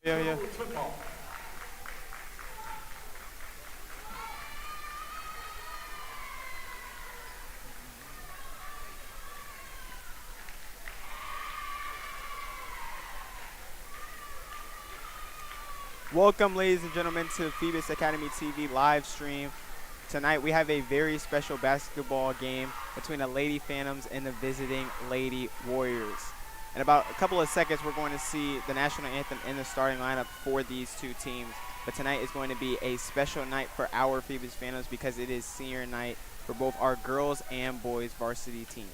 Yeah. Welcome, ladies and gentlemen, to Phoebus Academy TV live stream. Tonight we have a very special basketball game between the Lady Phantoms and the visiting Lady Warriors. In about a couple of seconds, we're going to see the national anthem in the starting lineup for these two teams. But tonight is going to be a special night for our Phoebus Phantoms because it is senior night for both our girls and boys varsity teams.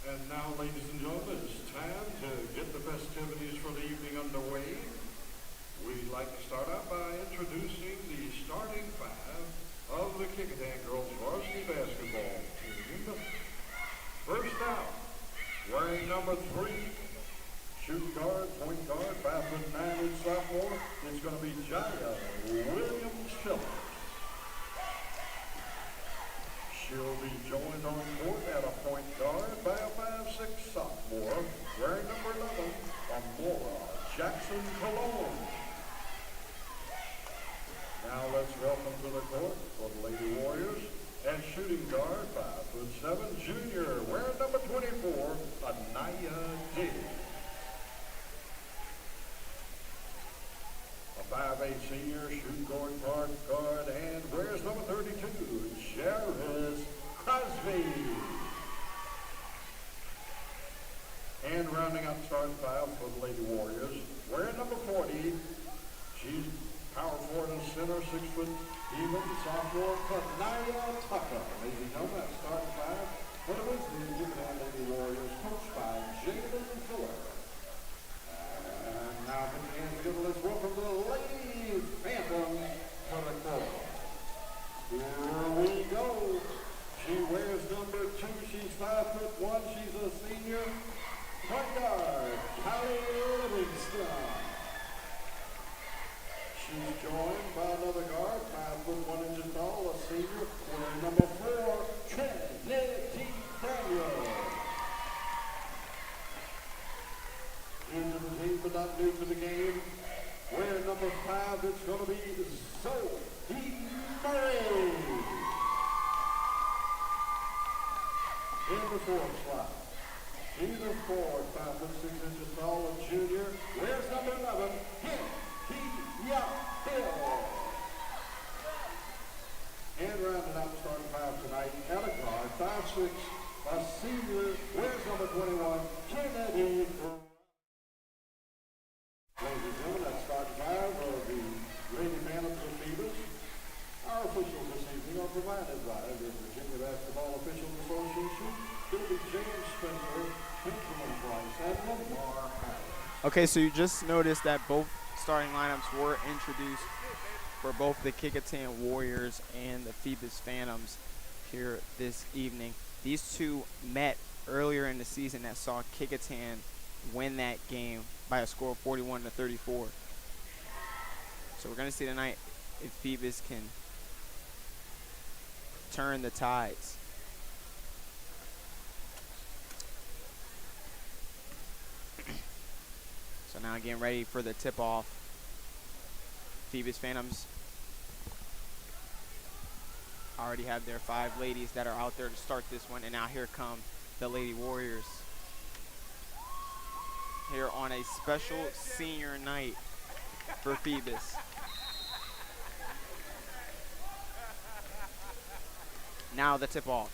And now, ladies and gentlemen, it's time to get the festivities for the evening underway. We'd like to start out by introducing the starting five of the Kecoughtan girls varsity basketball team. First out, wearing number 3, shooting guard, point guard, 5'9" sophomore, it's going to be Jaya Williams-Phillips. She'll be joined on court at a point guard by a 5'6" sophomore, wearing number 11, Amora Jackson Cologne. Now let's welcome to the court for the Lady Warriors and shooting guard, 5'7" junior, wearing number 24, Anaya Diggs. A 5'8" senior, shooting guard, and wears number 32, Jairus Crosby. And rounding out starting five for the Lady Warriors, wearing number 40, she's power forward and center, 6 foot even, sophomore, Kanaya Tucker. Ladies and gentlemen, that's starting five for the Kecoughtan Lady Warriors, coached by Jalen Fuller. And now, put your hands together, let's welcome the Lady Phantoms to the court. Here we go. She wears number 2, she's 5'1", she's a senior. Point guard, Callie Livingston. She's joined by another guard, 5'1" tall, a senior, wearing number 4, Trinity Daniel. New to the team, but not new to the game. Wearing number 5, it's going to be Zoe Murray. In the 4th slot, she's a forward, 5'6" tall, a junior. Wears number 11, Kia Hill. And rounding out the starting five tonight, at a guard, 5'6", a senior, wears number 21, Kennedy. Ladies and gentlemen, that's starting five of the Lady Phantoms of Phoebus. Our officials this evening are provided by the Virginia Basketball Officials Association, Billy James Spencer, Benjamin Price, and Lamar Harris. Okay, so you just noticed that both starting lineups were introduced for both the Kecoughtan Warriors and the Phoebus Phantoms here this evening. These two met earlier in the season that saw Kecoughtan win that game by a score of 41-34. So we're going to see tonight if Phoebus can turn the tides. So now getting ready for the tip-off. Phoebus Phantoms already have their 5 ladies that are out there to start this one, and now here come the Lady Warriors here on a special senior night for Phoebus. Now the tip-off.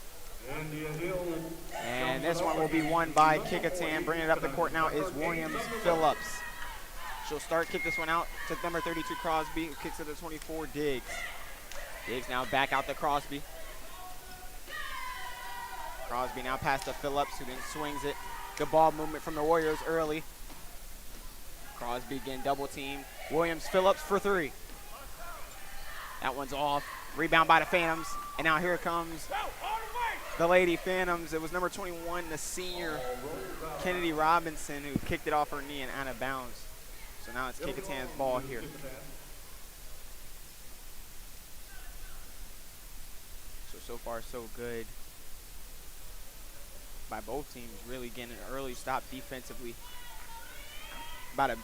And this one will be won by Kecoughtan. Bringing it up the court now is Williams-Phillips. She'll kick this one out to number 32, Crosby, who kicks it to 24, Diggs. Diggs now back out to Crosby. Crosby now past to Phillips, who then swings it. Good ball movement from the Warriors early. Crosby again double team. Williams-Phillips for 3. That one's off. Rebound by the Phantoms. And now here comes the Lady Phantoms. It was number 21, the senior Kennedy Robinson, who kicked it off her knee and out of bounds. So now it's Kecoughtan's ball here. So far, so good by both teams. Really getting an early stop defensively. About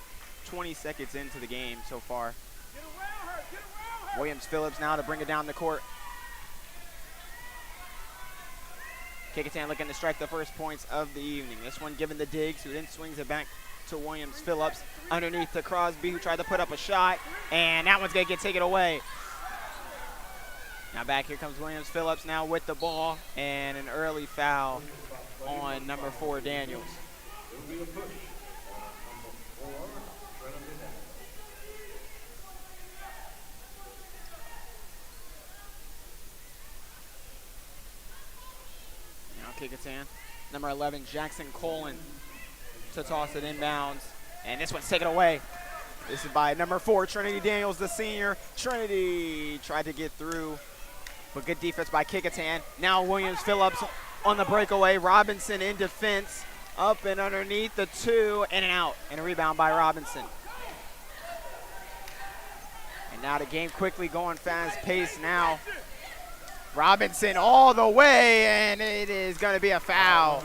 20 seconds into the game so far. Williams Phillips now to bring it down the court. Kecoughtan looking to strike the first points of the evening. This one given the Diggs, who then swings it back to Williams Phillips underneath to Crosby, who tried to put up a shot, and that one's going to get taken away. Now back here comes Williams Phillips now with the ball, and an early foul on number 4, Daniels. Now Kecoughtan, number 11, Jackson Colin, to toss it inbounds, and this one's taken away. This is by number 4, Trinity Daniels, the senior. Trinity tried to get through, but good defense by Kecoughtan. Now Williams Phillips on the breakaway. Robinson in defense. Up and underneath the 2, in and out. And a rebound by Robinson. And now the game quickly going fast paced now. Robinson all the way, and it is going to be a foul.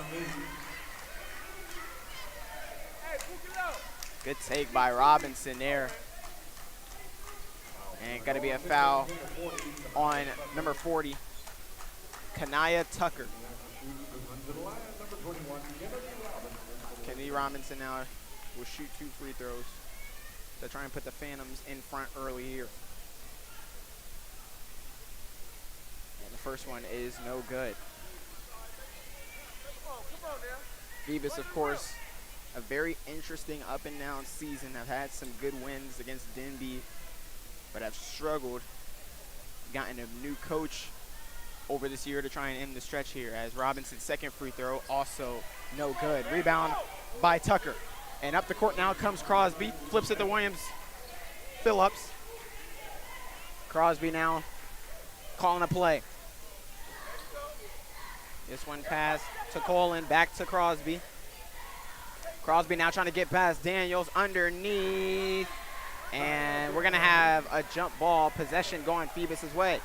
Good take by Robinson there. And going to be a foul on number 40, Kanaya Tucker. Kennedy Robinson now will shoot 2 free throws to try and put the Phantoms in front early here. And the first one is no good. Phoebus, of course, a very interesting up and down season. Have had some good wins against Denby, but have struggled. Gotten a new coach over this year to try and end the stretch here, as Robinson's second free throw also no good. Rebound by Tucker. And up the court now comes Crosby. Flips it to Williams Phillips. Crosby now calling a play. This one pass to Colin, back to Crosby. Crosby now trying to get past Daniels underneath. And we're going to have a jump ball possession going Phoebus' way.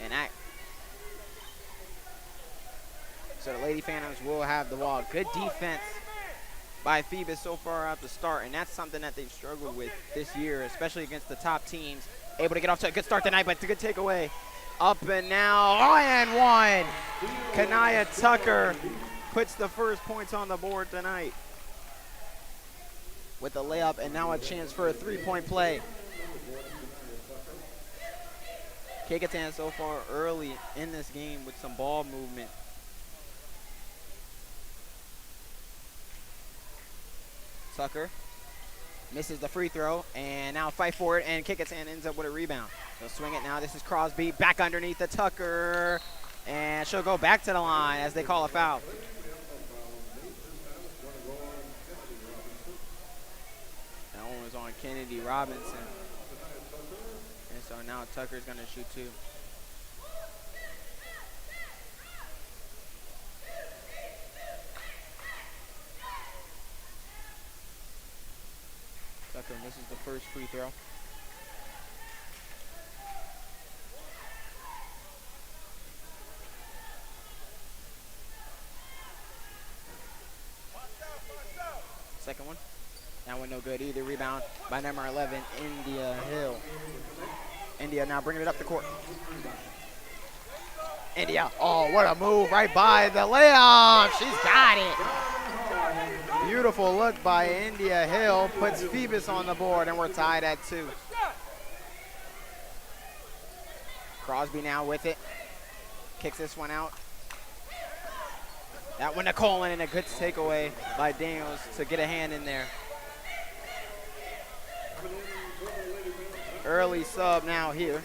And so the Lady Phantoms will have the ball. Good defense by Phoebus so far at the start, and that's something that they've struggled with this year, especially against the top teams. Able to get off to a good start tonight, but it's a good takeaway. Up and now, and one. Kanaya Tucker puts the first points on the board tonight with a layup, and now a chance for a 3-point play. Kecoughtan so far early in this game with some ball movement. Tucker misses the free throw, and now fight for it, and Kecoughtan ends up with a rebound. They'll swing it now. This is Crosby back underneath the Tucker, and she'll go back to the line as they call a foul. That one was on Kennedy Robinson. And so now Tucker's going to shoot 2. Tucker misses the first free throw. Second one. That one no good either. Rebound by number 11, India Hill. India now bringing it up the court. India, oh, what a move right by the layup. She's got it. Beautiful look by India Hill. Puts Phoebus on the board, and we're tied at 2. Crosby now with it. Kicks this one out. That one to Colin, and a good takeaway by Daniels to get a hand in there. Early sub now here.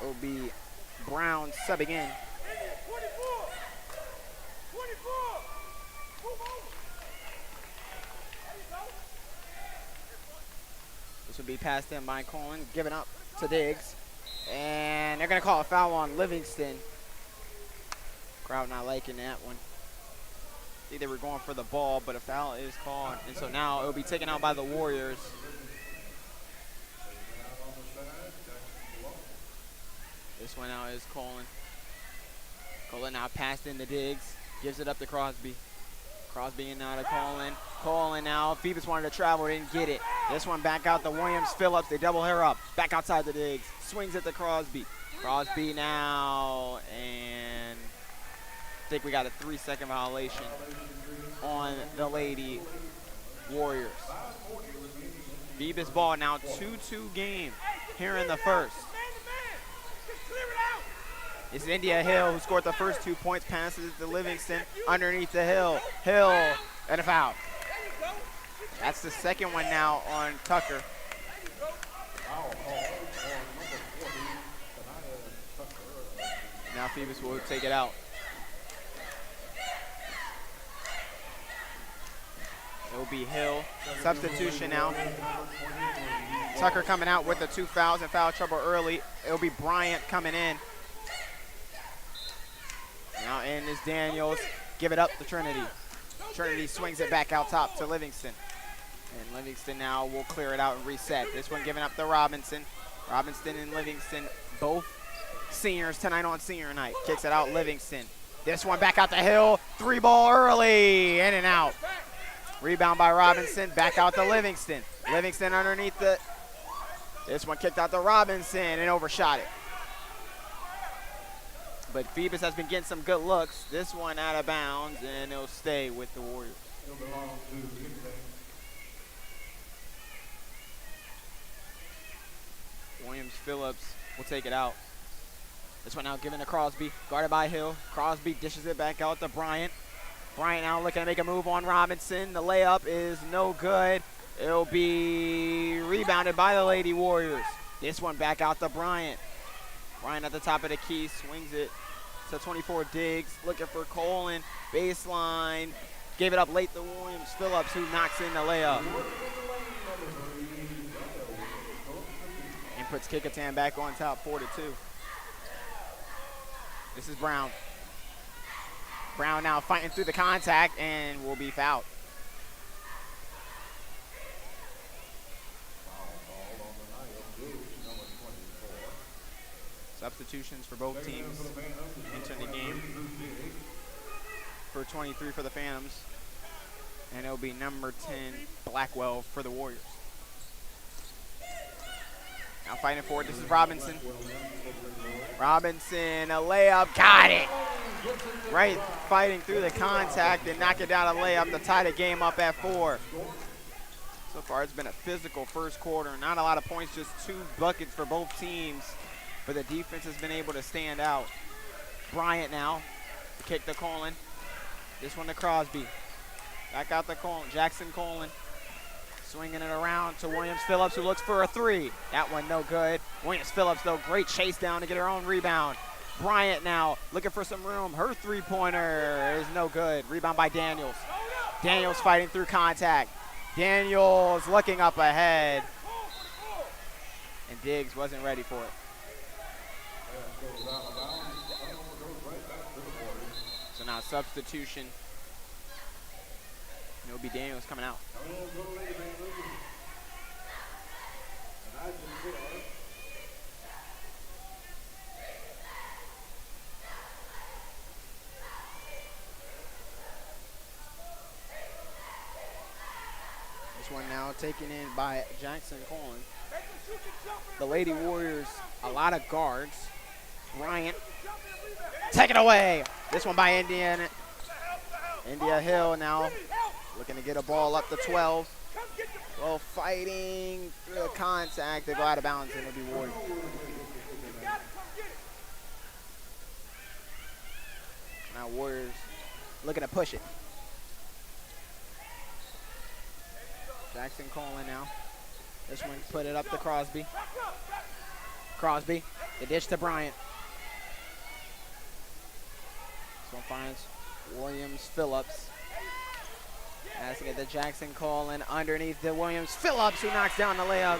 Will be Brown subbing in. This will be passed in by Colin, given up to Diggs. And they're going to call a foul on Livingston. Crowd not liking that one. I think they were going for the ball, but a foul is called. And so now it will be taken out by the Warriors. This one now is Colin. Colin now passed into Diggs. Gives it up to Crosby. Crosby in now to Colin. Colin now. Phoebus wanted to travel, didn't get it. This one back out to Williams. Phillips, they double her up. Back outside the Diggs. Swings it to Crosby. Crosby now. And I think we got a 3-second violation on the Lady Warriors. Phoebus ball now 2-2 game here in the first. It's India Hill who scored the first 2 points, passes it to Livingston underneath the Hill. Hill and a foul. That's the second one now on Tucker. Now Phoebus will take it out. It will be Hill. Substitution now. Tucker coming out with the 2 fouls and foul trouble early. It will be Bryant coming in. Now in is Daniels. Give it up to Trinity. Trinity swings it back out top to Livingston. And Livingston now will clear it out and reset. This one given up to Robinson. Robinson and Livingston, both seniors tonight on senior night. Kicks it out Livingston. This one back out the Hill. 3-ball early. In and out. Rebound by Robinson. Back out to Livingston. Livingston underneath the. This one kicked out to Robinson and overshot it. But Phoebus has been getting some good looks. This one out of bounds, and it'll stay with the Warriors. Williams Phillips will take it out. This one now given to Crosby, guarded by Hill. Crosby dishes it back out to Bryant. Bryant now looking to make a move on Robinson. The layup is no good. It'll be rebounded by the Lady Warriors. This one back out to Bryant. Bryant at the top of the key, swings it to 24 Diggs, looking for Colin, baseline, gave it up late to Williams Phillips, who knocks in the layup. And puts Kecoughtan back on top, 4-2. This is Brown. Brown now fighting through the contact and will be fouled. Substitutions for both teams into the game. For 23 for the Phantoms. And it'll be number 10, Blackwell, for the Warriors. Now fighting for it. This is Robinson. Robinson, a layup. Got it. Right, fighting through the contact and knock it down a layup to tie the game up at 4. So far, it's been a physical first quarter. Not a lot of points, just 2 buckets for both teams. But the defense has been able to stand out. Bryant now to kick to Colin. This one to Crosby. Back out to Colin. Jackson Colin. Swinging it around to Williams Phillips, who looks for a 3. That one no good. Williams Phillips, though, great chase down to get her own rebound. Bryant now looking for some room. Her 3-pointer is no good. Rebound by Daniels. Daniels fighting through contact. Daniels looking up ahead. And Diggs wasn't ready for it. So now substitution. It'll be Daniels coming out. This one now taken in by Jackson Colin. The Lady Warriors, a lot of guards. Bryant, take it away. This one by India Hill now looking to get a ball up to 12. Well, fighting through the contact. They go out of bounds and it'll be Warriors. Now Warriors looking to push it. Jackson Colin now. This one put it up to Crosby. Crosby, the dish to Bryant. This one finds Williams Phillips. Passing it to Jackson Colin underneath the Williams Phillips, who knocks down the layup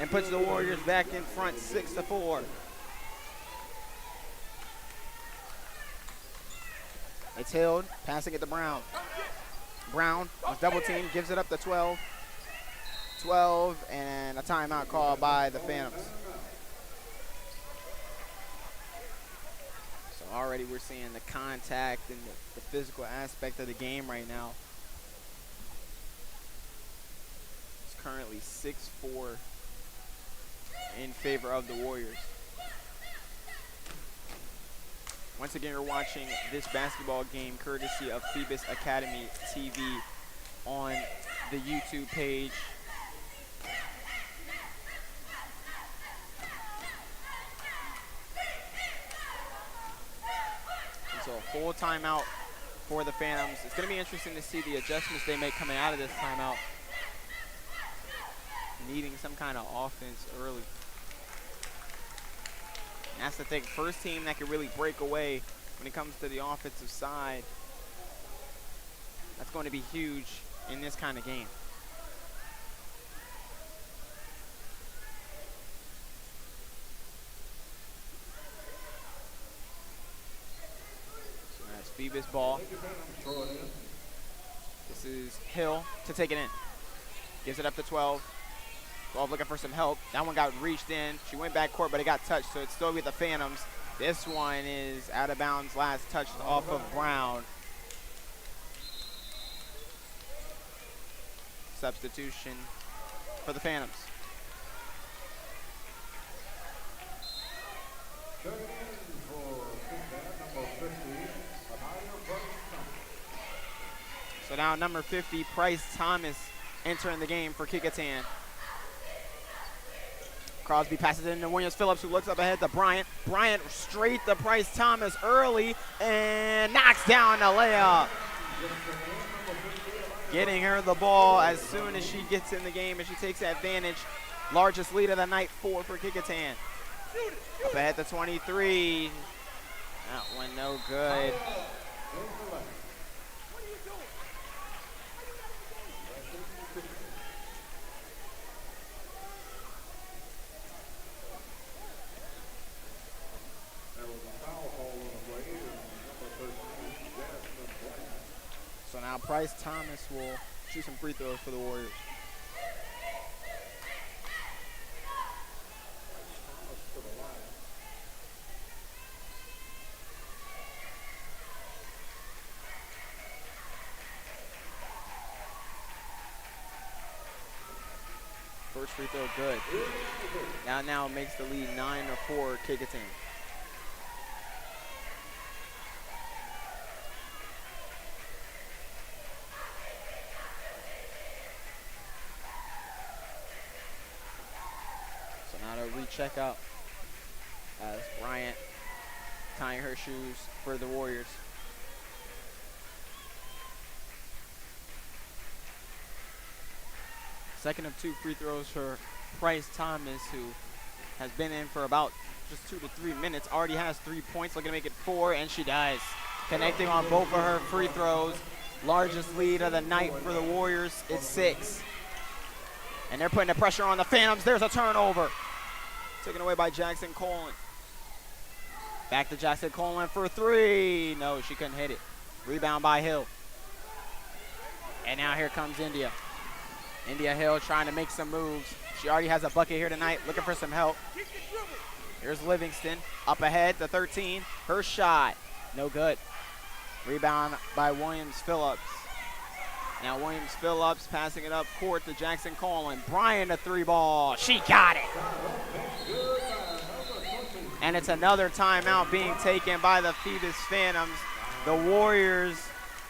and puts the Warriors back in front 6-4. It's Hill, passing it to Brown. Brown was double teamed, gives it up to 12. 12, and a timeout called by the Phantoms. So already we're seeing the contact and the physical aspect of the game right now. It's currently 6-4 in favor of the Warriors. Once again, you're watching this basketball game courtesy of Phoebus Academy TV on the YouTube page. And so a full timeout for the Phantoms. It's going to be interesting to see the adjustments they make coming out of this timeout. Needing some kind of offense early. And that's the thing, first team that can really break away when it comes to the offensive side. That's going to be huge in this kind of game. So that's Phoebus ball. This is Hill to take it in. Gives it up to 12. 12 looking for some help. That one got reached in. She went back court, but it got touched, so it's still with the Phantoms. This one is out of bounds, last touched off of Brown. Substitution for the Phantoms. So now number 50, Price Thomas, entering the game for Kecoughtan. Crosby passes it into Williams Phillips, who looks up ahead to Bryant. Bryant straight to Price Thomas early and knocks down the layup. Getting her the ball as soon as she gets in the game, and she takes advantage. Largest lead of the night, 4 for Kecoughtan. Up ahead to 23. That one no good. So now Price Thomas will shoot some free throws for the Warriors. First free throw good. Now makes the lead 9-4 Kecoughtan. Recheck out as Bryant tying her shoes for the Warriors. Second of 2 free throws for Price Thomas, who has been in for about just 2 to 3 minutes. Already has 3 points, looking to make it 4, and she does. Connecting on both of her free throws. Largest lead of the night for the Warriors is 6. And they're putting the pressure on the Phantoms. There's a turnover. Taken away by Jackson Colin. Back to Jackson Colin for 3. No, she couldn't hit it. Rebound by Hill. And now here comes India. India Hill trying to make some moves. She already has a bucket here tonight, looking for some help. Here's Livingston, up ahead to 13. Her shot, no good. Rebound by Williams Phillips. Now Williams Phillips passing it up court to Jackson Colin. Bryant a 3 ball, she got it. And it's another timeout being taken by the Phoebus Phantoms. The Warriors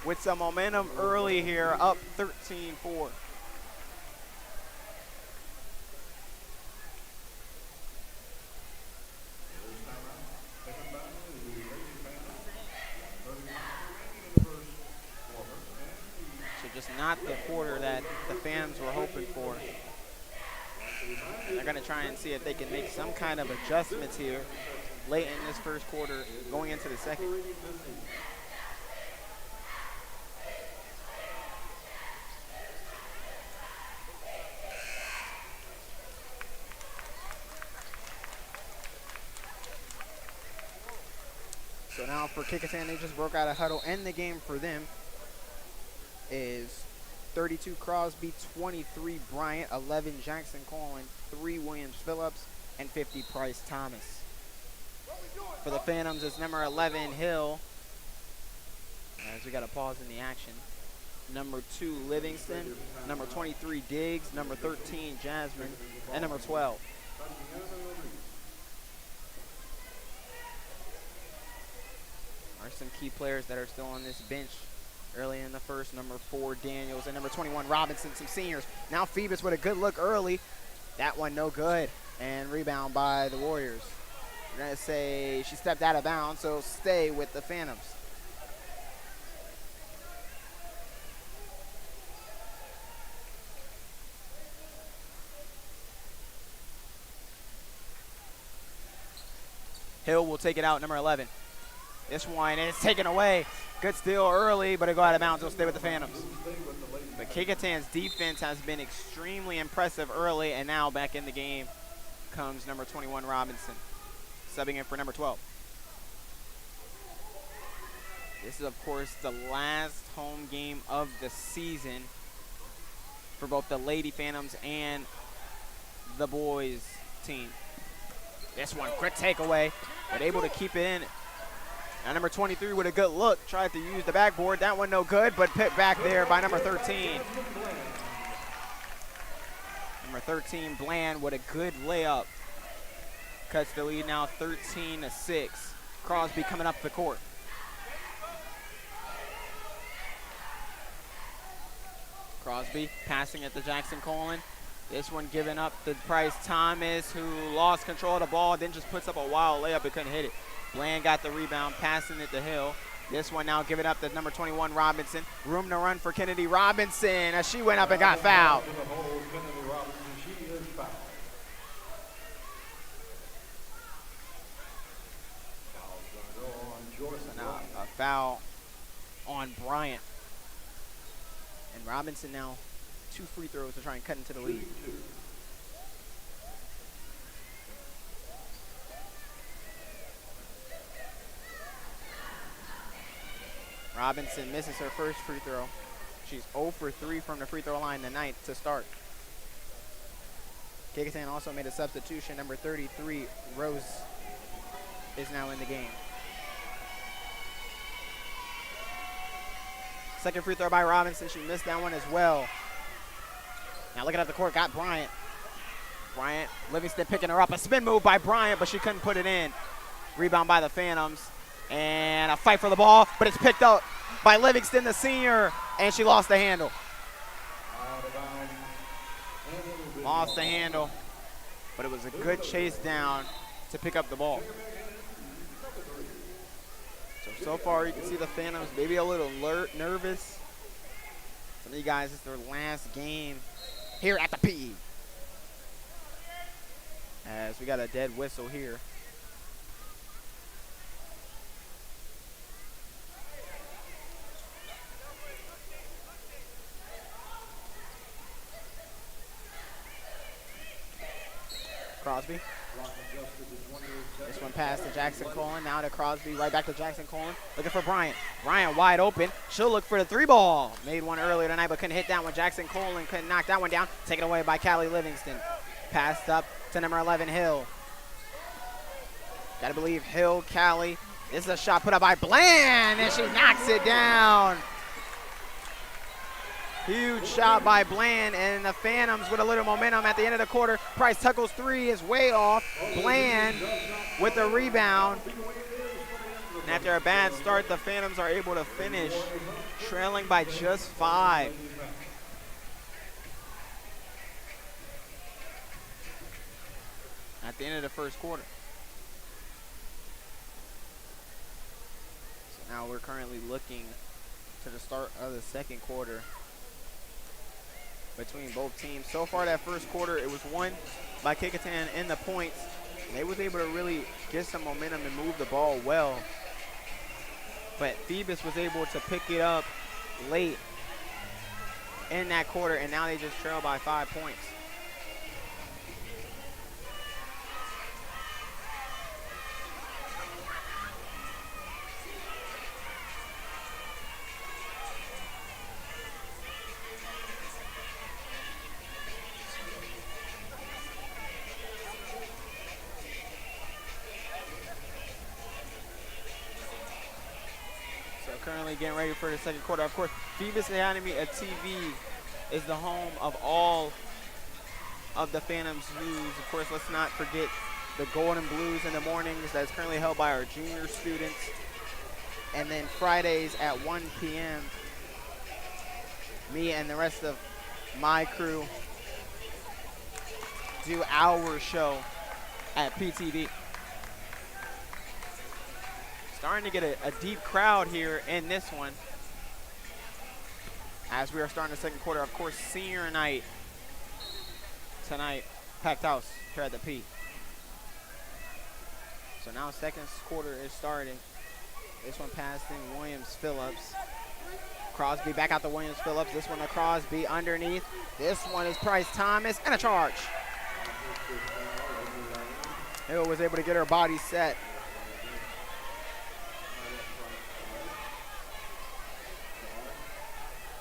with some momentum early here, up 13-4. So just not the quarter that the Phantoms were hoping for. They're going to try and see if they can make some kind of adjustments here late in this first quarter, going into the second. So now for Kecoughtan, they just broke out a huddle. And the game for them is 32 Crosby, 23 Bryant, 11 Jackson Collin, 3 Williams Phillips, and 50 Price Thomas. For the Phantoms, it's number 11 Hill. As we got a pause in the action. Number 2 Livingston, number 23 Diggs, number 13 Jasmine, and number 12. Are some key players that are still on this bench early in the first. Number 4 Daniels and number 21 Robinson, some seniors. Now Phoebus with a good look early. That one no good. And rebound by the Warriors. We're going to say she stepped out of bounds, so stay with the Phantoms. Hill will take it out, number 11. This one is taken away. Good steal early, but it go out of bounds. It'll stay with the Phantoms. But Kecoughtan's defense has been extremely impressive early, and now back in the game comes number 21 Robinson, subbing in for number 12. This is, of course, the last home game of the season for both the Lady Phantoms and the boys team. This one, quick takeaway, but able to keep it in. Now number 23 with a good look, tried to use the backboard. That one no good, but picked back there by number 13. Number 13, Bland, with a good layup. Cuts the lead now 13-6. Crosby coming up the court. Crosby passing it to Jackson Collin. This one giving up to Price Thomas, who lost control of the ball, then just puts up a wild layup but couldn't hit it. Bland got the rebound, passing it to Hill. This one now giving up to number 21 Robinson. Room to run for Kennedy Robinson as she went up and got fouled. So now a foul on Bryant. And Robinson now 2 free throws to try and cut into the lead. Robinson misses her first free throw. She's 0 for 3 from the free throw line tonight to start. Kecoughtan also made a substitution. Number 33, Rose, is now in the game. Second free throw by Robinson. She missed that one as well. Now looking at the court, got Bryant. Bryant, Livingston picking her up. A spin move by Bryant, but she couldn't put it in. Rebound by the Phantoms. And a fight for the ball, but it's picked up by Livingston, the senior, and she lost the handle. Lost the handle, but it was a good chase down to pick up the ball. So far you can see the Phantoms maybe a little nervous. Some of you guys, it's their last game here at the PE. As we got a dead whistle here. Crosby. This one passed to Jackson Collin. Now to Crosby. Right back to Jackson Collin. Looking for Bryant. Bryant wide open. She'll look for the 3 ball. Made one earlier tonight, but couldn't hit that one. Jackson Collin couldn't knock that one down. Taken away by Callie Livingston. Passed up to number 11, Hill. Got to believe Hill, Callie. This is a shot put up by Bland, and she knocks it down. Huge shot by Bland, and the Phantoms with a little momentum at the end of the quarter. Price Tuckle's 3 is way off. Bland with the rebound. And after a bad start, the Phantoms are able to finish trailing by just 5. At the end of the first quarter. So now we're currently looking to the start of the second quarter between both teams. So far that first quarter, it was won by Kecoughtan in the points. They was able to really get some momentum and move the ball well. But Phoebus was able to pick it up late in that quarter, and now they just trail by 5 points. currently getting ready for the second quarter. Of course, Phoebus Academy TV is the home of all of the Phantoms news. Of course, let's not forget the Golden Blues in the mornings that's currently held by our junior students. And then Fridays at 1 p.m., me and the rest of my crew do our show at PTV. Starting to get a deep crowd here in this one as we are starting the second quarter. Of course, senior night tonight, packed house here at the P. So now second quarter is starting. This one passed in Williams-Phillips. Crosby back out to Williams-Phillips. This one to Crosby underneath. This one is Price Thomas and a charge. Hill was able to get her body set.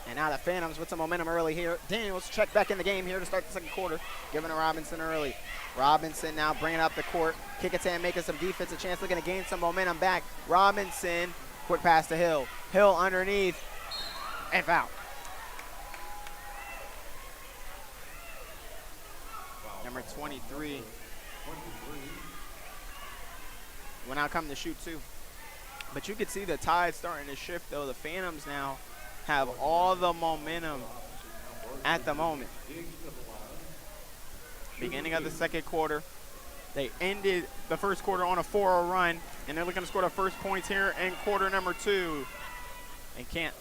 And now the Phantoms with some momentum early here. Daniels checked back in the game here to start the second quarter, giving to Robinson early. Robinson now bringing up the court. Kecoughtan making some defensive chance, looking to gain some momentum back. Robinson, quick pass to Hill. Hill underneath, and foul. Number 23. Will now come to shoot too. But you can see the tide starting to shift though. The Phantoms now have all the momentum at the moment. Beginning of the second quarter. They ended the first quarter on a 4-0 run, and they're looking to score the first points here in quarter number 2. And can't.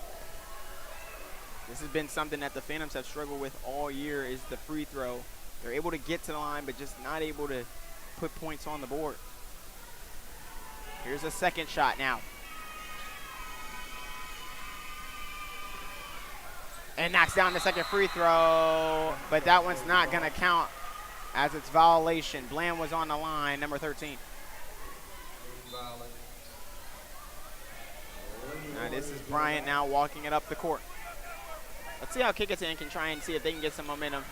This has been something that the Phantoms have struggled with all year, is the free throw. They're able to get to the line, but just not able to put points on the board. Here's a second shot now. And knocks down the second free throw, but that one's not going to count as it's violation. Bland was on the line, number 13. Now this is Bryant now walking it up the court. Let's see how Kecoughtan can try and see if they can get some momentum.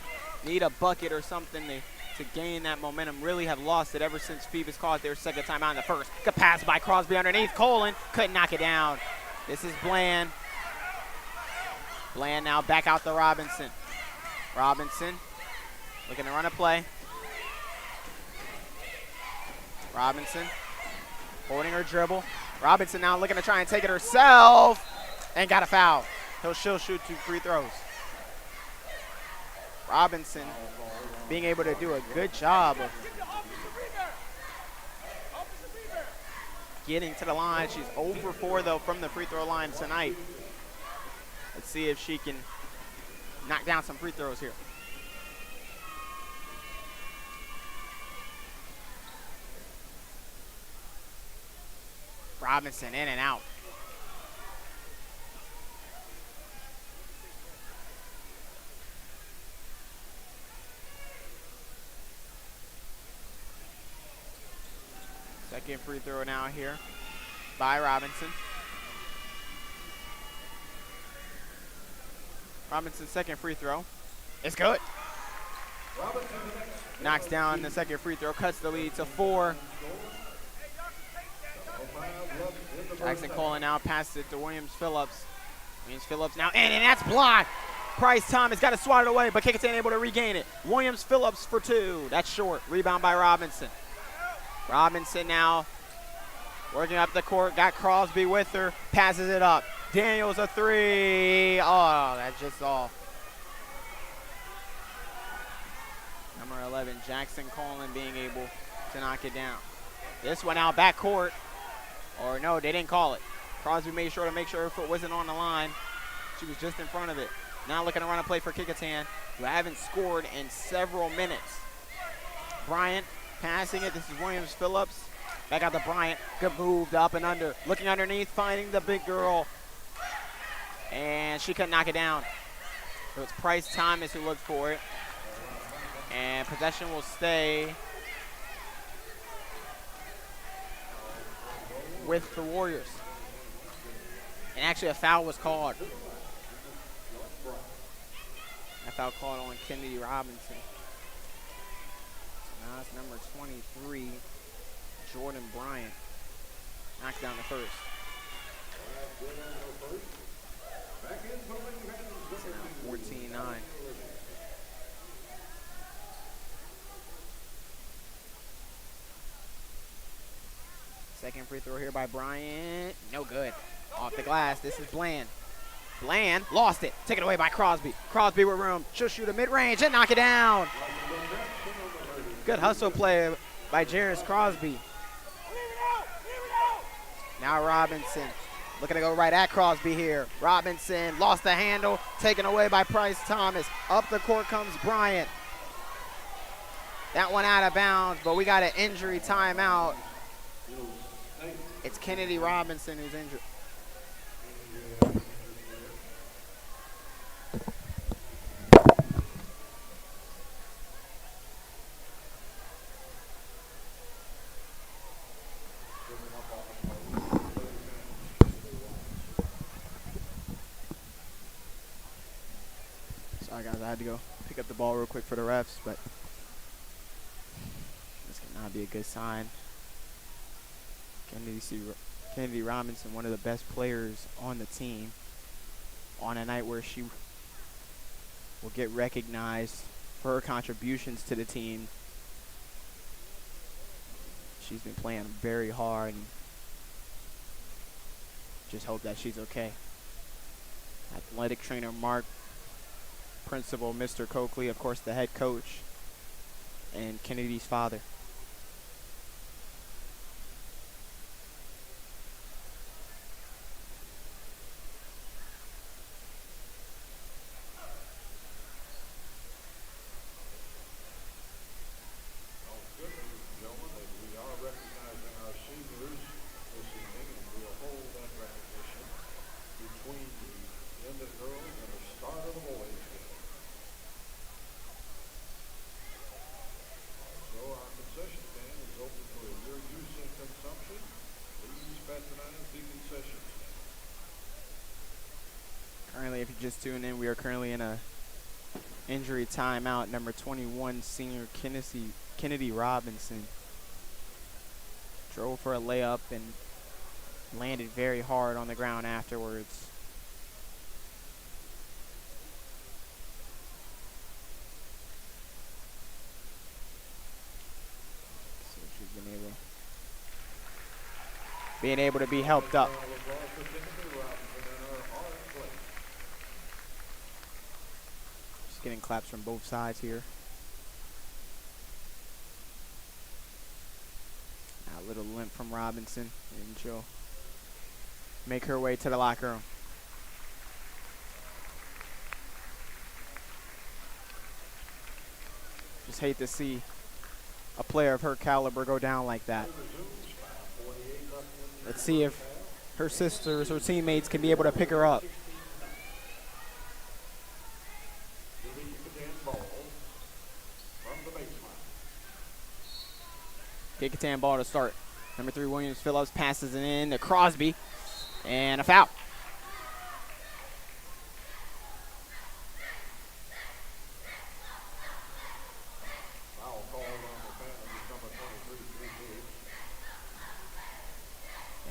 Need a bucket or something to gain that momentum. Really have lost it ever since Phoebus caught their second time out in the first. Good pass by Crosby underneath. Colin couldn't knock it down. This is Bland. Bland now back out to Robinson. Robinson looking to run a play. Robinson holding her dribble. Robinson now looking to try and take it herself and got a foul. She'll shoot 2 free throws. Robinson being able to do a good job of getting to the line. She's 0 for 4 though from the free throw line tonight. Let's see if she can knock down some free throws here. Robinson in and out. Second free throw now here by Robinson. Robinson's second free throw is good. Knocks down the second free throw, cuts the lead to 4. Jackson calling now, passes it to Williams-Phillips. Williams-Phillips now in, and that's blocked. Price Thomas got to swat it away, but Kecoughtan able to regain it. Williams-Phillips for 2. That's short. Rebound by Robinson. Robinson now working up the court, got Crosby with her, passes it up. Daniels a 3. Oh, that's just off. Number 11, Jackson Colin being able to knock it down. This one out backcourt. Or no, they didn't call it. Crosby made sure to make sure her foot wasn't on the line. She was just in front of it. Now looking to run a play for Kecoughtan, who haven't scored in several minutes. Bryant passing it. This is Williams-Phillips. Back out to Bryant. Good move, up and under. Looking underneath, finding the big girl. And she couldn't knock it down. So it's Price Thomas who looked for it. And possession will stay with the Warriors. And actually a foul was called. A foul called on Kennedy Robinson. So now it's number 23, Jordan Bryant. Knocks down the first. It's now 14-9. Second free throw here by Bryant. No good. Off the glass. This is Bland. Bland lost it. Taken away by Crosby. Crosby with room. She'll shoot a mid-range and knock it down. Good hustle play by Jarris Crosby. Now Robinson looking to go right at Crosby here. Robinson lost the handle. Taken away by Price Thomas. Up the court comes Bryant. That one out of bounds, but we got an injury timeout. It's Kennedy Robinson who's injured. Sorry guys, I had to go pick up the ball real quick for the refs, but this cannot be a good sign. Kennedy Robinson, one of the best players on the team, on a night where she will get recognized for her contributions to the team. She's been playing very hard, and just hope that she's okay. Athletic trainer Mark, principal Mr. Coakley, of course the head coach, and Kennedy's father. Currently, if you just tune in, we are currently in a injury timeout. Number 21, senior Kennedy Robinson drove for a layup and landed very hard on the ground afterwards. So she's being able to be helped up. Getting claps from both sides here. Now a little limp from Robinson, and she'll make her way to the locker room. Just hate to see a player of her caliber go down like that. Let's see if her sisters or teammates can be able to pick her up. Kecoughtan ball to start. Number 3, Williams Phillips passes it in to Crosby, and a foul.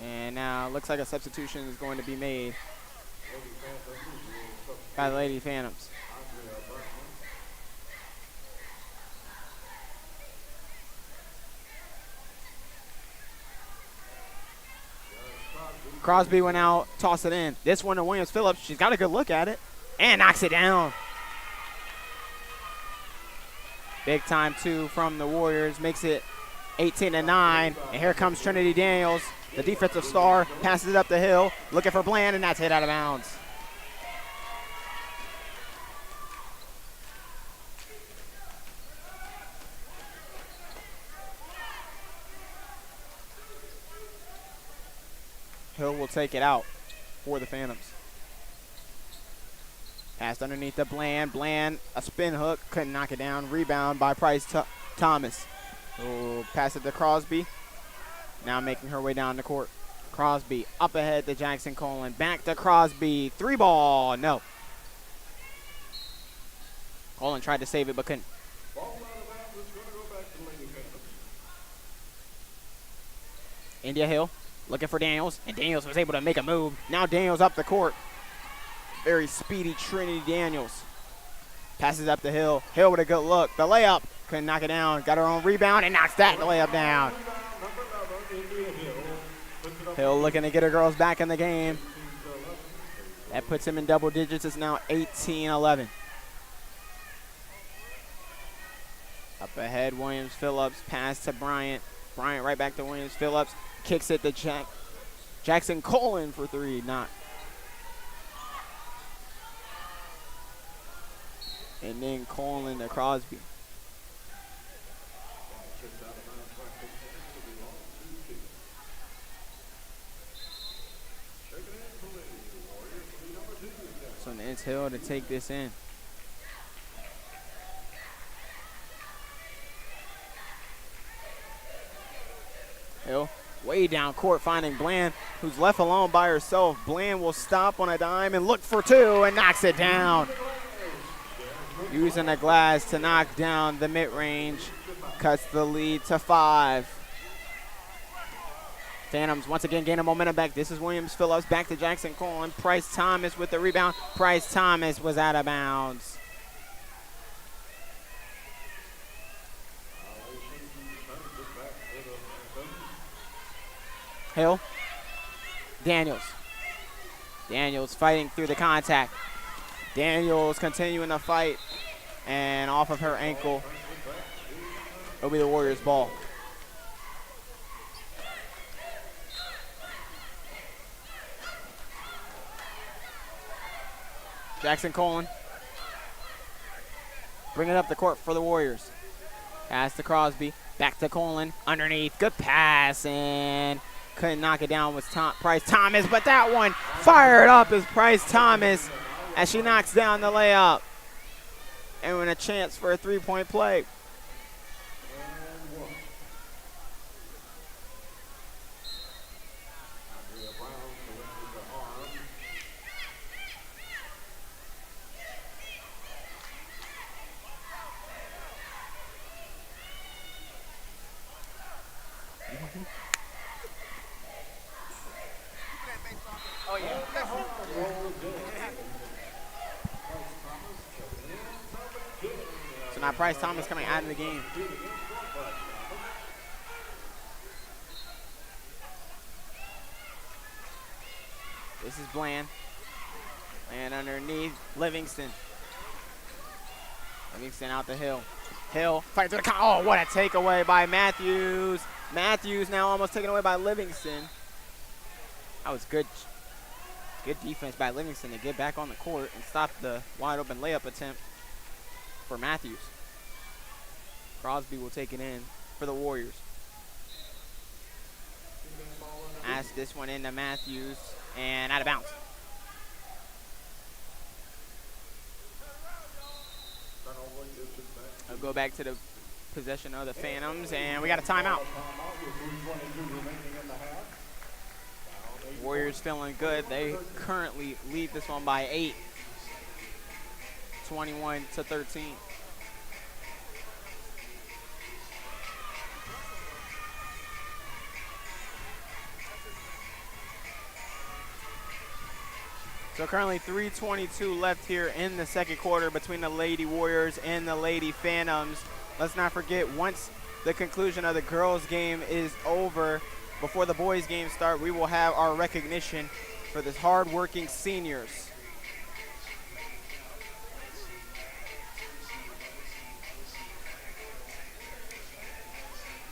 And now looks like a substitution is going to be made by the Lady Phantoms. Crosby went out, tossed it in. This one to Williams Phillips. She's got a good look at it and knocks it down. Big time two from the Warriors, makes it 18-9. And here comes Trinity Daniels, the defensive star, passes it up the hill, looking for Bland, and that's hit out of bounds. Hill will take it out for the Phantoms. Passed underneath the Bland. Bland, a spin hook, couldn't knock it down. Rebound by Price Thomas. Oh, pass it to Crosby. Now making her way down the court. Crosby up ahead to Jackson Colin. Back to Crosby. 3 ball. No. Colin tried to save it but couldn't. India Hill Looking for Daniels, and Daniels was able to make a move. Now Daniels up the court. Very speedy Trinity Daniels. Passes up the Hill. Hill with a good look. The layup. Couldn't knock it down. Got her own rebound and knocks that layup down. Hill looking to get her girls back in the game. That puts him in double digits. It's now 18-11. Up ahead, Williams-Phillips. Pass to Bryant. Bryant right back to Williams-Phillips. Kicks it to Jackson Colin for three. Not. And then Colin to Crosby. So it's Hill to take this in. Hill way down court finding Bland, who's left alone by herself. Bland will stop on a dime and look for two and knocks it down. Using the glass to knock down the mid-range. Cuts the lead to 5. Phantoms once again gaining momentum back. This is Williams-Phillips back to Jackson Colin. Price Thomas with the rebound. Price Thomas was out of bounds. Hill. Daniels. Daniels fighting through the contact. Daniels continuing the fight. And off of her ankle, it'll be the Warriors' ball. Jackson Colin. Bringing up the court for the Warriors. Pass to Crosby. Back to Colin. Underneath. Good pass. And couldn't knock it down with Price Thomas. But that one fired up is Price Thomas as she knocks down the layup. And with a chance for a three-point play. Oh, yeah. So now Price Thomas coming out of the game. This is Bland. Bland underneath Livingston. Livingston out the Hill. Hill fighting through the oh, what a takeaway by Matthews. Matthews now almost taken away by Livingston. That was good defense by Livingston to get back on the court and stop the wide open layup attempt for Matthews. Crosby will take it in for the Warriors. Pass this one into Matthews and out of bounds. I'll go back to the possession of the Phantoms, and we got a timeout. Warriors feeling good. They currently lead this one by 8, 21-13. So currently 3:22 left here in the second quarter between the Lady Warriors and the Lady Phantoms. Let's not forget, once the conclusion of the girls' game is over, before the boys' game start, we will have our recognition for the hard-working seniors.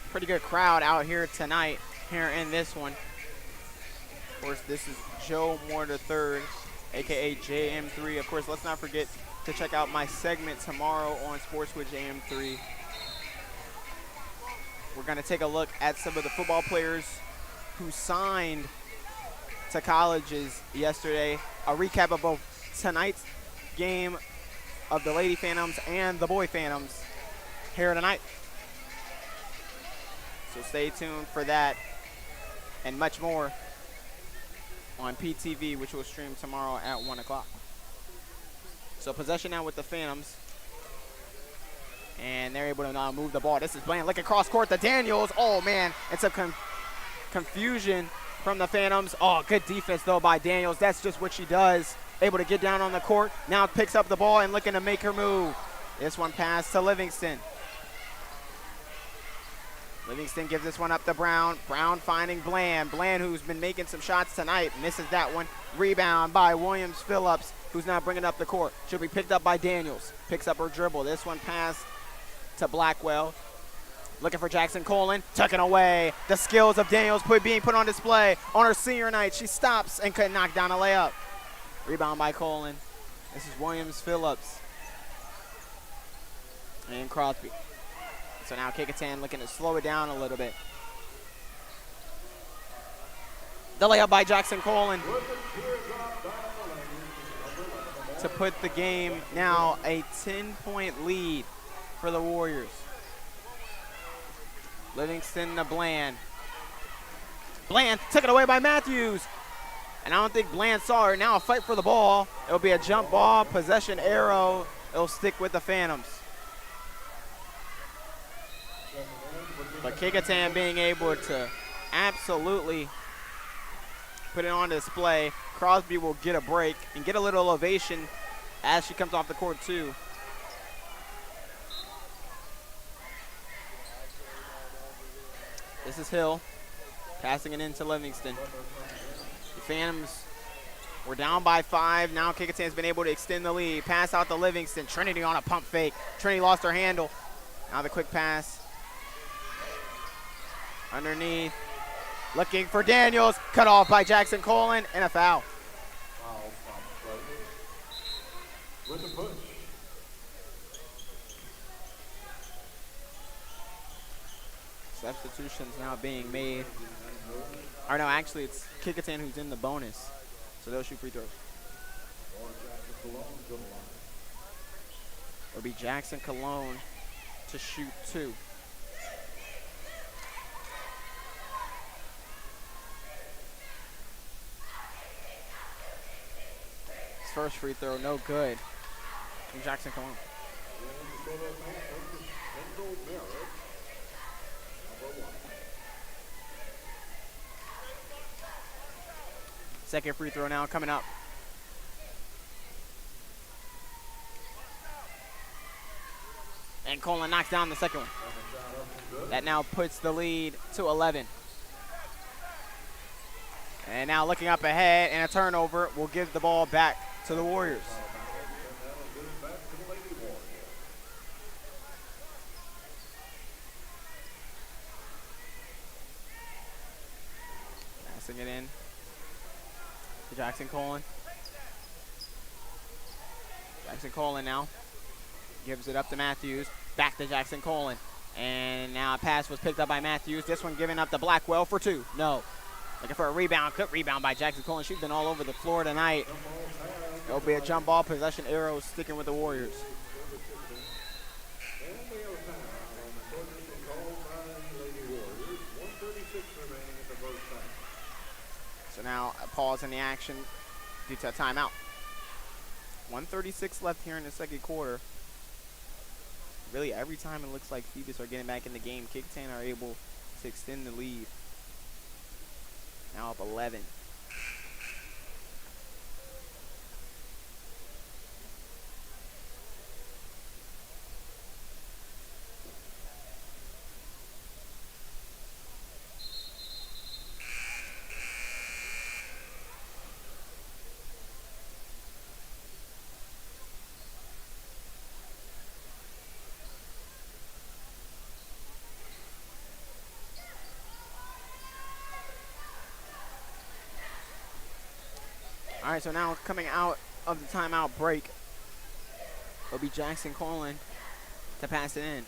Pretty good crowd out here tonight, here in this one. Of course, this is Joe Moore III, a.k.a. JM3. Of course, let's not forget to check out my segment tomorrow on Sports with JM3. We're going to take a look at some of the football players who signed to colleges yesterday. A recap of both tonight's game of the Lady Phantoms and the Boy Phantoms here tonight. So stay tuned for that and much more on PTV, which will stream tomorrow at 1 o'clock. So possession now with the Phantoms. And they're able to now move the ball. This is Bland looking cross court to Daniels. Oh, man, it's a confusion from the Phantoms. Oh, good defense, though, by Daniels. That's just what she does. Able to get down on the court. Now picks up the ball and looking to make her move. This one passed to Livingston. Livingston gives this one up to Brown. Brown finding Bland. Bland, who's been making some shots tonight, misses that one. Rebound by Williams-Phillips, who's now bringing up the court. Should be picked up by Daniels. Picks up her dribble. This one passed to Blackwell. Looking for Jackson Colin. Tucking away. The skills of Daniels being put on display on her senior night. She stops and couldn't knock down a layup. Rebound by Colin. This is Williams-Phillips. And Crosby. So now Kecoughtan looking to slow it down a little bit. The layup by Jackson Colin to put the game now a 10-point lead for the Warriors. Livingston to Bland. Bland took it away by Matthews. And I don't think Bland saw her. Now a fight for the ball. It'll be a jump ball, possession arrow. It'll stick with the Phantoms. But Kecoughtan being able to absolutely put it on display. Crosby will get a break and get a little ovation as she comes off the court too. This is Hill passing it into Livingston. The Phantoms were down by 5. Now Kecoughtan's been able to extend the lead. Pass out to Livingston. Trinity on a pump fake. Trinity lost her handle. Now the quick pass. Underneath. Looking for Daniels. Cut off by Jackson Colin and a foul. Foul from with the push. Substitutions now being made. Or no, actually it's Kecoughtan who's in the bonus. So they'll shoot free throws. It'll be Jackson Cologne to shoot 2. His first free throw, no good from Jackson Cologne. Second free throw now coming up. And Colin knocks down the second one. That now puts the lead to 11. And now looking up ahead, and a turnover will give the ball back to the Warriors. Passing it in to Jackson Colin. Jackson Colin now gives it up to Matthews. Back to Jackson Colin. And now a pass was picked up by Matthews. This one giving up to Blackwell for 2. No. Looking for a rebound. Good rebound by Jackson Colin. She's been all over the floor tonight. It'll be a jump ball. Possession arrow sticking with the Warriors. So now a pause in the action due to a timeout. 1:36 left here in the second quarter. Really, every time it looks like Phoebus are getting back in the game, Kecoughtan are able to extend the lead. Now up 11. All right, so now coming out of the timeout break, it'll be Jackson Colin to pass it in.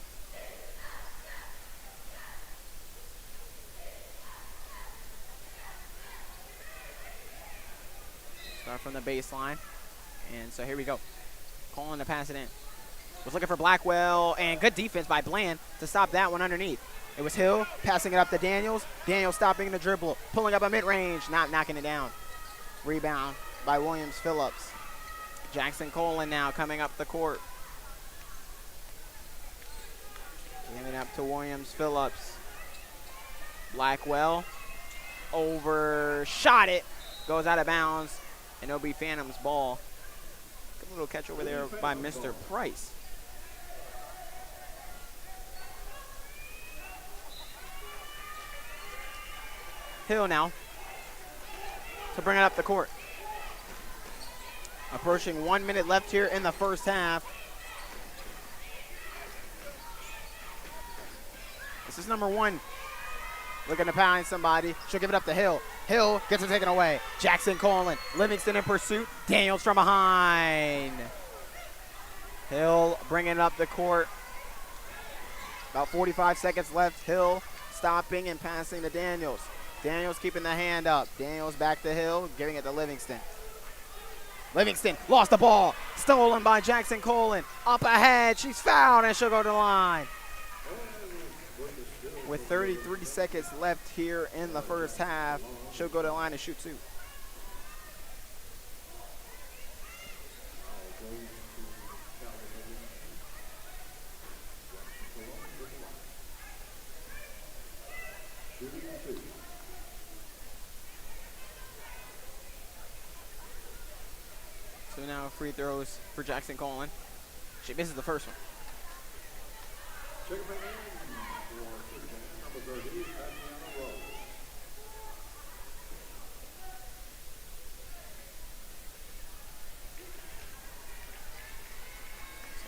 Start from the baseline. And so here we go. Colin to pass it in. Was looking for Blackwell, and good defense by Bland to stop that one underneath. It was Hill passing it up to Daniels. Daniels stopping the dribble, pulling up a mid-range, not knocking it down. Rebound by Williams-Phillips. Jackson Colin now coming up the court. Giving it up to Williams-Phillips. Blackwell overshot it. Goes out of bounds, and it'll be Phantoms ball. Good little catch over there by Mr. Price. Hill now to bring it up the court. Approaching 1 minute left here in the first half. This is number 1. Looking to pound somebody. She'll give it up to Hill. Hill gets it taken away. Jackson Colin. Livingston in pursuit. Daniels from behind. Hill bringing up the court. About 45 seconds left. Hill stopping and passing to Daniels. Daniels keeping the hand up. Daniels back to Hill, giving it to Livingston. Livingston lost the ball. Stolen by Jackson Colin. Up ahead. She's fouled, and she'll go to the line. With 33 seconds left here in the first half, she'll go to the line and shoot 2. So now free throws for Jackson Colin. She misses the first one.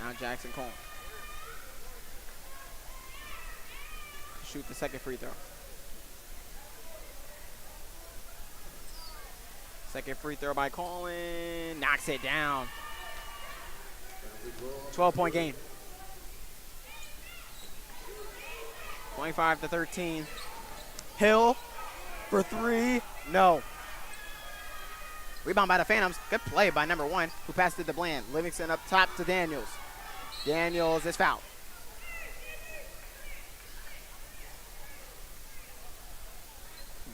Now Jackson Colin. Shoot the second free throw. Second free throw by Colin. Knocks it down. 12-point game. 25-13. Hill for 3. No. Rebound by the Phantoms. Good play by number 1, who passed it to Bland. Livingston up top to Daniels. Daniels is fouled.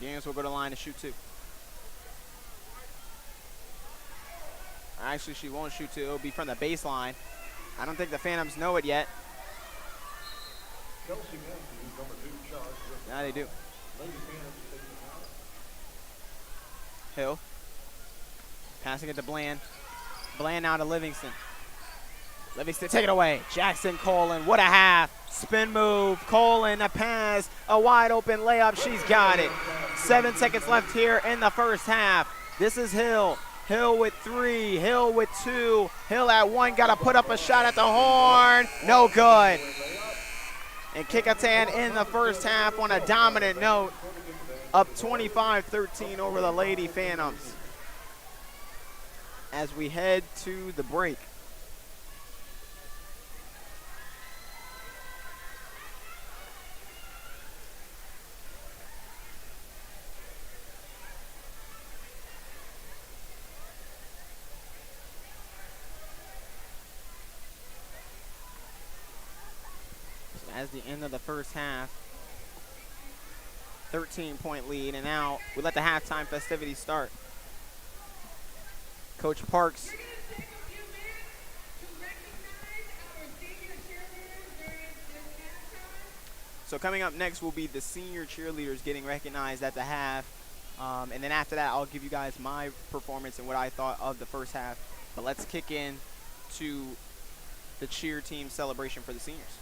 Daniels will go to the line to shoot 2. Actually, she won't shoot 2. It'll be from the baseline. I don't think the Phantoms know it yet. Now they do. Hill. Passing it to Bland. Bland now to Livingston. Livingston, take it away. Jackson Colin, what a half. Spin move. Colin, a pass. A wide open layup. She's got it. 7 seconds left here in the first half. This is Hill. Hill with 3. Hill with 2. Hill at 1. Got to put up a shot at the horn. No good. And Kecoughtan in the first half on a dominant note. Up 25-13 over the Lady Phantoms. As we head to the break. As the end of the first half, 13-point lead, and now we let the halftime festivities start. Coach Parks so coming up next will be the senior cheerleaders getting recognized at the half, and then after that I'll give you guys my performance and what I thought of the first half. But let's kick in to the cheer team celebration for the seniors.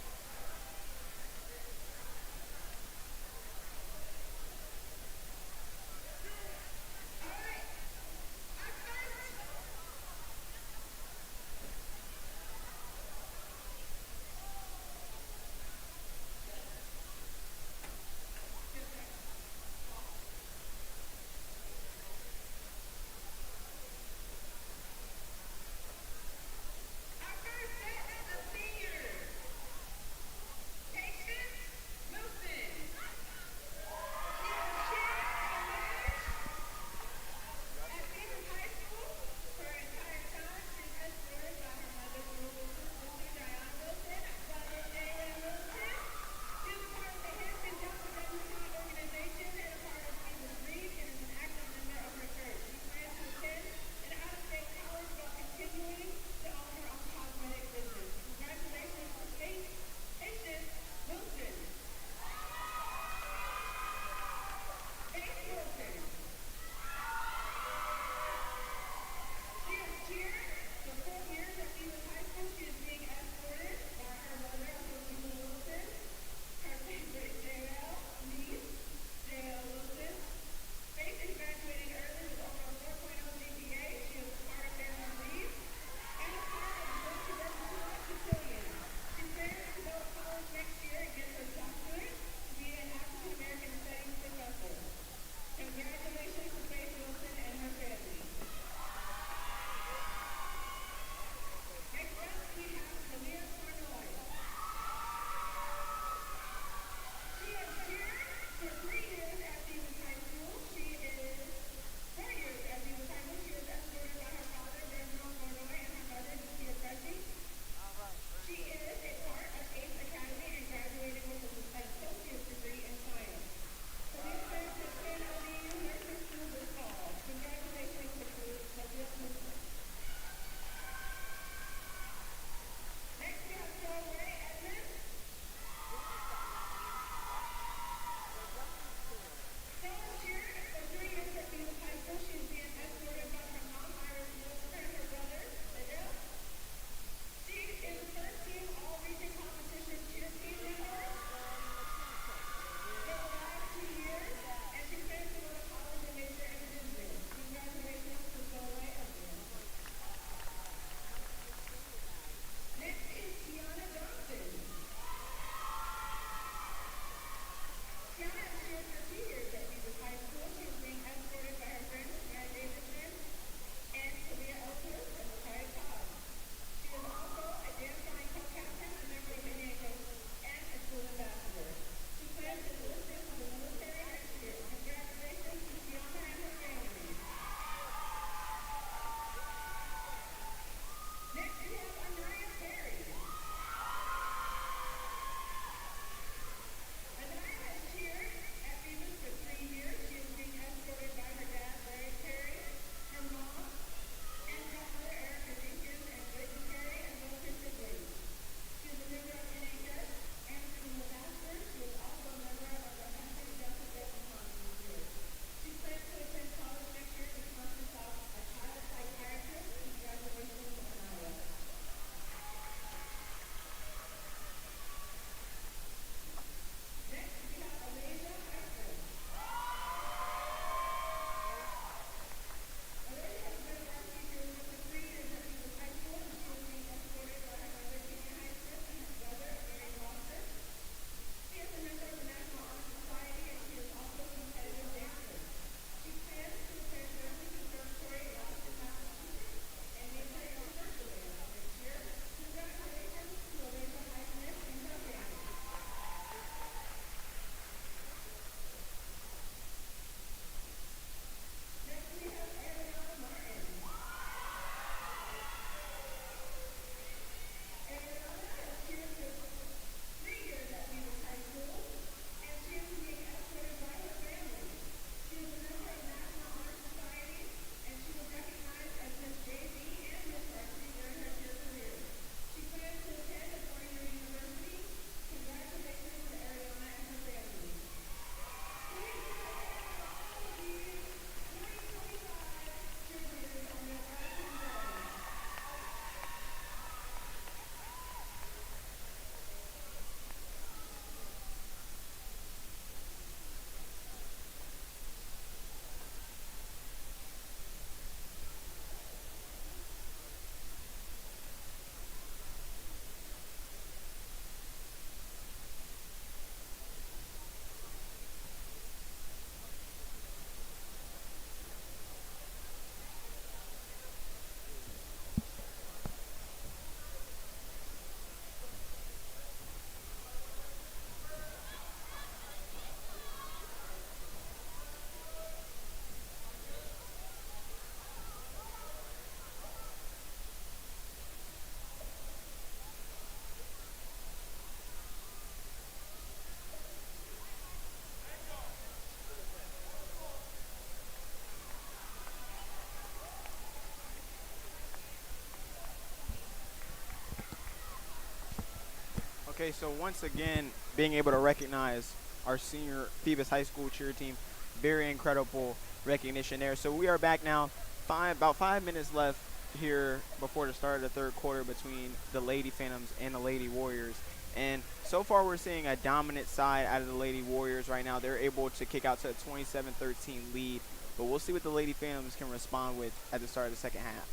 Okay, so once again, being able to recognize our senior Phoebus High School cheer team, very incredible recognition there. So we are back now, about 5 minutes left here before the start of the third quarter between the Lady Phantoms and the Lady Warriors. And so far we're seeing a dominant side out of the Lady Warriors right now. They're able to kick out to a 27-13 lead, but we'll see what the Lady Phantoms can respond with at the start of the second half.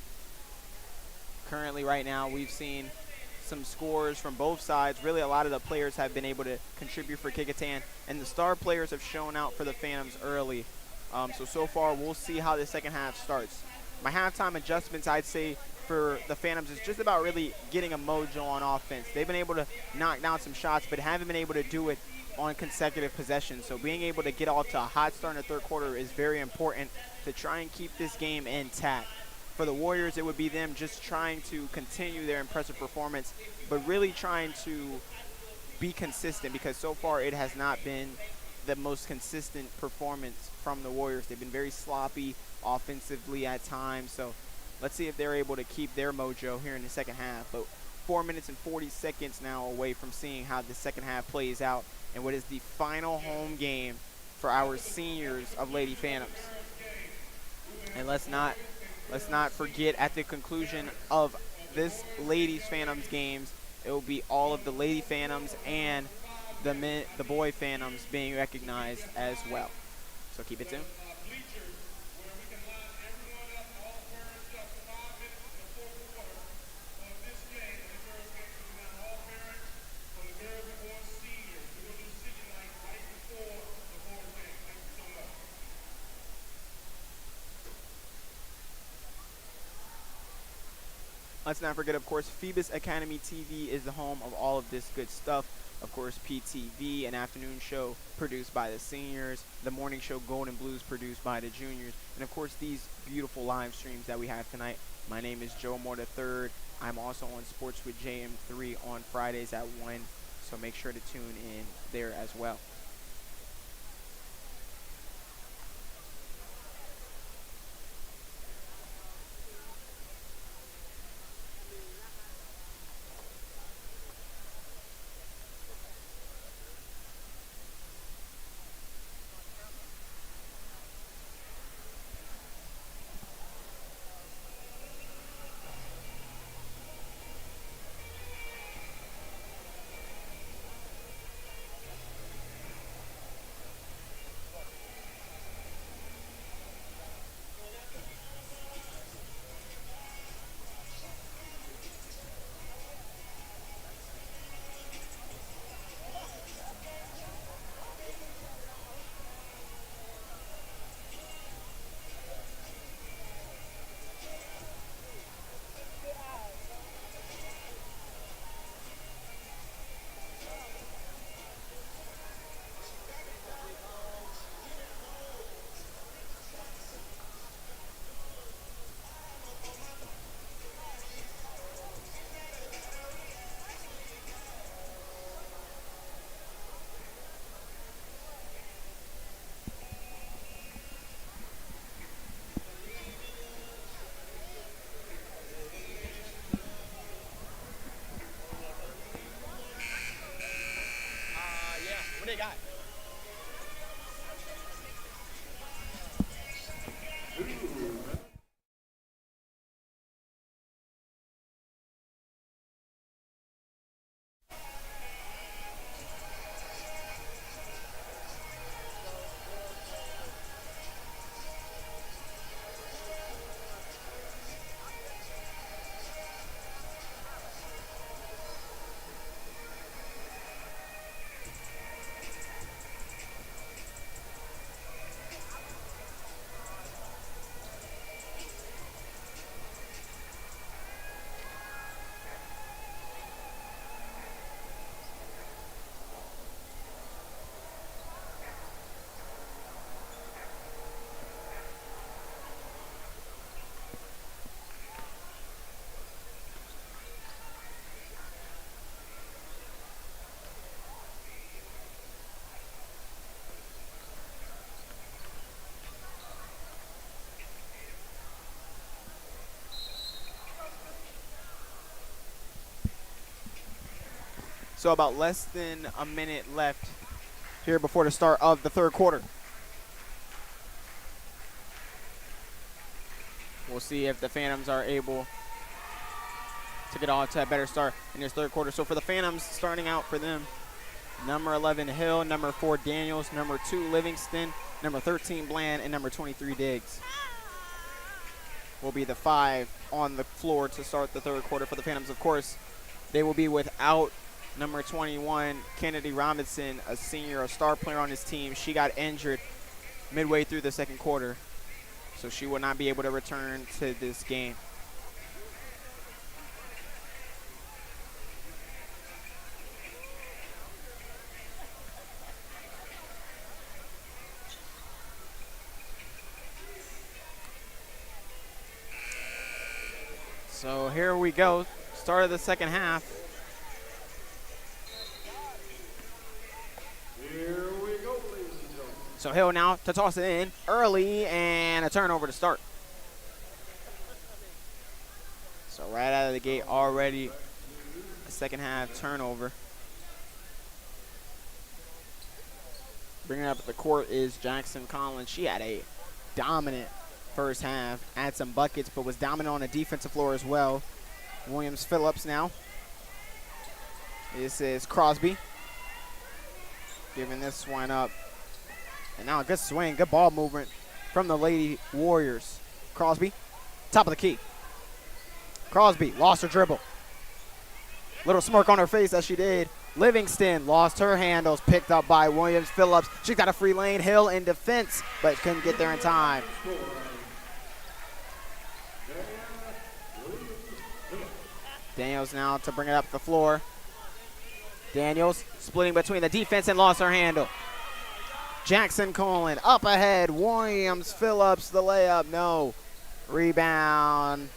Currently right now we've seen some scores from both sides. Really, a lot of the players have been able to contribute for Kecoughtan, and the star players have shown out for the Phantoms early. So far, we'll see how the second half starts. My halftime adjustments, I'd say, for the Phantoms is just about really getting a mojo on offense. They've been able to knock down some shots, but haven't been able to do it on consecutive possessions. So being able to get off to a hot start in the third quarter is very important to try and keep this game intact. For the Warriors, it would be them just trying to continue their impressive performance, but really trying to be consistent, because so far it has not been the most consistent performance from the Warriors. They've been very sloppy offensively at times, so let's see if they're able to keep their mojo here in the second half. But 4 minutes and 40 seconds now away from seeing how the second half plays out and what is the final home game for our seniors of Lady Phantoms. And let's not forget, at the conclusion of this Ladies Phantoms games, it will be all of the Lady Phantoms and the Boy Phantoms being recognized as well. So keep it tuned. Let's not forget, of course, Phoebus Academy TV is the home of all of this good stuff. Of course, PTV, an afternoon show produced by the seniors, the morning show Golden Blues produced by the juniors, and of course these beautiful live streams that we have tonight. My name is Joe Moore III. I'm also on Sports with JM3 on Fridays at 1, so make sure to tune in there as well. So about less than a minute left here before the start of the third quarter. We'll see if the Phantoms are able to get off to a better start in this third quarter. So for the Phantoms, starting out for them, number 11, Hill, number 4, Daniels, number 2, Livingston, number 13, Bland, and number 23, Diggs will be the 5 on the floor to start the third quarter for the Phantoms. Of course, they will be without number 21, Kennedy Robinson, a senior, a star player on his team. She got injured midway through the second quarter, so she will not be able to return to this game. So here we go, start of the second half. Here we go, ladies and gentlemen. So Hill now to toss it in early, and a turnover to start. So right out of the gate already a second half turnover. Bringing up the court is Jackson Collins. She had a dominant first half, had some buckets, but was dominant on the defensive floor as well. Williams Phillips now. This is Crosby giving this one up. And now a good swing, good ball movement from the Lady Warriors. Crosby, top of the key. Crosby lost her dribble. Little smirk on her face as she did. Livingston lost her handles, picked up by Williams Phillips. She got a free lane. Hill in defense, but couldn't get there in time. Daniels now to bring it up the floor. Daniels splitting between the defense and lost her handle. Jackson Colin up ahead. Williams Phillips, the layup, no. Rebound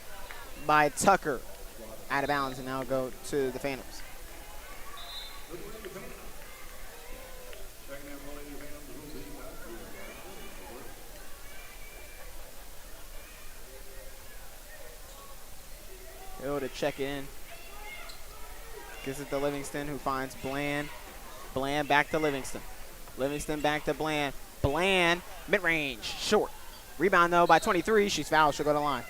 by Tucker. Out of bounds and now go to the Phantoms. Hill to check in. Gives it to Livingston, who finds Bland. Bland back to Livingston. Livingston back to Bland. Bland, mid-range, short. Rebound, though, by 23. She's fouled. She'll go to the line.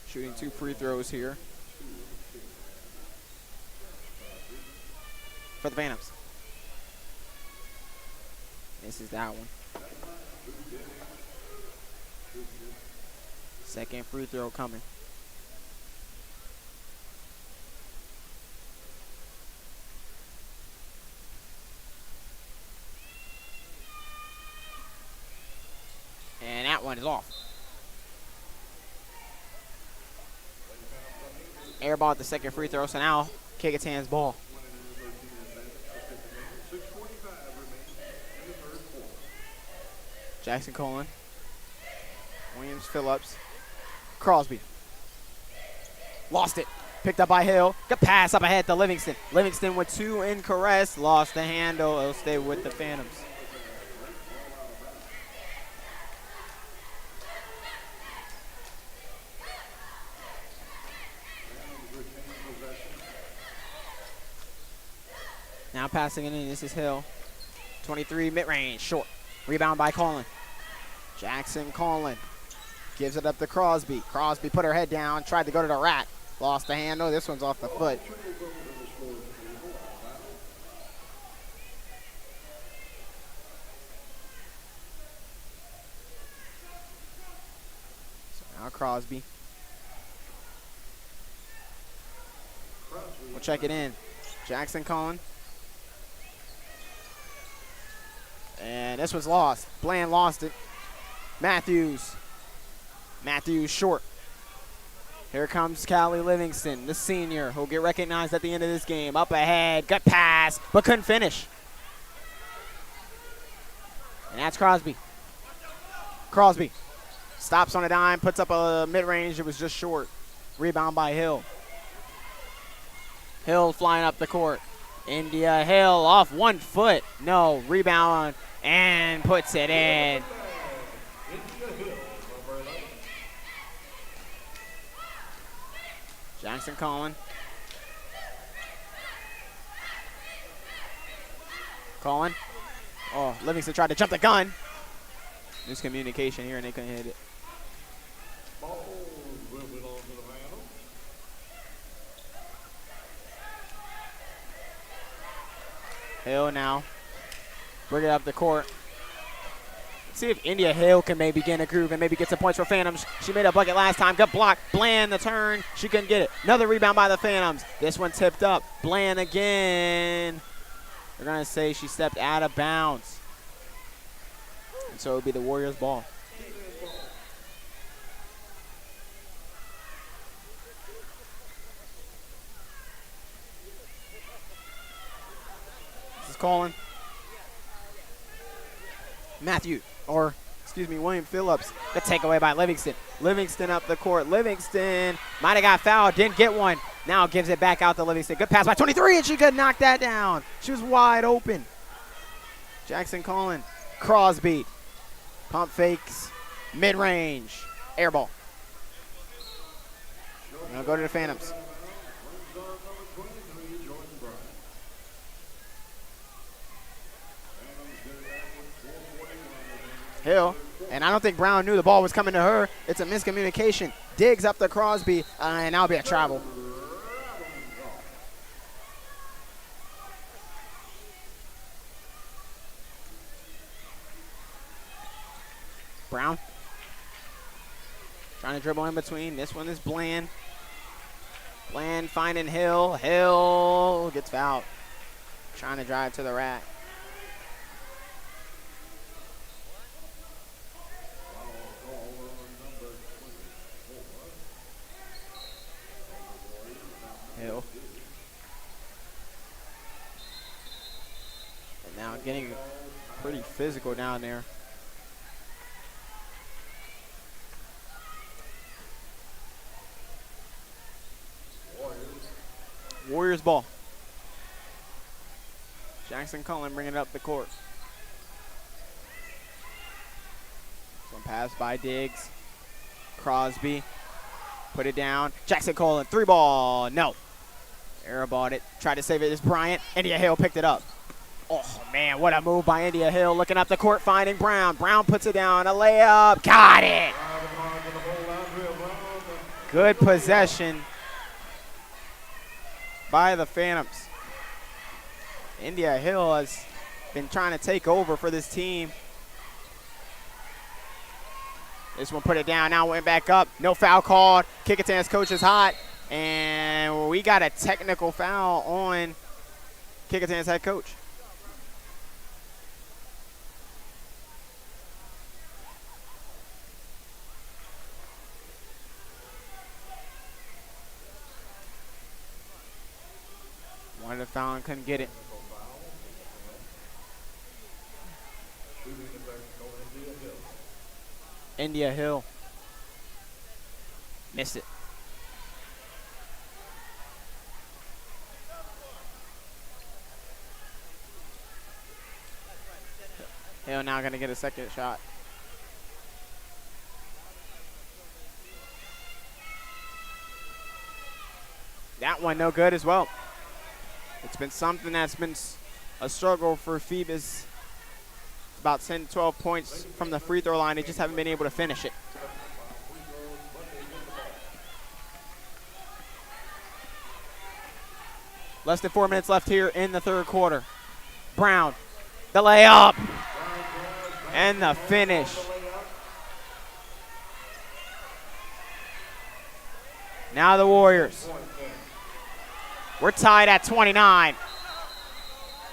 Shooting 2 free throws here for the Phantoms. This is that one. Second free throw coming. And that one is off. Air ball at the second free throw, so now Kecoughtan's ball. Jackson Colin. Williams Phillips. Crosby. Lost it. Picked up by Hill. Good pass up ahead to Livingston. Livingston with 2 in caress. Lost the handle. It'll stay with the Phantoms. Now passing it in. This is Hill. 23 mid-range. Short. Rebound by Colin. Jackson Colin gives it up to Crosby. Crosby put her head down, tried to go to the rack. Lost the handle. This one's off the foot. So now Crosby. We'll check it in. Jackson Colin. And this was lost. Bland lost it. Matthews. Matthews short. Here comes Callie Livingston, the senior, who'll get recognized at the end of this game. Up ahead, good pass, but couldn't finish. And that's Crosby. Crosby stops on a dime, puts up a mid-range. It was just short. Rebound by Hill. Hill flying up the court. India Hill off 1 foot. No, rebound and puts it in. Jackson Collin. Collin. Oh, Livingston tried to jump the gun. Miscommunication here, and they couldn't hit it. Hill now. Bring it up the court. Let's see if India Hill can maybe get in a groove and maybe get some points for Phantoms. She made a bucket last time. Good block. Bland the turn. She couldn't get it. Another rebound by the Phantoms. This one tipped up. Bland again. They're going to say she stepped out of bounds. And so it would be the Warriors' ball. This is Colin. William Phillips. The takeaway by Livingston. Livingston up the court. Livingston might have got fouled, didn't get one. Now gives it back out to Livingston. Good pass by 23, and she could knock that down. She was wide open. Jackson Collin. Crosby. Pump fakes. Mid-range. Air ball. Now go to the Phantoms. Hill, and I don't think Brown knew the ball was coming to her. It's a miscommunication. Digs up to Crosby, and that'll be a travel. Brown. Trying to dribble in between. This one is Bland. Bland finding Hill. Hill gets fouled. Trying to drive to the rack. Hill. And now getting pretty physical down there. Warriors ball. Jackson Cullen bringing it up the court. One pass by Diggs. Crosby. Put it down. Jackson Cullen, 3 ball. No. Airballed it. Tried to save it. It's Bryant. India Hill picked it up. Oh, man, what a move by India Hill. Looking up the court, finding Brown. Brown puts it down. A layup. Got it. Good possession by the Phantoms. India Hill has been trying to take over for this team. This one put it down. Now went back up. No foul called. Kecoughtan's coach is hot. And we got a technical foul on Kecoughtan's head coach. Wanted a foul and couldn't get it. India Hill. Missed it. Hill now going to get a second shot. That one no good as well. It's been something that's been a struggle for Phoebus. About 10, 12 points from the free throw line. They just haven't been able to finish it. Less than 4 minutes left here in the third quarter. Brown, the layup, and the finish. Now the Warriors. We're tied at 29.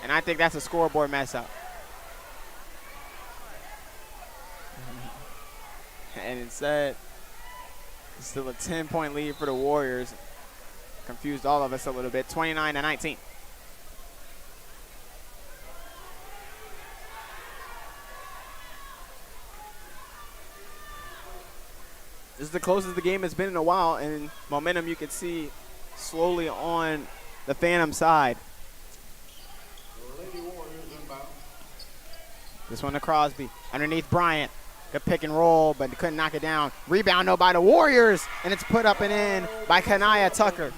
And I think that's a scoreboard mess up. And instead, it's still a 10-point lead for the Warriors. Confused all of us a little bit. 29-19. This is the closest the game has been in a while, and momentum you can see slowly on the Phantom side. This one to Crosby. Underneath Bryant. Good pick and roll, but couldn't knock it down. Rebound, though, by the Warriors, and it's put up and in by Kanaya Tucker.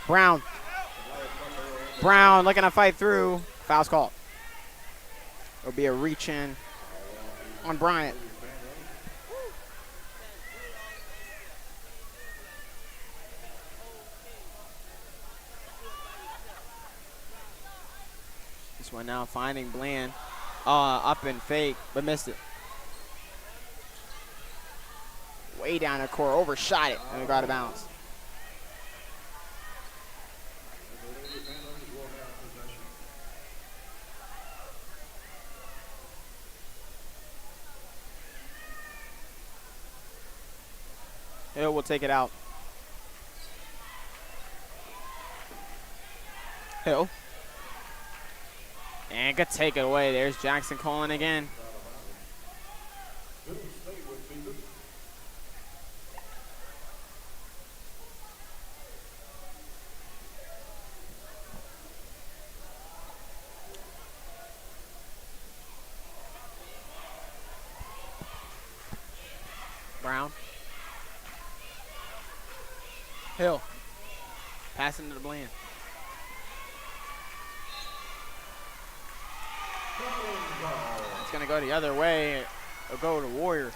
Brown. Brown looking to fight through. Foul's called. It'll be a reach in on Bryant. This one now finding Bland. Up and fake, but missed it. Way down the court, overshot it, and it got out of bounds. Hill will take it out. Hill. And could take it away. There's Jackson calling again. Brown. Hill. Passing to the Bland. It's going to go the other way. It'll go to Warriors.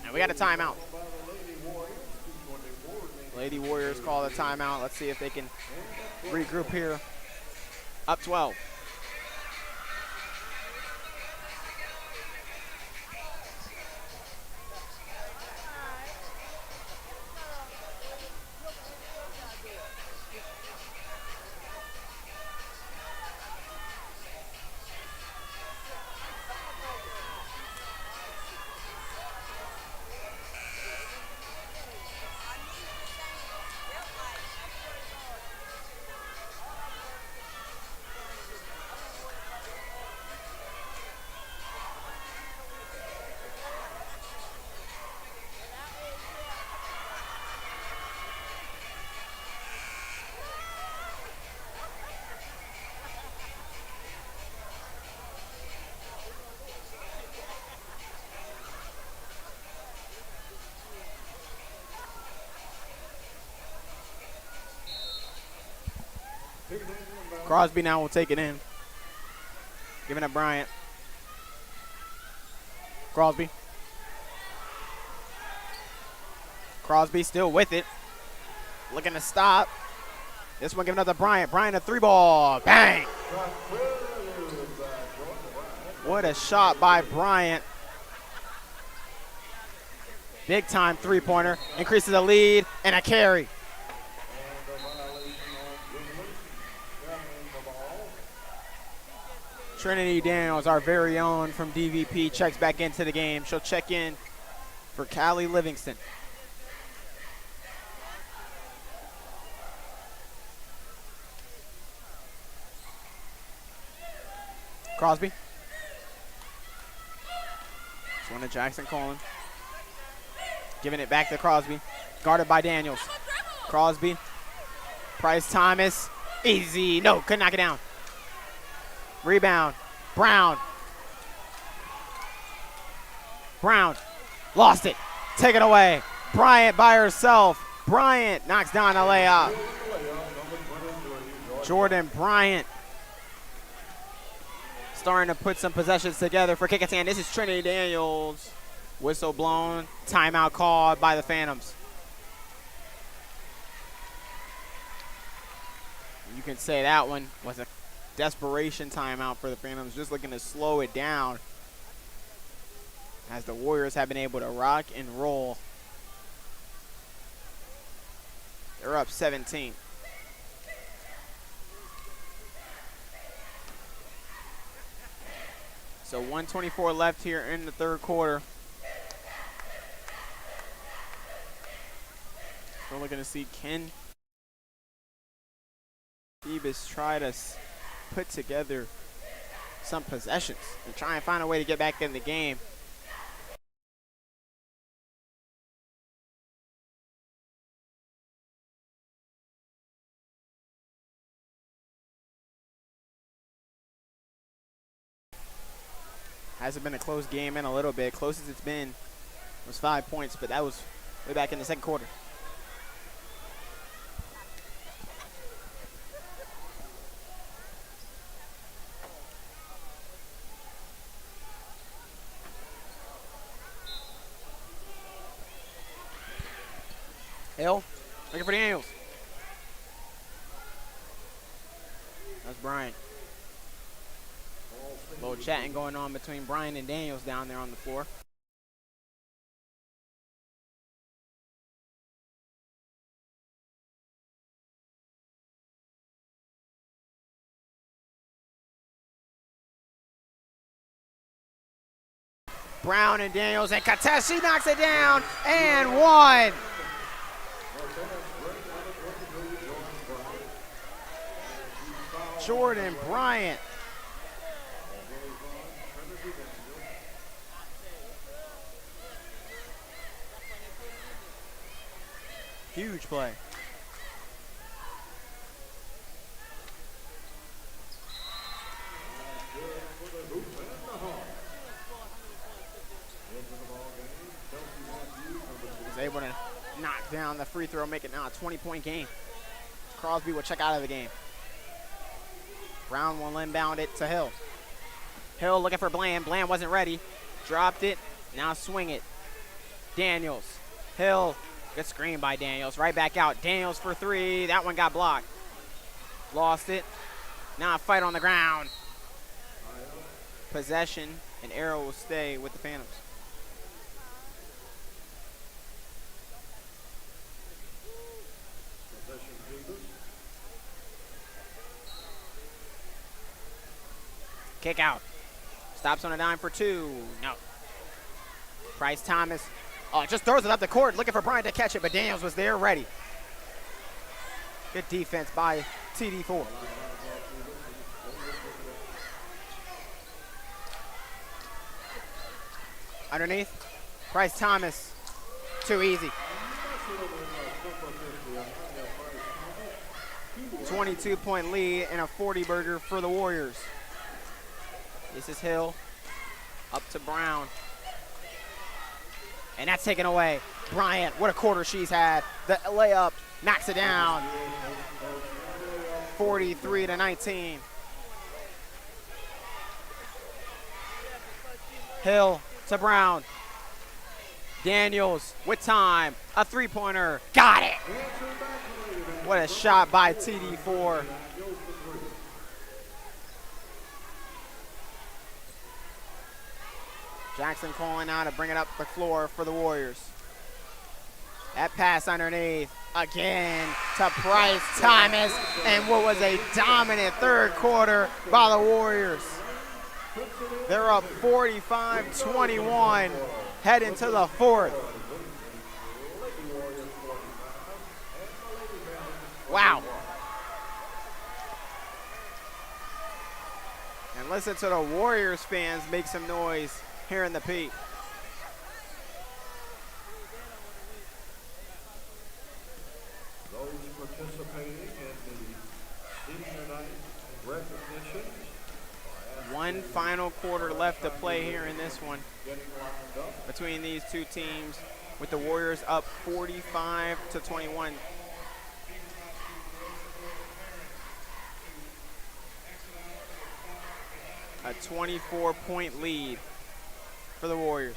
And we got a timeout. Lady Warriors call the timeout. Let's see if they can regroup here. Up 12. Crosby now will take it in. Giving it Bryant. Crosby. Crosby still with it. Looking to stop. This one giving up to Bryant. Bryant a three ball. Bang! What a shot by Bryant. Big time three-pointer. Increases the lead and a carry. Trinity Daniels, our very own from DVP, checks back into the game. She'll check in for Callie Livingston. Crosby. This one to Jackson calling. Giving it back to Crosby. Guarded by Daniels. Crosby. Price Thomas. Easy. No, couldn't knock it down. Rebound. Brown. Brown. Lost it. Take it away. Bryant by herself. Bryant knocks down a layup. Jordan Bryant starting to put some possessions together for Kecoughtan. This is Trinity Daniels. Whistle blown. Timeout called by the Phantoms. You can say that one was a desperation timeout for the Phantoms, just looking to slow it down as the Warriors have been able to rock and roll. They're up 17. So 1:24 left here in the third quarter. We're looking to see can Phoebus try to put together some possessions and try and find a way to get back in the game. Hasn't been a close game in a little bit. Closest it's been was 5 points, but that was way back in the second quarter. Hill, looking for Daniels. That's Bryant. A little chatting going on between Bryant and Daniels down there on the floor. Brown and Daniels, and Kateshi knocks it down and one. Jordan Bryant. Huge play. Was able to knock down the free throw, make it now a 20-point game. Crosby will check out of the game. Brown will inbound it to Hill. Hill looking for Bland. Bland wasn't ready. Dropped it. Now swing it. Daniels. Hill. Good screen by Daniels. Right back out. Daniels for three. That one got blocked. Lost it. Now a fight on the ground. Possession, and arrow will stay with the Phantoms. Kick out. Stops on a dime for two. No. Bryce Thomas. Oh, just throws it up the court, looking for Bryant to catch it, but Daniels was there ready. Good defense by TD4. Underneath. Bryce Thomas. Too easy. 22-point lead and a 40-burger for the Warriors. This is Hill. Up to Brown. And that's taken away. Bryant, what a quarter she's had. The layup knocks it down. 43-19. Hill to Brown. Daniels with time. A three-pointer. Got it. What a shot by TD4. Jackson calling out to bring it up the floor for the Warriors. That pass underneath again to Bryce Thomas, and what was a dominant third quarter by the Warriors. They're up 45-21, heading to the fourth. Wow. And listen to the Warriors fans make some noise here in the Peak. Those participating in the Senior Night recognition. One final quarter left to play here in this one between these two teams, with the Warriors up 45-21. A 24-point lead for the Warriors.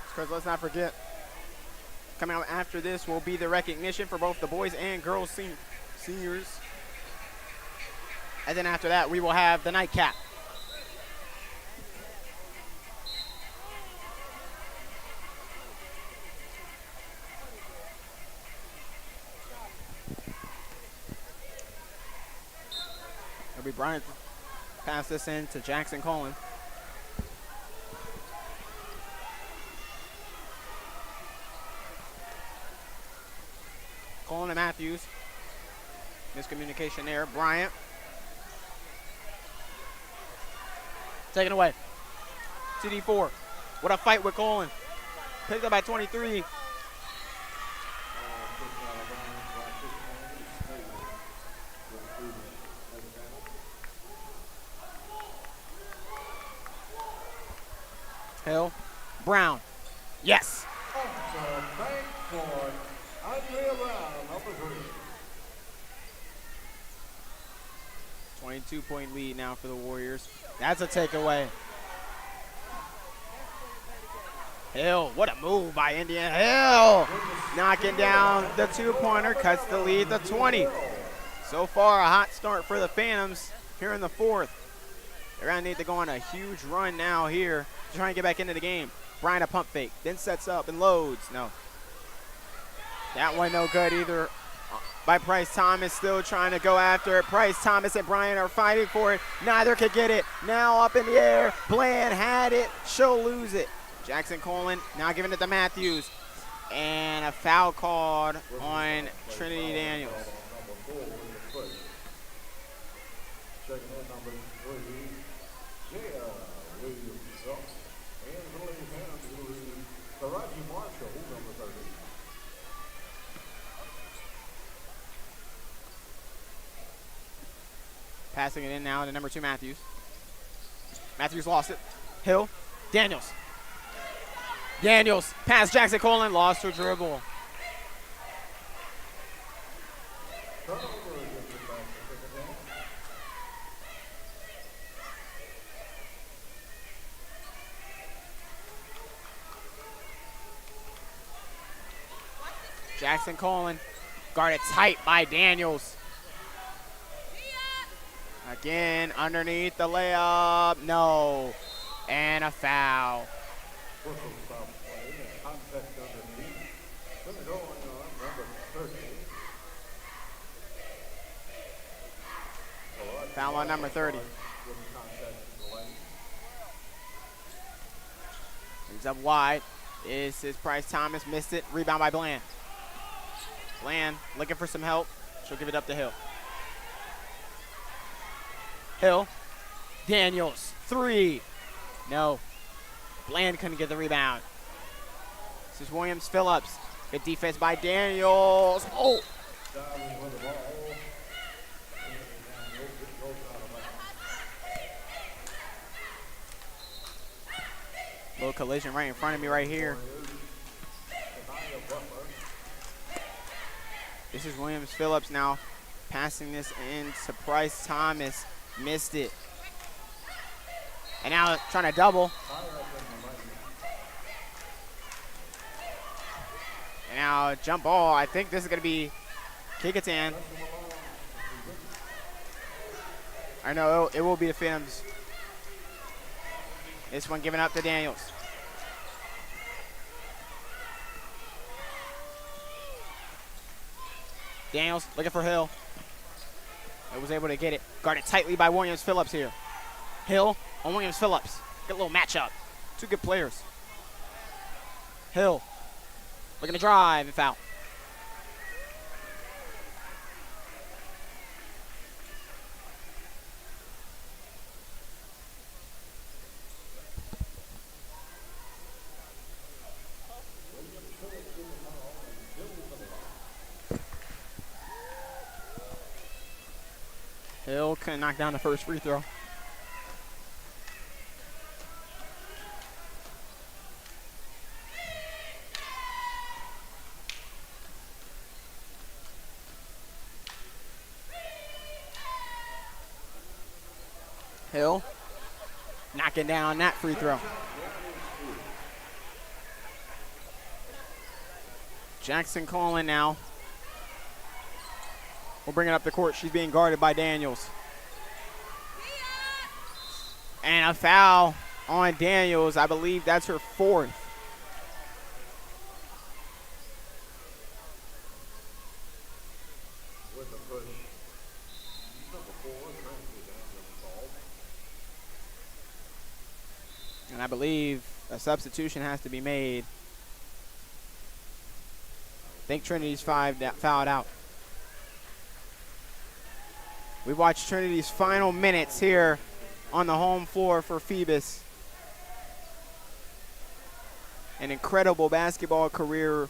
Because let's not forget, coming out after this will be the recognition for both the boys and girls seniors. And then after that, we will have the nightcap. It'll be Bryant pass this in to Jackson Colin. Colin and Matthews. Miscommunication there. Bryant. Taken away. TD4. What a fight with Colin. Picked up by 23. Hill. Brown. Yes. Bank for Andrea Brown, number 3. 22-point lead now for the Warriors. That's a takeaway. Hill, what a move by Indiana. Hill knocking down the 2-pointer, cuts the lead to 20. So far, a hot start for the Phantoms here in the 4th. They're going to need to go on a huge run now here to try and get back into the game. Bryant a pump fake, then sets up and loads. No. That one no good either by Price Thomas, still trying to go after it. Price Thomas and Bryant are fighting for it. Neither could get it. Now up in the air. Bland had it. She'll lose it. Jackson Colin now giving it to Matthews. And a foul called on Trinity Daniels. Checking in number 3, Jaya Williams. And the Lady Phantoms will be Taraji Marshall, number 30. Passing it in now to number 2, Matthews. Matthews lost it. Hill. Daniels. Daniels. Pass Jackson Colin. Lost her dribble. Turnover against the basket. Jackson Colin. Guarded tight by Daniels. Again, underneath the layup. No. And a foul. Whistle stop play and contact underneath. Going to go on number 30. Foul on number 30. With contact in the lane. He's up wide. This is Price Thomas. Missed it. Rebound by Bland. Bland looking for some help. She'll give it up to Hill. Hill. Daniels. 3. No. Bland couldn't get the rebound. This is Williams Phillips. Good defense by Daniels. Oh! Diving with the ball. Little collision right in front of me right here. This is Williams Phillips now passing this in to Price Thomas. Missed it. And now trying to double. And now jump ball. I think this is going to be Kecoughtan. I know it will be the Phantoms. This one given up to Daniels. Daniels looking for Hill. It was able to get it. Guarded tightly by Williams Phillips here. Hill on Williams Phillips. Good little matchup. Two good players. Hill looking to drive and foul. Hill couldn't knock down the first free throw. Hill knocking down that free throw. Jackson Colin now. We'll bring it up the court. She's being guarded by Daniels. And a foul on Daniels. I believe that's her fourth. With the push. Number 4, And I believe a substitution has to be made. I think Trinity's fouled out. We watched Trinity's final minutes here on the home floor for Phoebus. An incredible basketball career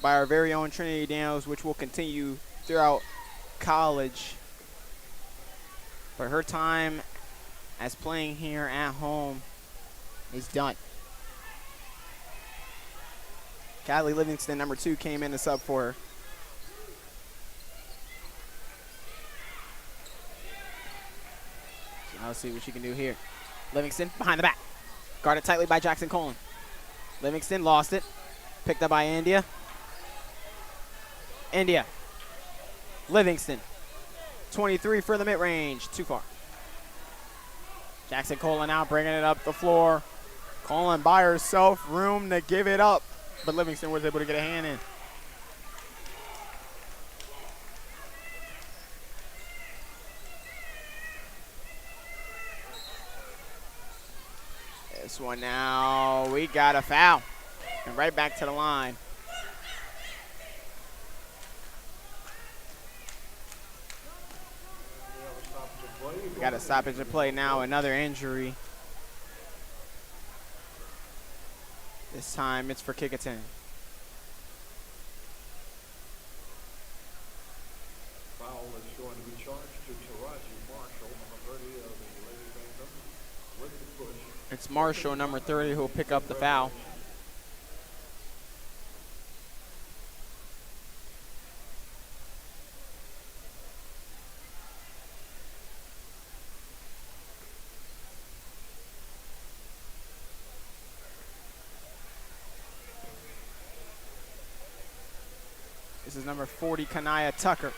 by our very own Trinity Daniels, which will continue throughout college. But her time as playing here at home is done. Callie Livingston, number 2, came in to sub for her. So now let's see what she can do here. Livingston behind the back. Guarded tightly by Jackson Colin. Livingston lost it. Picked up by India. India. Livingston. 23 for the mid-range. Too far. Jackson Colin now bringing it up the floor. Colin by herself. Room to give it up. But Livingston was able to get a hand in. This one now, we got a foul. And right back to the line. We got a stoppage of play now, another injury. This time it's for Kecoughtan. Foul is going to be charged to Taraji Marshall, number 30 of the Lady Phantoms, with the push. It's Marshall, number 30, who will pick up the foul. This is number 40, Kanaya Tucker.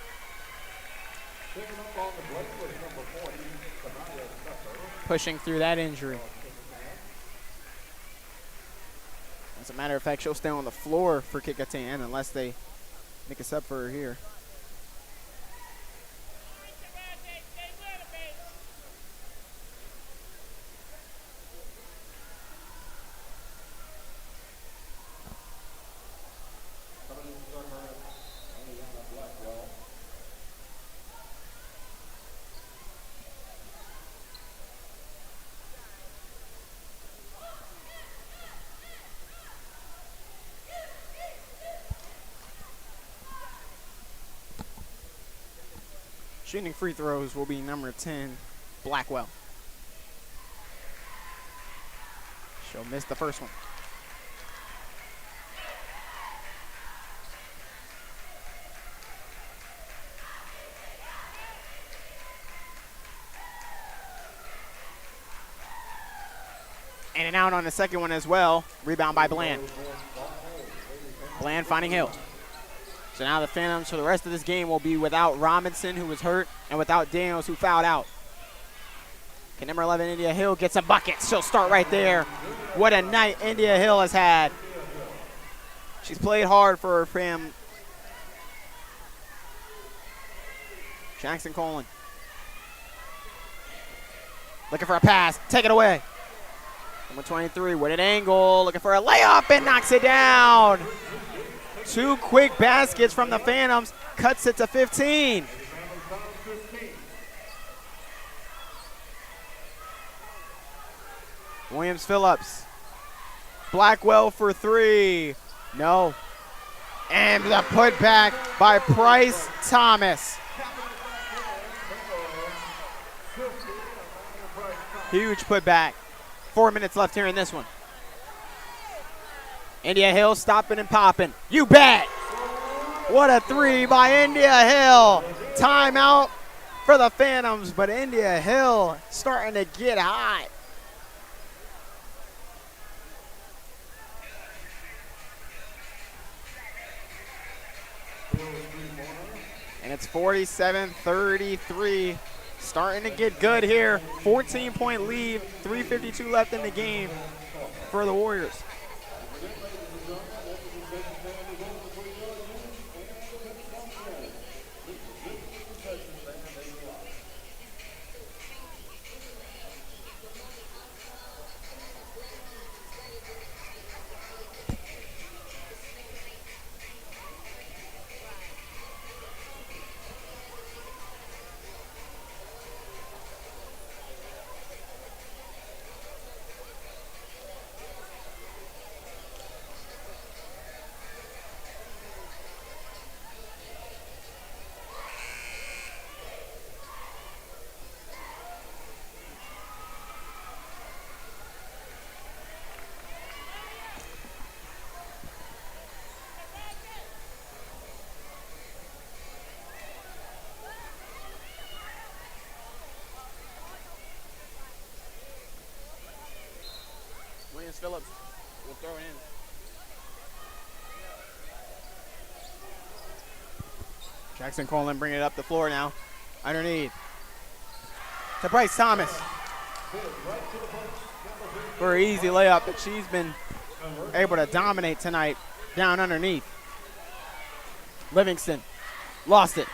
Picking up on the break was number 40, Kanaya Tucker. Pushing through that injury. As a matter of fact, she'll stay on the floor for Kecoughtan unless they make a sub for her here. Shooting free throws will be number 10, Blackwell. She'll miss the first one. In and out on the second one as well. Rebound by Bland. Bland finding Hill. So now the Phantoms for the rest of this game will be without Robinson, who was hurt, and without Daniels, who fouled out. Okay, number 11, India Hill gets a bucket. She'll start right there. What a night India Hill has had. She's played hard for her fam. Jackson Colin. Looking for a pass. Take it away. Number 23 with an angle. Looking for a layup and knocks it down. 2 quick baskets from the Phantoms. Cuts it to 15. Williams-Phillips. Blackwell for 3. No. And the putback by Price Thomas. Huge putback. 4 minutes left here in this one. India Hill stopping and popping. You bet. What a 3 by India Hill. Timeout for the Phantoms, but India Hill starting to get hot. And it's 47-33. Starting to get good here. 14-point lead, 3:52 left in the game for the Warriors. Phillips will throw in. Jackson Colin bringing it up the floor now. Underneath. To Bryce Thomas. For an easy layup, but she's been able to dominate tonight down underneath. Livingston lost it.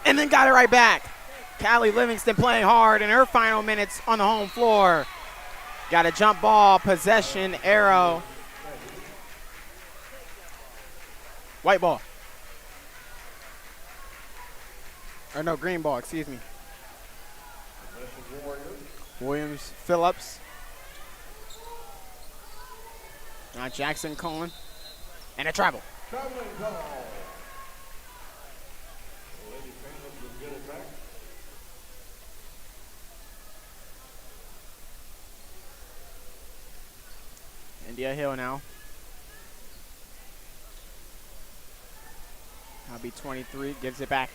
And then got it right back. Callie Livingston playing hard in her final minutes on the home floor. Got a jump ball, possession, arrow. White ball. Or no, green ball, excuse me. Williams Phillips. Now Jackson Cohen. And a travel. Traveling call. The Lady Phantoms will get it back. India Hill now. That'll be 23. Gives it back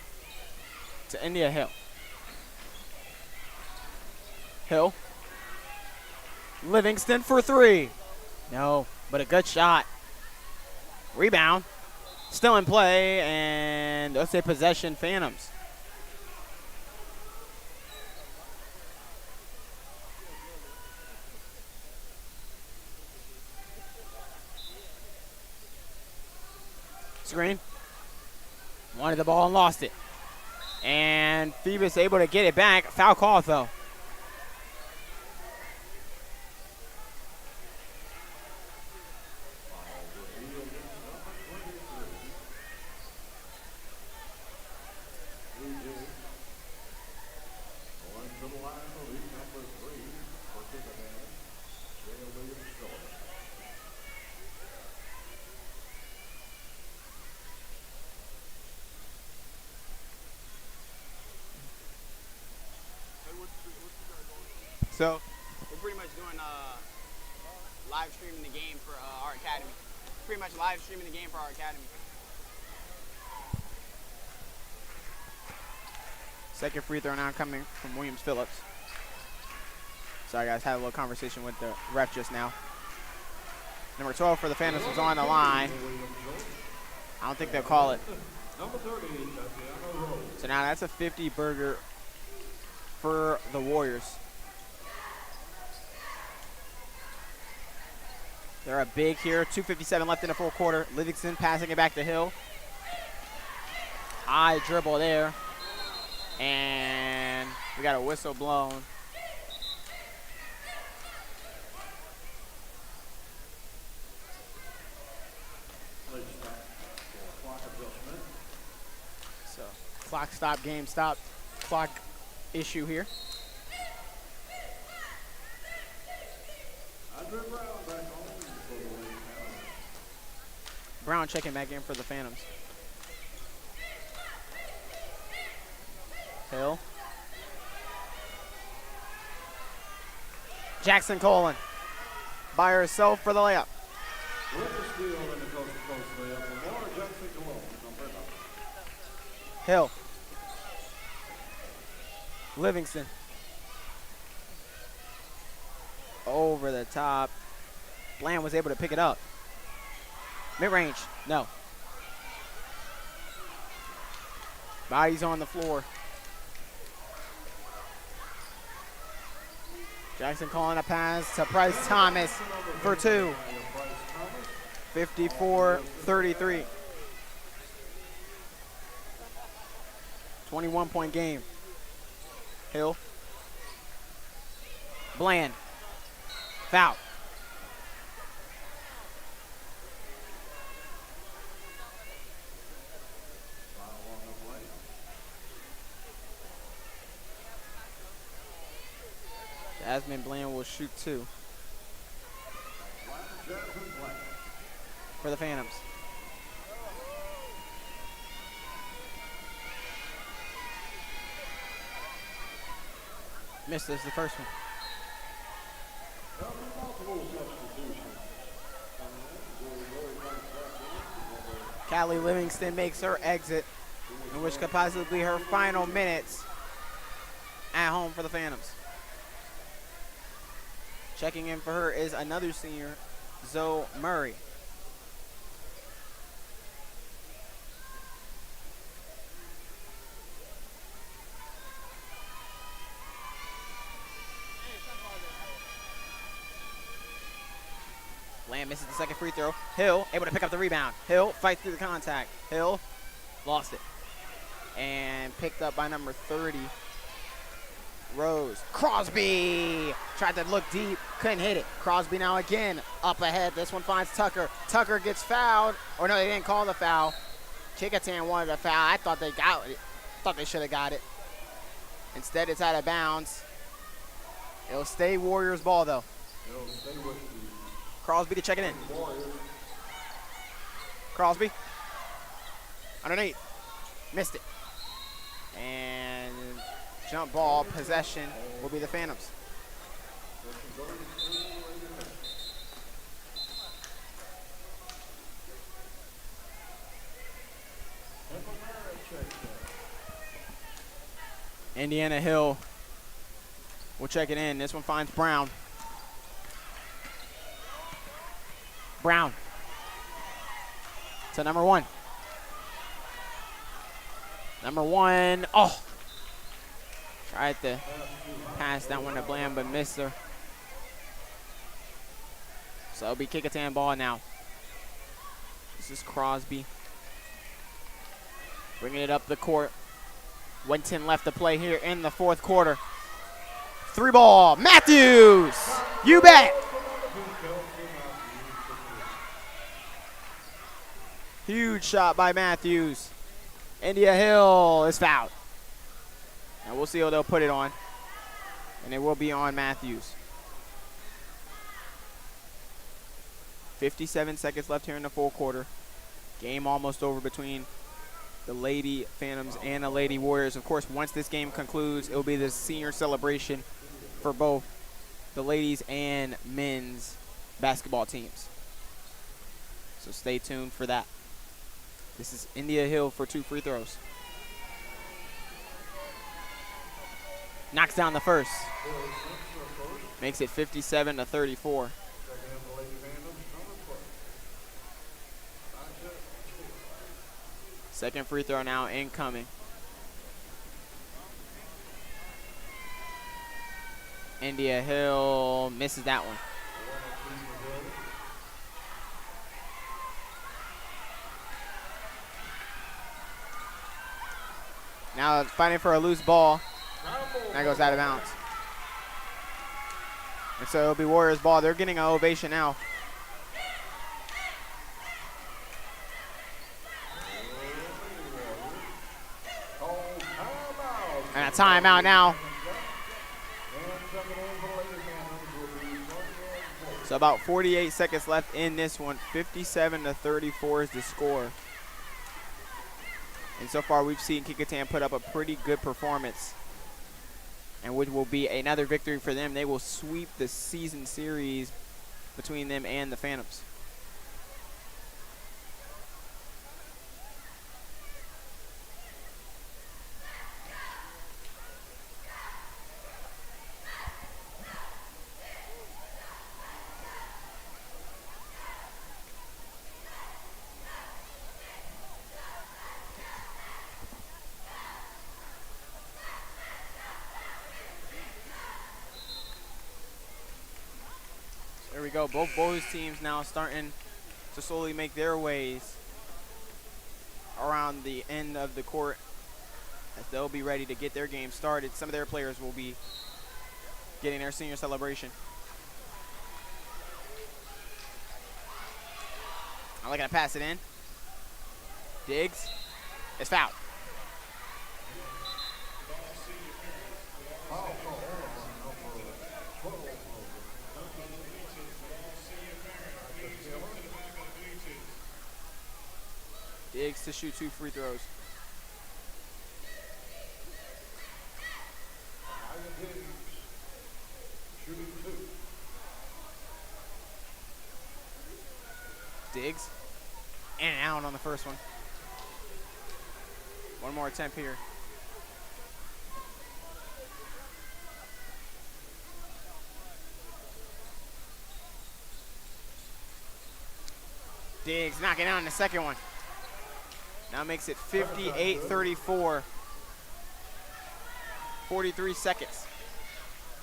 to India Hill. Hill. Livingston for three. No, but a good shot. Rebound. Still in play, and let's say possession Phantoms. Screen. Wanted the ball and lost it. And Phoebus able to get it back. Foul call, though. So we're pretty much doing live streaming the game for our academy. Pretty much live streaming the game for our academy. Second free throw now coming from Williams Phillips. Sorry guys, had a little conversation with the ref just now. Number 12 for the Phantoms was on the line. I don't think they'll call it. So now that's a 50 burger for the Warriors. They're up big here. 2:57 left in the full quarter. Livingston passing it back to Hill. High dribble there. And we got a whistle blown. So clock stop, game stop, clock issue here. Brown checking back in for the Phantoms. Hill. Jackson Colin by herself for the layup. Hill. Livingston. Over the top. Bland was able to pick it up. Mid-range, no. Bodies on the floor. Jackson calling a pass to Bryce Thomas for two. 54-33. 21-point game. Hill. Bland. Foul. Jasmine Bland will shoot two for the Phantoms. Missed this the first one. Callie Livingston makes her exit, in which could possibly be her final minutes at home for the Phantoms. Checking in for her is another senior, Zoe Murray. Lamb misses the second free throw. Hill able to pick up the rebound. Hill fights through the contact. Hill lost it. And picked up by number 30, Rose. Crosby tried to look deep, couldn't hit it. Crosby now again up ahead. This one finds Tucker. Tucker gets fouled. Or no, they didn't call the foul. Kecoughtan wanted a foul. I thought they got it. Thought they should have got it. Instead, it's out of bounds. It'll stay Warriors ball though. It'll stay with the Crosby to check it in. Warriors. Crosby. Underneath. Missed it. And jump ball possession will be the Phantoms. Indiana Hill will check it in. This one finds Brown. Brown to number 1. Number 1, oh! Tried to pass that one to Bland, but missed her. So it'll be Kecoughtan ball now. This is Crosby. Bringing it up the court. 1:10 left to play here in the fourth quarter. 3 ball, Matthews! You bet! Huge shot by Matthews. India Hill is fouled. And we'll see how they'll put it on. And it will be on Matthews. 57 seconds left here in the full quarter. Game almost over between the Lady Phantoms and the Lady Warriors. Of course, once this game concludes, it will be the senior celebration for both the ladies and men's basketball teams. So stay tuned for that. This is India Hill for 2 free throws. Knocks down the first. Makes it 57-34. Second free throw now incoming. India Hill misses that one. Now fighting for a loose ball. That goes out of bounds. And so it'll be Warriors ball. They're getting an ovation now. And a timeout now. So about 48 seconds left in this one. 57-34 is the score. And so far, we've seen Kecoughtan put up a pretty good performance, and which will be another victory for them. They will sweep the season series between them and the Phantoms. There we go. Both boys teams now starting to slowly make their ways around the end of the court as they'll be ready to get their game started. Some of their players will be getting their senior celebration. I'm looking to pass it in. Diggs is fouled. Diggs to shoot 2 free throws. Diggs and out on the first one. One more attempt here. Diggs knocking down the second one. Now makes it 58-34. 43 seconds.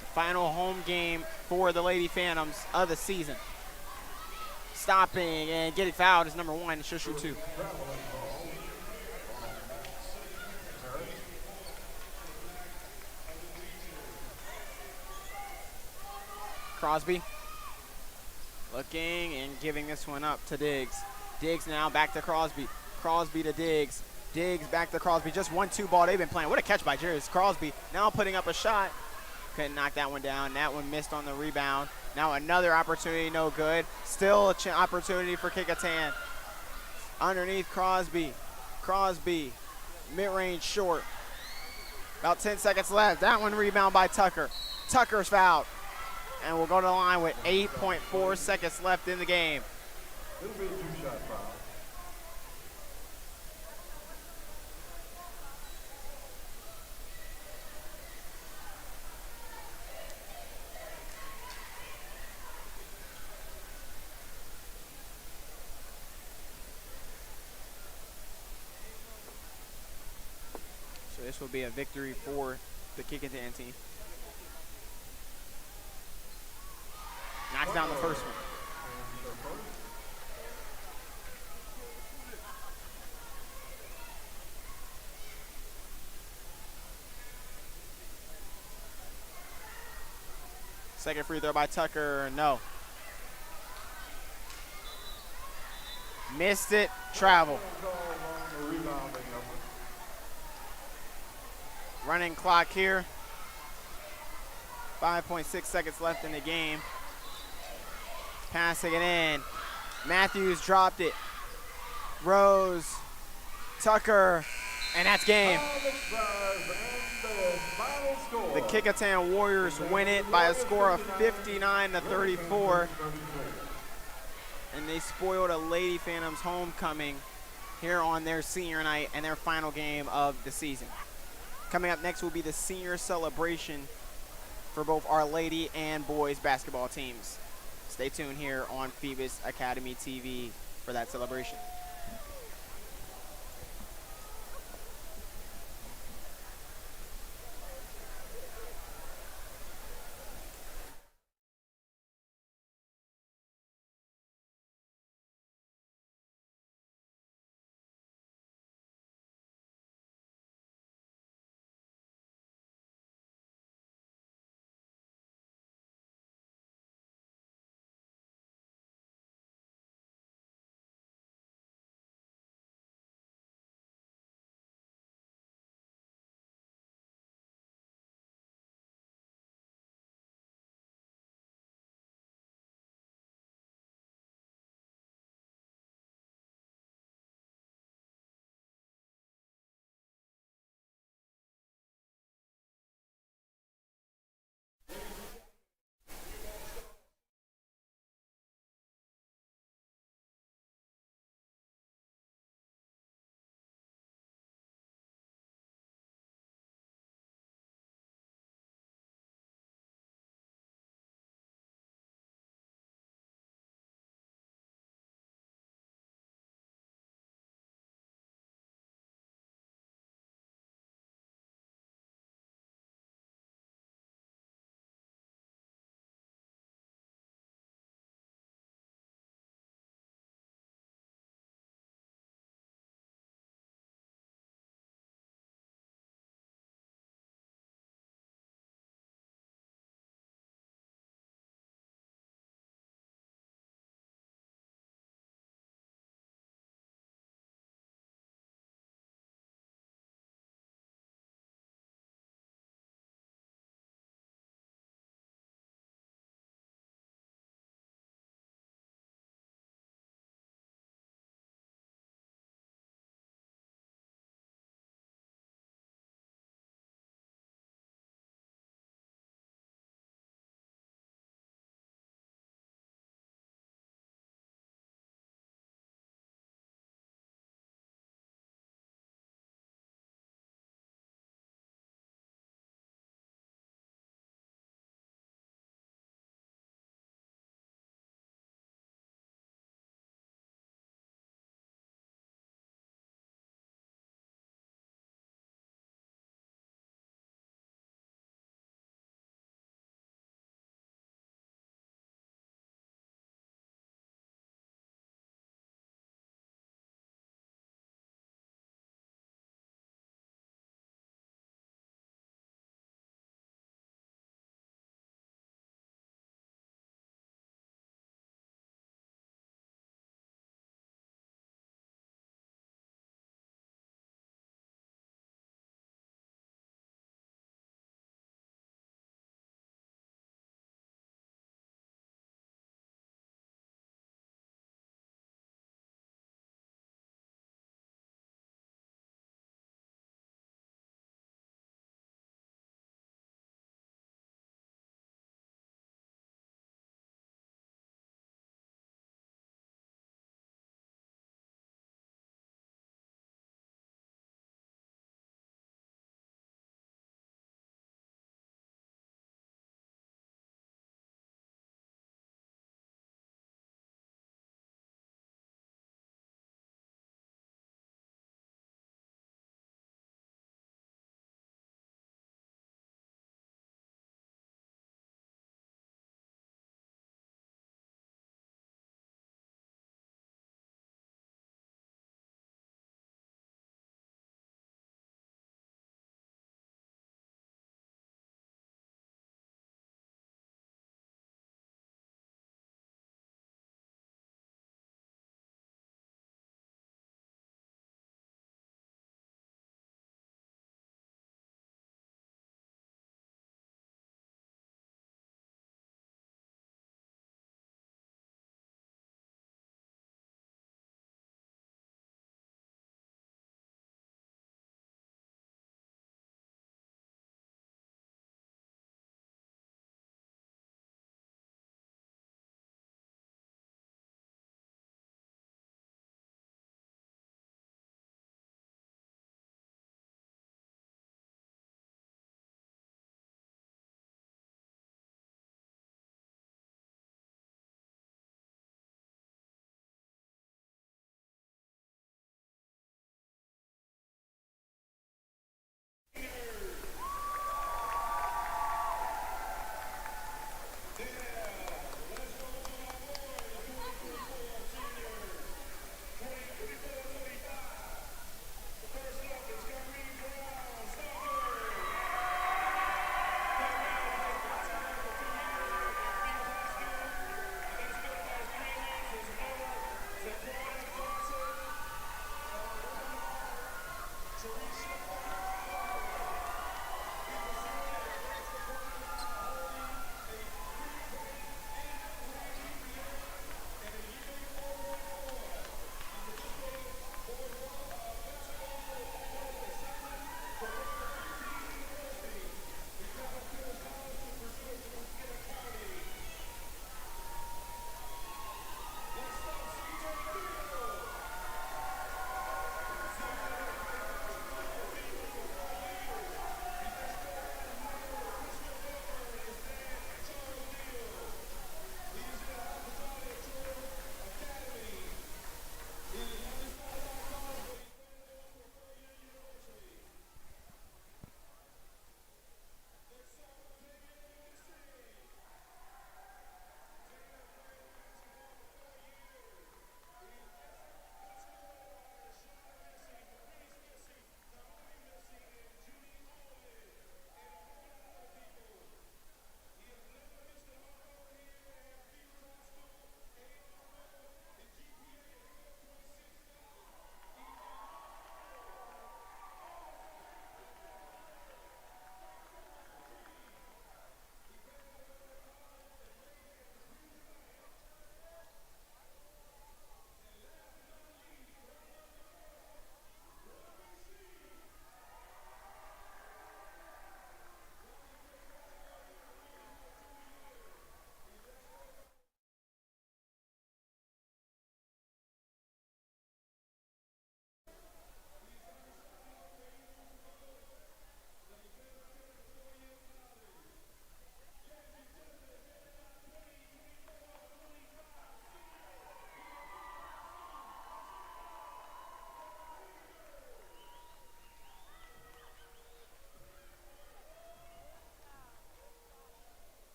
The final home game for the Lady Phantoms of the season. Stopping and getting fouled is number 1. She'll shoot 2. Crosby looking and giving this one up to Diggs. Diggs now back to Crosby. Crosby to Diggs. Diggs back to Crosby. Just 1-2 ball they've been playing. What a catch by Jairus Crosby. Now putting up a shot. Couldn't knock that one down. That one missed on the rebound. Now another opportunity, no good. Still an opportunity for Kecoughtan. Underneath Crosby. Crosby, mid-range short. About 10 seconds left. That one rebound by Tucker. Tucker's fouled. And we'll go to the line with 8.4 seconds left in the game. It'll be a two-shot foul. So this will be a victory for the Kecoughtan team. Knocks down the first one. Second free throw by Tucker, no. Missed it, travel. Running clock here. 5.6 seconds left in the game. Passing it in. Matthews dropped it. Rose, Tucker, and that's game. The Kecoughtan Warriors win it by a score of 59-34. And they spoiled a Lady Phantoms homecoming here on their senior night and their final game of the season. Coming up next will be the senior celebration for both our lady and boys basketball teams. Stay tuned here on Phoebus Academy TV for that celebration.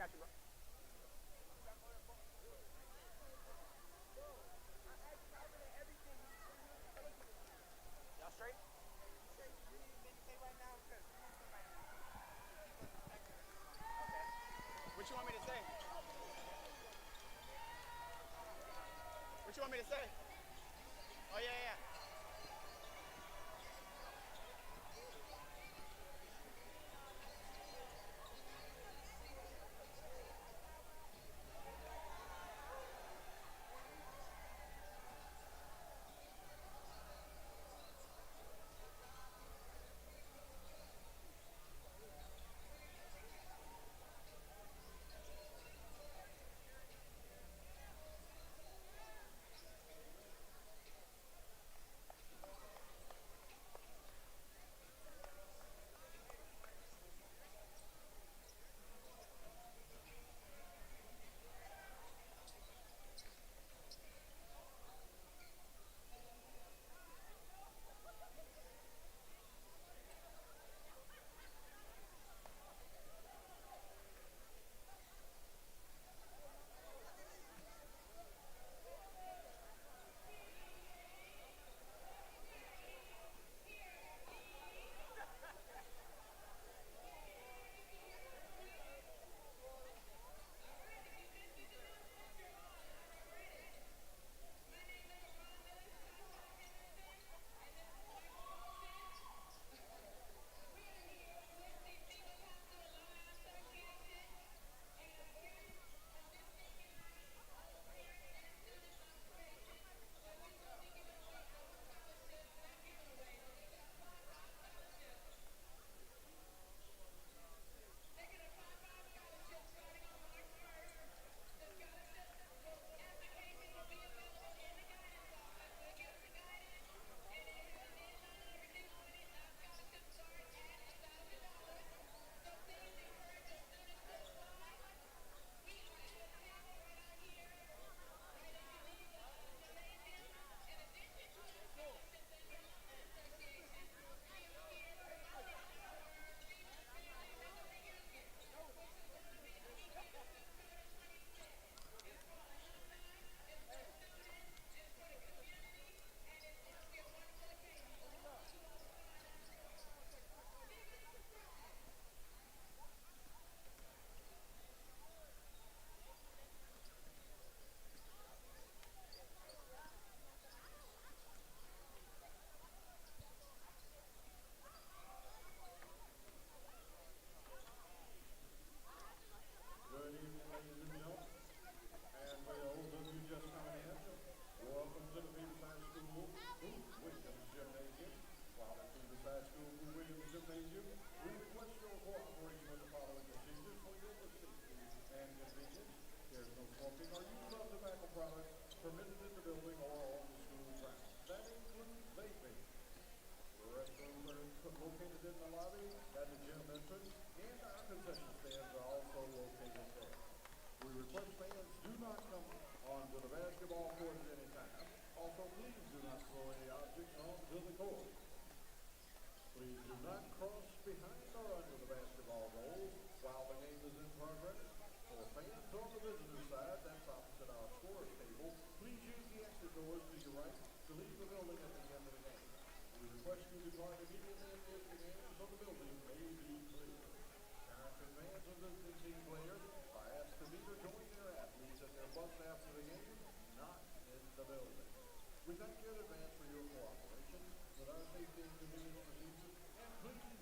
What you want me to say? What you want me to say? Oh, yeah, yeah. Good evening, ladies and gentlemen. And for those of you just coming in, welcome to the Phoebus High School Booth Williams Gymnasium. While at Phoebus High School Booth Williams Gymnasium, we request your cooperation with the following procedures for your safety and convenience. There's no smoking or use of tobacco products permitted in the building or on the school grounds. That includes vaping. The restrooms are located in the lobby at the gym entrance, and our concession stands are also located there. We request fans do not come onto the basketball court at any time. Also, please do not throw any objects onto the court. Please do not cross behind or under the basketball goal while the game is in progress. For fans on the visitor side, that's opposite our scorer's table, please use the exit doors to your right to leave the building at the end of the game. We request you depart immediately at the end of the game so the building may be clear. Parents and fans of visiting team players are asked to meet or join their athletes at their bus after the game, not in the building. We thank you in advance for your cooperation with our safety and convenience procedures, and please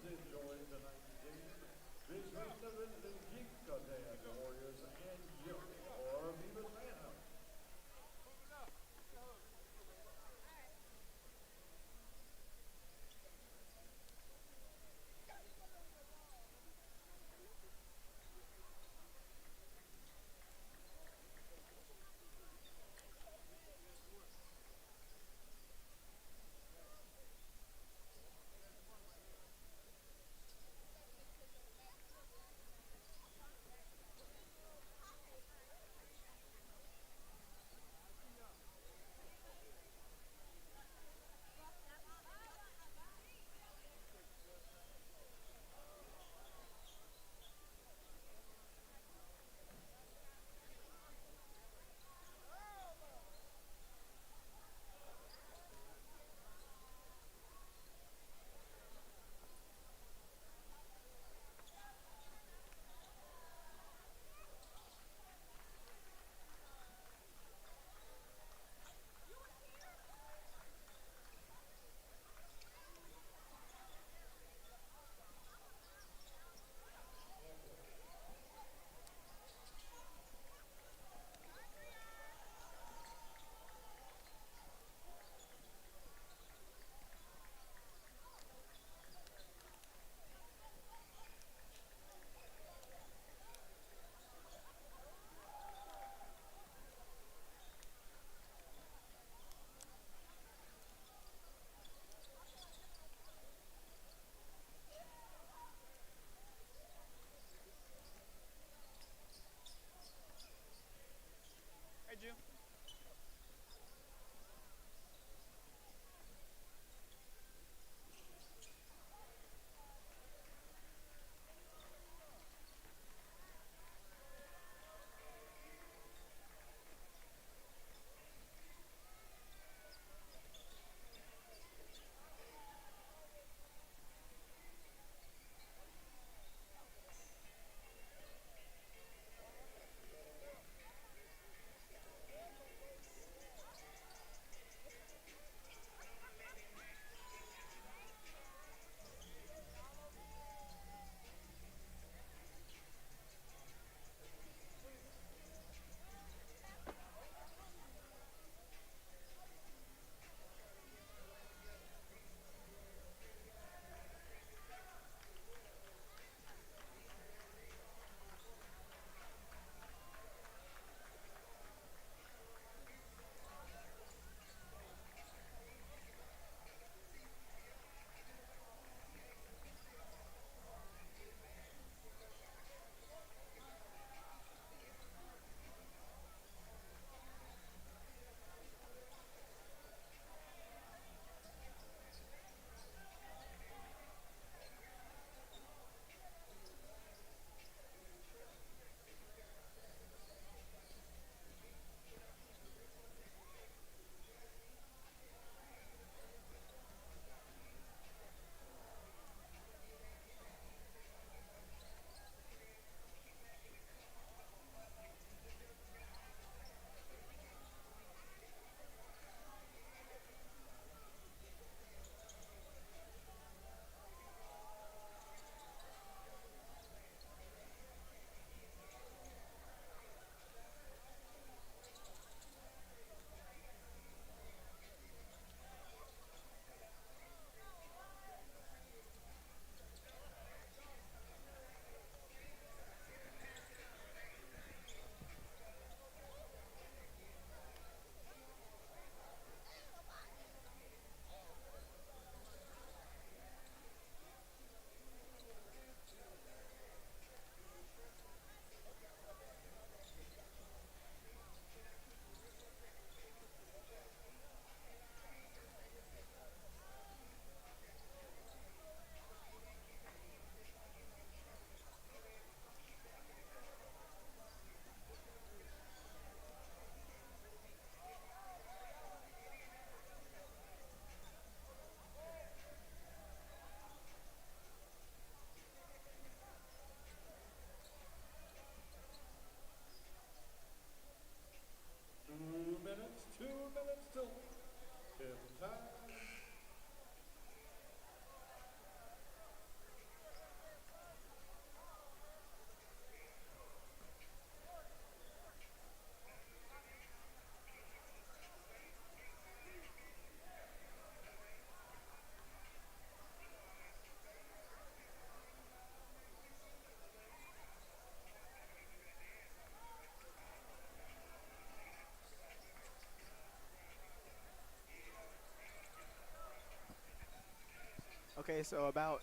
Okay, so about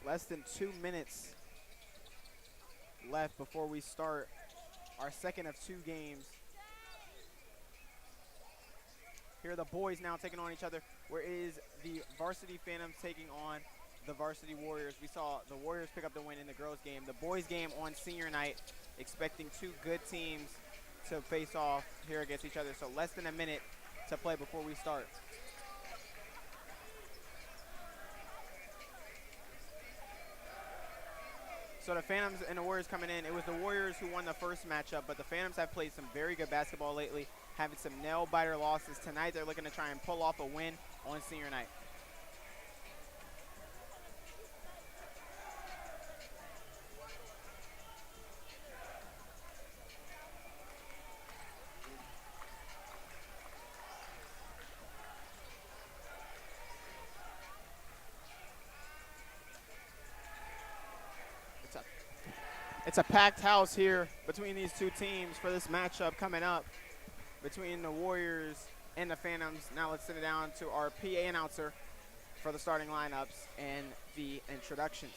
less than 2 minutes left before we start our second of 2 games. Here are the boys now taking on each other, where it is the Varsity Phantoms taking on the Varsity Warriors. We saw the Warriors pick up the win in the girls' game. The boys' game on senior night, expecting 2 good teams to face off here against each other. So less than a minute to play before we start. So the Phantoms and the Warriors coming in. It was the Warriors who won the first matchup, but the Phantoms have played some very good basketball lately, having some nail-biter losses. Tonight they're looking to try and pull off a win on senior night. It's a packed house here between these two teams for this matchup coming up between the Warriors and the Phantoms. Now let's send it down to our PA announcer for the starting lineups and the introductions.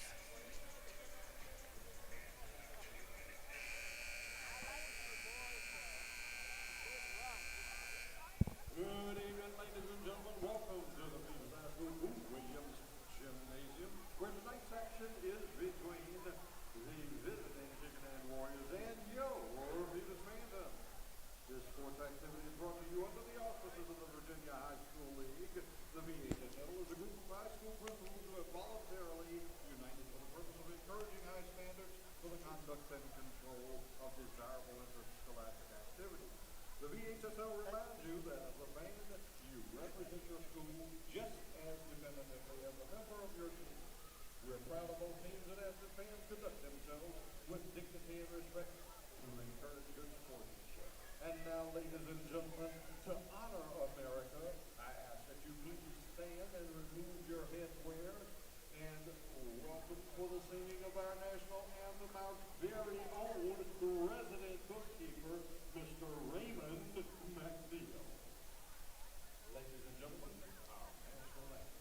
Good evening, ladies and gentlemen. Welcome to the Phoebus High School Booth Williams Gymnasium, where tonight's action is between the visiting Kecoughtan Warriors and your Phoebus Phantoms. This sports activity is brought to you under the auspices of the Virginia High School League. The VHSL is a group of high school principals who have voluntarily united for the purpose of encouraging high standards for the conduct and control of desirable interscholastic activities. The VHSL reminds you that as a fan, you represent your school just as definitively as a member of your team. We're proud of both teams and as the fans conduct themselves with dignity and respect to encourage good sportsmanship. And now, ladies and gentlemen, to honor America, I ask that you please stand and remove your headwear and welcome for the singing of our national anthem, our very own resident bookkeeper, Mr. Raymond McNeil. Ladies and gentlemen, our national anthem.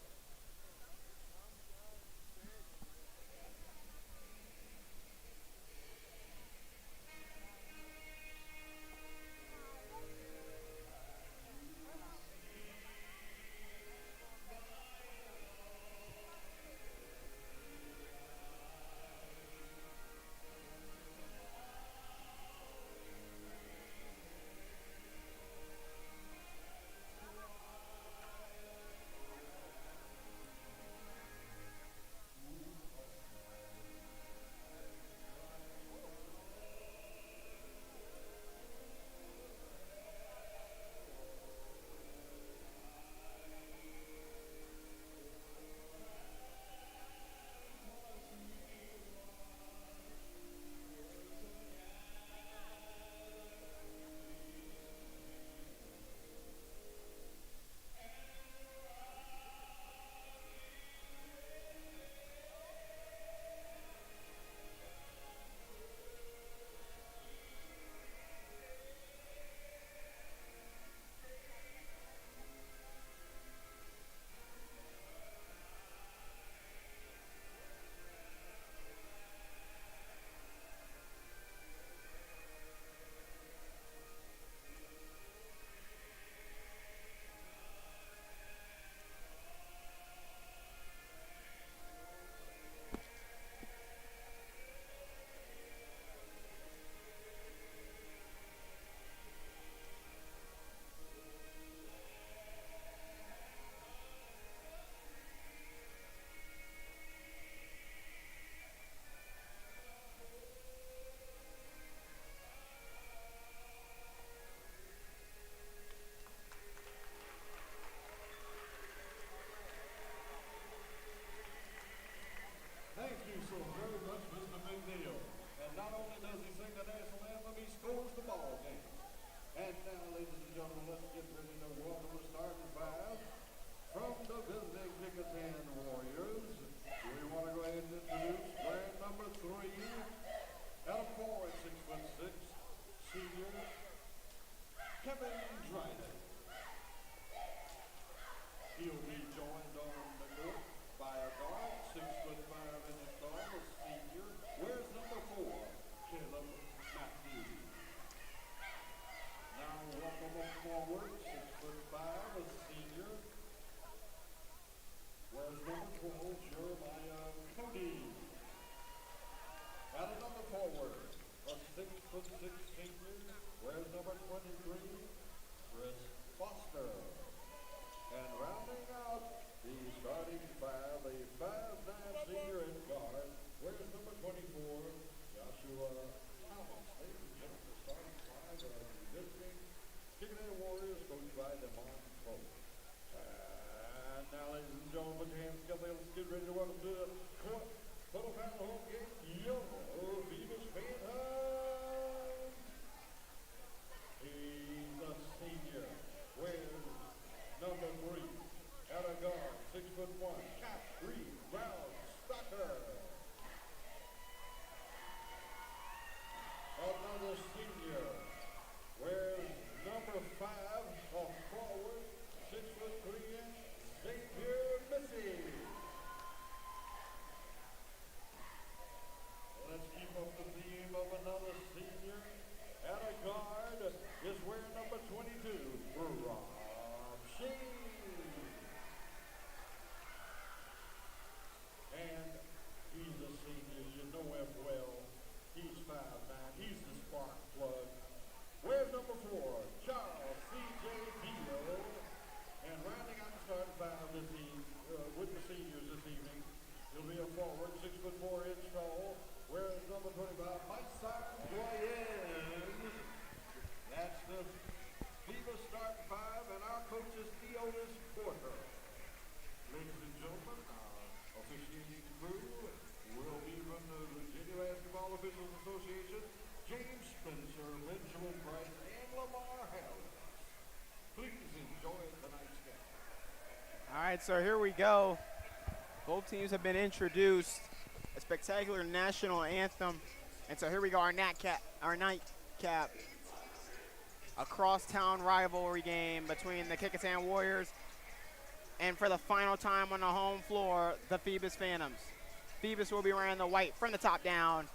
Thank you so very much, Mr. McNeil. And not only does he sing the national anthem, he scores the ball game. And now, ladies and gentlemen, let's get ready to welcome the starting five from the visiting Kecoughtan Warriors. We want to go ahead and introduce player number 3, out of 4 at 6'6", senior Kevin Dryden. He'll be joined on the court by a 6'6" senior, wears number 23, Chris Foster. And rounding out the starting five, a 5'9" senior at guard, wears number 24, Joshua Thomas. Ladies and gentlemen, the starting five of the visiting Kecoughtan Warriors, coached by Demond Pope. And now, ladies and gentlemen, put your hands together. Let's get ready to welcome to the court. Total final home game, yellow, Phoebus Phantoms. He's a senior, wears number 3, out of guard, 6'1", cap, green, round, stalker. Another senior, wears number 5, off forward, 6'3", Xavier Missy. Let's keep up the theme of another senior. At a guard is wearing number 22, Rob Sheen. And he's a senior, you know him well. He's 5'9", he's the spark plug. Wears number 4, Charles C.J. Dio. And rounding out the starting five this with the seniors this evening, he'll be a forward, 6'4" tall. Wears number 25, Mike Warriors. That's the Phoebus starting five, and our coach is Theodis Porter. Ladies and gentlemen, our officiating crew will be from the Virginia Basketball Officials Association, James Spencer, Benjamin Price, and Lamar Harris. Please enjoy tonight's game. All right, so here we go. Both teams have been introduced. A spectacular national anthem. And so here we go, our nightcap. A crosstown rivalry game between the Kecoughtan Warriors and for the final time on the home floor, the Phoebus Phantoms. Phoebus will be wearing the white from the top down.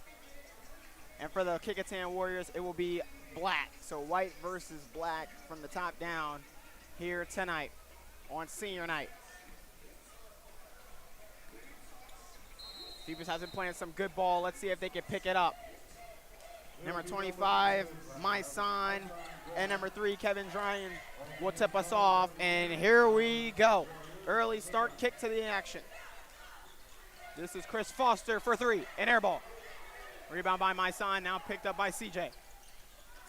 And for the Kecoughtan Warriors, it will be black. So white versus black from the top down here tonight on senior night. Phoebus has been playing some good ball. Let's see if they can pick it up. Number 25, my son, and number 3, Kevin Dryan, will tip us off. And here we go. Early start kick to the action. This is Chris Foster for 3, an air ball. Rebound by my son, now picked up by CJ.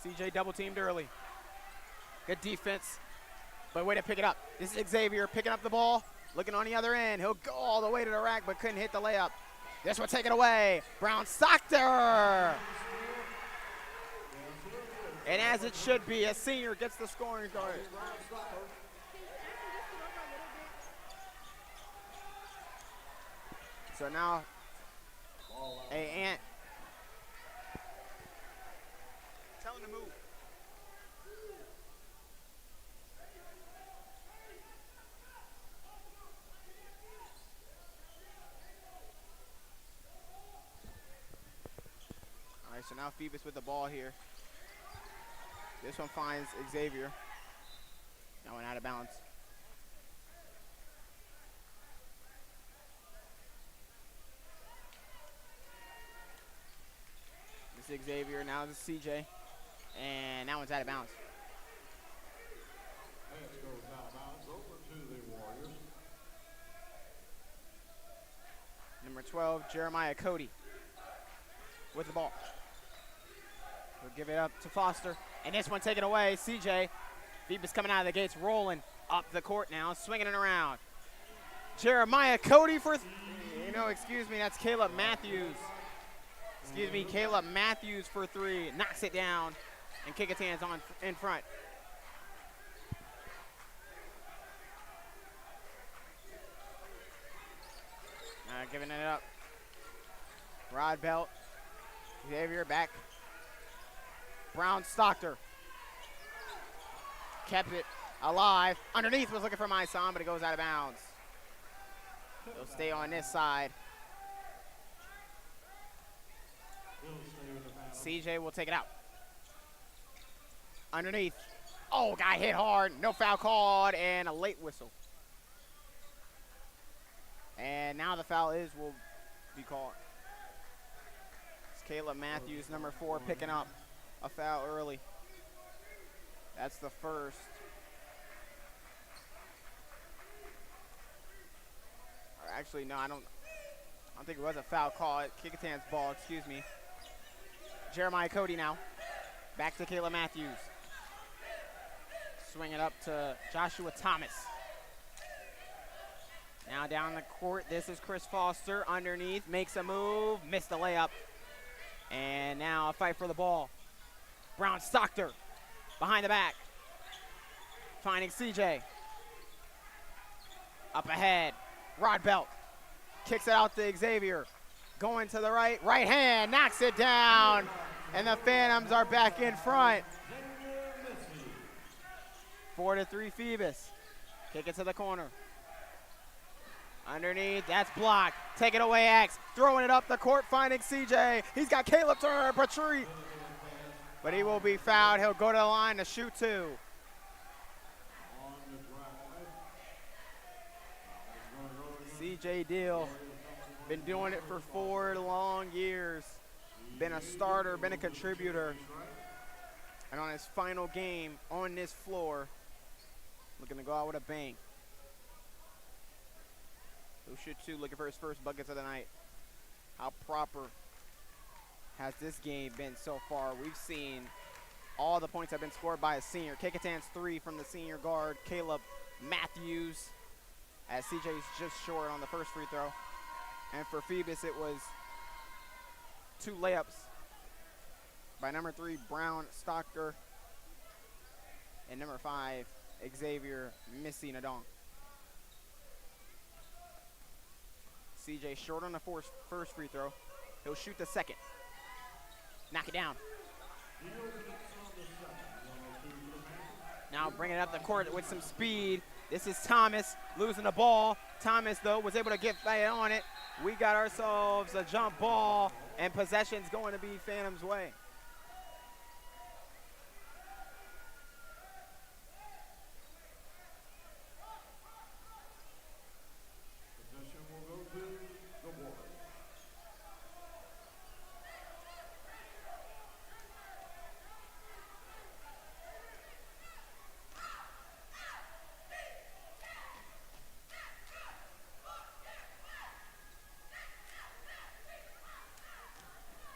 CJ double teamed early. Good defense, but way to pick it up. This is Xavier picking up the ball, looking on the other end. He'll go all the way to the rack, but couldn't hit the layup. This will take it away. Brown Stockter. And as it should be, a senior gets the scoring card. So now, Ant. Tell him to move. All right, so now Phoebus with the ball here. This one finds Xavier. That one out of bounds. This is Xavier, now this is CJ. And that one's out of bounds. Pass goes out of bounds over to the Warriors. Number 12, Jeremiah Cody with the ball. We'll give it up to Foster. And this one taken away, CJ. Phoebus coming out of the gates, rolling up the court now, swinging it around. Jeremiah Cody for, excuse me, that's Caleb Matthews. Excuse me, Caleb Matthews for 3, knocks it down, and Kecoughtan's on in front. Giving it up. Rod Belt, Xavier back. Brown Stockter. Kept it alive. Underneath was looking for my son, but it goes out of bounds. He'll stay on this side. CJ will take it out. Underneath. Oh, got hit hard. No foul called, and a late whistle. And now the foul will be called. It's Caleb Matthews, number 4, picking up. a foul early. That's the first. Or actually, no, I don't think it was a foul call. Kecoughtan's ball, excuse me. Jeremiah Cody now. Back to Caleb Matthews. Swing it up to Joshua Thomas. Now down the court, this is Chris Foster underneath, makes a move, missed the layup. And now a fight for the ball. Brown Stockter behind the back. Finding CJ. Up ahead, Rod Belt. Kicks it out to Xavier. Going to the right, right hand, knocks it down. And the Phantoms are back in front. 4-3 Phoebus. Kick it to the corner. Underneath, that's blocked. Take it away, X. Throwing it up the court, finding CJ. He's got Caleb Turner, retreat. But he will be fouled. He'll go to the line to shoot two. CJ Deal, been doing it for 4 long years. Been a starter, been a contributor. And on his final game on this floor, looking to go out with a bang. He'll shoot two, looking for his first buckets of the night. How proper has this game been so far? We've seen all the points have been scored by a senior. Kecoughtan's 3 from the senior guard, Caleb Matthews, as CJ's just short on the first free throw. And for Phoebus, it was 2 layups by number 3, Brown Stocker, and number 5, Xavier Missy Nadong. CJ short on the first free throw. He'll shoot the second. Knock it down. Now bringing it up the court with some speed. This is Thomas losing the ball. Thomas, though, was able to get back on it. We got ourselves a jump ball, and possession's going to be Phantom's way.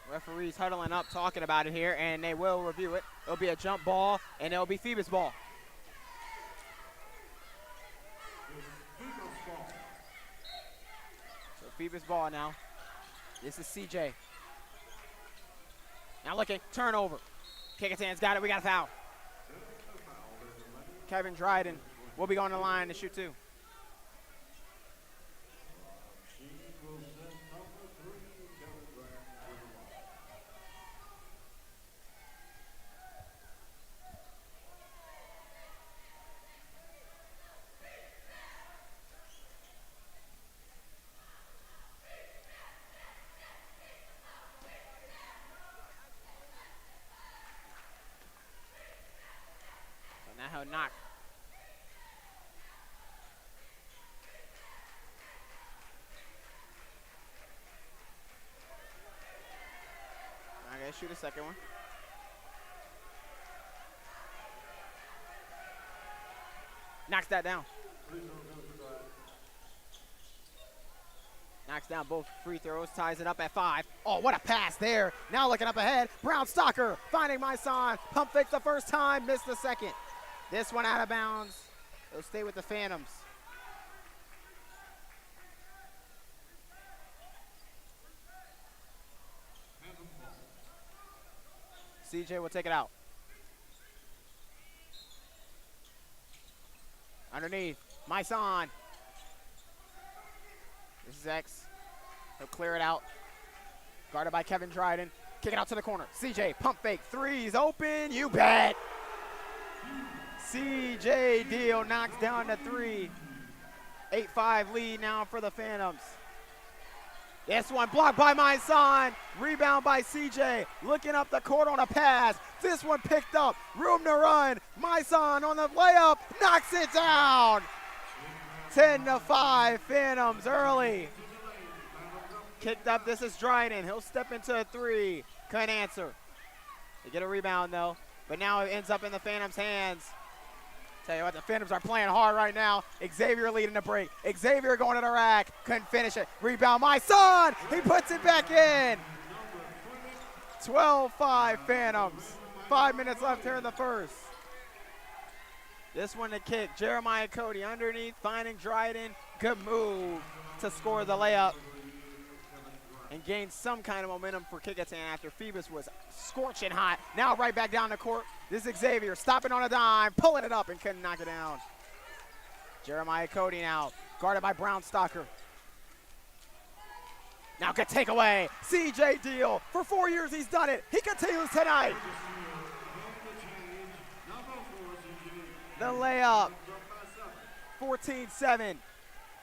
Referees huddling up, talking about it here, and they will review it. It'll be a jump ball, and it'll be Phoebus ball. So Phoebus ball now. This is CJ. Now looking, turnover. Kecoughtan's got it, we got a foul. Kevin Dryden will be going to the line to shoot two. Now he'll knock. I gotta shoot a second one. Knocks that down. Knocks down both free throws, ties it up at 5. Oh, what a pass there. Now looking up ahead, Brown Stocker finding my son. Pump fakes the first time, missed the second. This one out of bounds. It'll stay with the Phantoms. CJ will take it out. Underneath, my son. This is X. He'll clear it out. Guarded by Kevin Dryden. Kick it out to the corner. CJ, pump fake, threes open, you bet. CJ Deal knocks down the 3. 8-5 lead now for the Phantoms. This one blocked by my son. Rebound by CJ. Looking up the court on a pass. This one picked up. Room to run. My son on the layup. Knocks it down. 10-5 Phantoms early. Kicked up. This is Dryden. He'll step into a 3. Couldn't answer. They get a rebound, though. But now it ends up in the Phantoms' hands. Tell you what, the Phantoms are playing hard right now. Xavier leading the break. Xavier going to the rack. Couldn't finish it. Rebound, my son! He puts it back in. 12-5 Phantoms. 5 minutes left here in the first. This one to kick. Jeremiah Cody underneath, finding Dryden. Good move to score the layup and gain some kind of momentum for Kecoughtan after Phoebus was scorching hot. Now right back down the court. This is Xavier stopping on a dime, pulling it up and couldn't knock it down. Jeremiah Cody now, guarded by Brown Stalker. Now good takeaway. CJ Deal. For 4 years he's done it. He continues tonight. The layup. 14-7.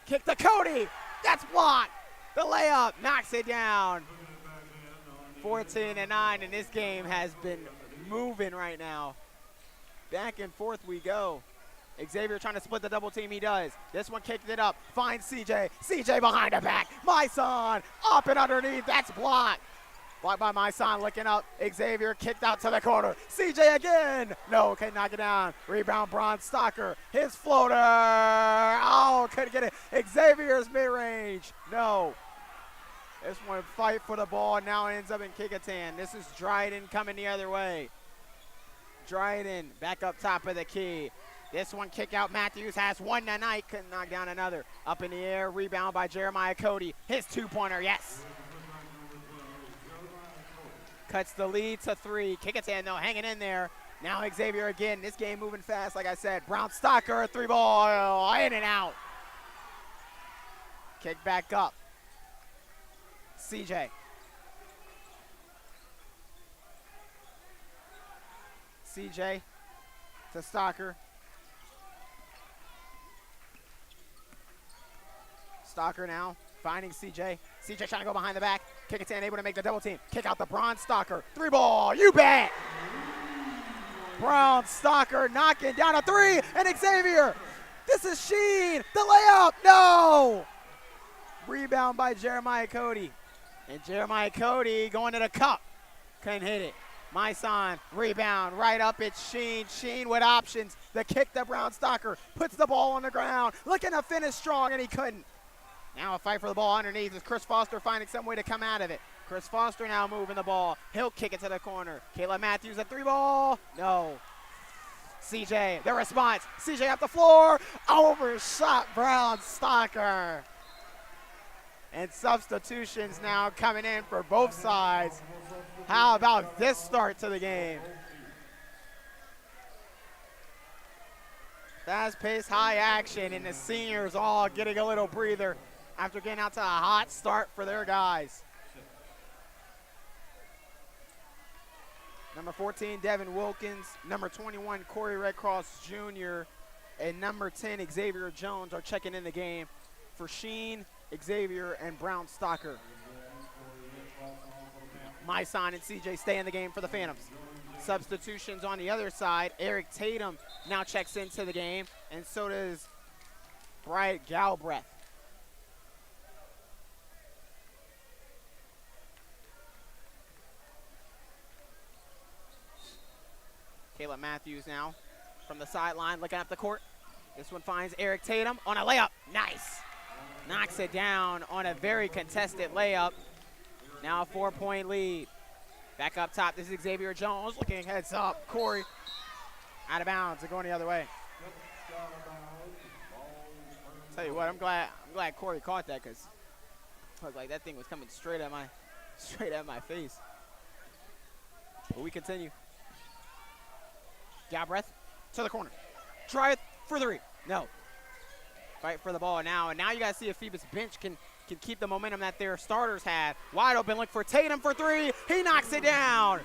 Kick to Cody. That's blocked. The layup knocks it down. 14-9, and this game has been moving right now. Back and forth we go. Xavier trying to split the double team, he does. This one kicked it up, finds CJ. CJ behind the back, my son, up and underneath, that's blocked. Blocked by my son, looking up. Xavier kicked out to the corner. CJ again. No, can't knock it down. Rebound, Bron Stalker. His floater. Oh, couldn't get it. Xavier's mid-range. No. This one fight for the ball now ends up in Kecoughtan. This is Dryden coming the other way. Dryden back up top of the key. This one kick out. Matthews has one tonight. Couldn't knock down another. Up in the air. Rebound by Jeremiah Cody. His two-pointer. Yes. Cuts the lead to 3. Kecoughtan, though, hanging in there. Now Xavier again. This game moving fast, like I said. Brown Stalker, 3-ball, in and out. Kick back up. CJ. CJ to Stalker. Stalker now. Finding CJ. CJ trying to go behind the back. Kecoughtan able to make the double team. Kick out the Bron Stalker. 3-ball. You bet. Brown Stalker knocking down a 3. And Xavier. This is Sheen. The layup. No. Rebound by Jeremiah Cody. And Jeremiah Cody going to the cup. Couldn't hit it. My son. Rebound. Right up. It's Sheen. Sheen with options. The kick to Brown Stalker. Puts the ball on the ground. Looking to finish strong, and he couldn't. Now a fight for the ball underneath is Chris Foster finding some way to come out of it. Chris Foster now moving the ball. He'll kick it to the corner. Caleb Matthews a 3-ball. No. CJ, the response. CJ up the floor. Overshot Brown Stalker. And substitutions now coming in for both sides. How about this start to the game? Fast-paced, high action, and the seniors all getting a little breather after getting out to a hot start for their guys. Number 14, Devin Wilkins. Number 21, Corey Redcross Jr. And number 10, Xavier Jones are checking in the game for Sheen, Xavier, and Brown Stalker. My son and CJ stay in the game for the Phantoms. Substitutions on the other side. Eric Tatum now checks into the game, and so does Bryant Galbraith. Caleb Matthews now from the sideline looking up the court. This one finds Eric Tatum on a layup. Nice. Knocks it down on a very contested layup. Now a 4-point lead. Back up top, this is Xavier Jones looking heads up. Corey out of bounds and going the other way. Tell you what, I'm glad Corey caught that because looked like that thing was coming straight at my face. But we continue. Galbraith to the corner. Try it for 3. No. Fight for the ball now, and now you guys see if Phoebus bench can keep the momentum that their starters had. Wide open look for Tatum for 3. He knocks it down.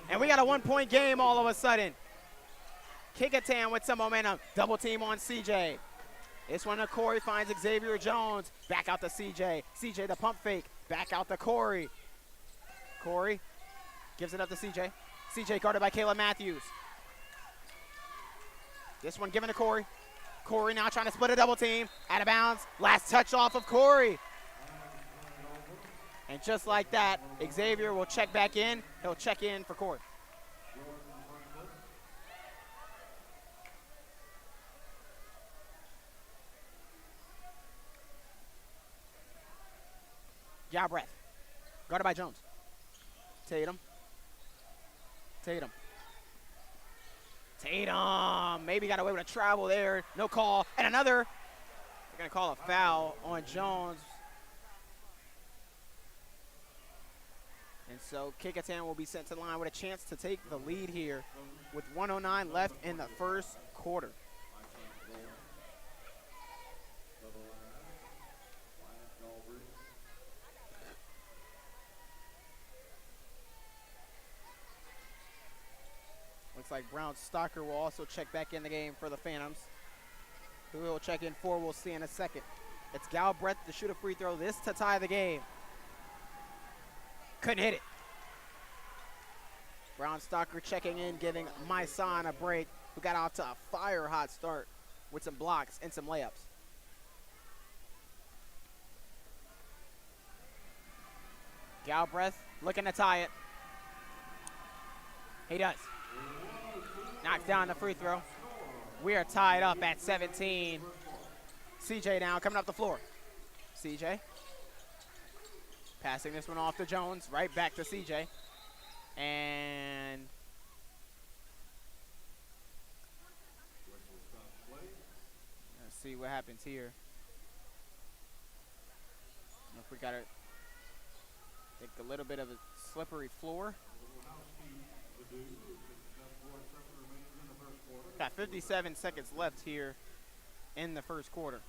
And we got a 1-point game all of a sudden. Kecoughtan with some momentum. Double team on CJ. This one to Corey finds Xavier Jones. Back out to CJ. CJ the pump fake. Back out to Corey. Corey gives it up to CJ. CJ guarded by Caleb Matthews. This one given to Corey. Corey now trying to split a double team. Out of bounds. Last touch off of Corey. And just like that, Xavier will check back in. He'll check in for Corey. Galbraith. Guarded by Jones. Tatum. Tatum. Tatum. Maybe got away with a travel there. No call. And another. They're going to call a foul on Jones. And so Kecoughtan will be sent to the line with a chance to take the lead here with 1:09 left in the first quarter. Looks like Brown Stocker will also check back in the game for the Phantoms. Who he'll check in for, we'll see in a second. It's Galbraith to shoot a free throw, this to tie the game. Couldn't hit it. Brown Stocker checking in, giving Myson a break, who got off to a fire hot start with some blocks and some layups. Galbraith looking to tie it. He does. Knocks down the free throw. We are tied up at 17. CJ now coming up the floor. CJ passing this one off to Jones. Right back to CJ. And let's see what happens here. If we got to take a little bit of a slippery floor. Got 57 seconds left here in the first quarter.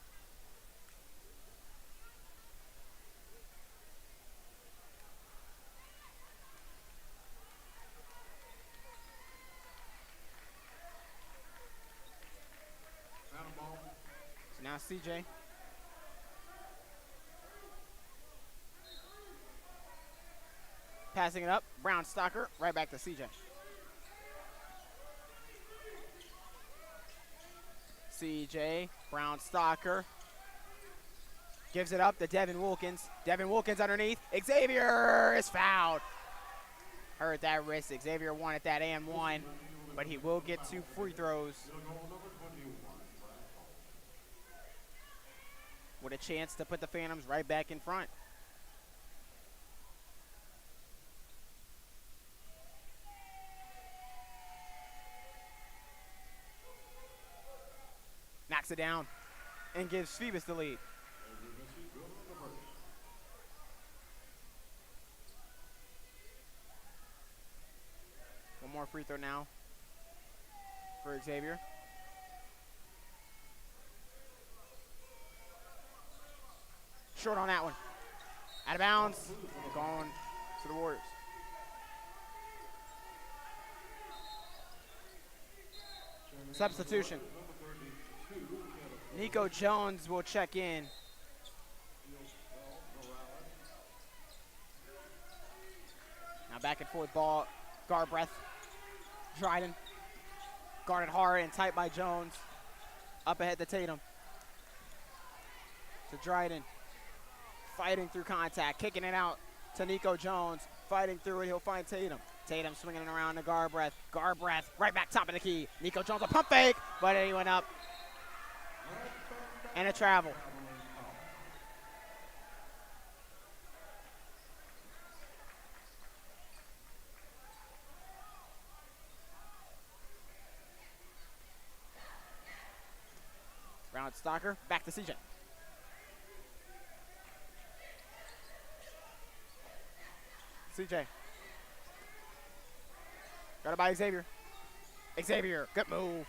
So now CJ. Passing it up, Brown Stocker, right back to CJ. CJ, Brown Stocker, gives it up to Devin Wilkins. Devin Wilkins underneath. Xavier is fouled. Heard that wrist. Xavier wanted that and one, but he will get 2 free throws with a chance to put the Phantoms right back in front. Knocks it down and gives Phoebus the lead. One more free throw now for Xavier. Short on that one. Out of bounds. Going to the Warriors. Substitution. Nico Jones will check in. Now back and forth ball. Galbraith. Dryden. Guarded hard and tight by Jones. Up ahead to Tatum. To Dryden. Fighting through contact. Kicking it out to Nico Jones. Fighting through it. He'll find Tatum. Tatum swinging it around to Galbraith. Galbraith right back top of the key. Nico Jones a pump fake, but he went up. And a travel. Brown Stocker, back to CJ. CJ. Got it by Xavier. Xavier, good move.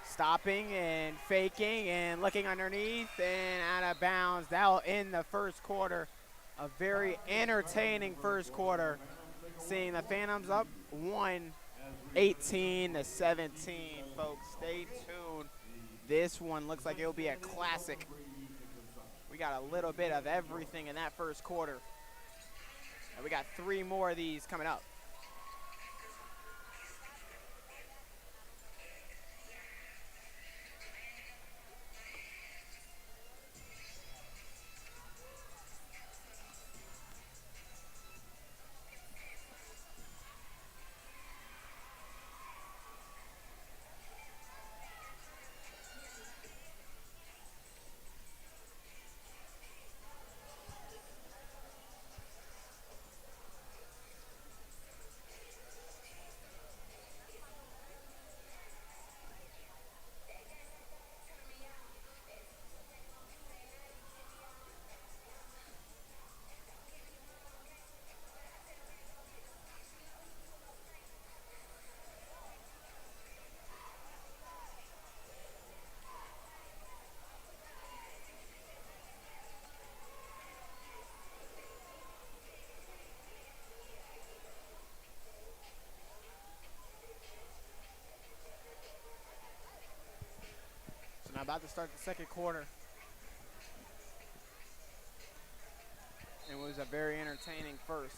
Stopping and faking and looking underneath and out of bounds. That'll end the first quarter. A very entertaining first quarter. Seeing the Phantoms up 18-17, folks. Stay tuned. This one looks like it'll be a classic. We got a little bit of everything in that first quarter. And we got 3 more of these coming up. about to start the second quarter. It was a very entertaining first.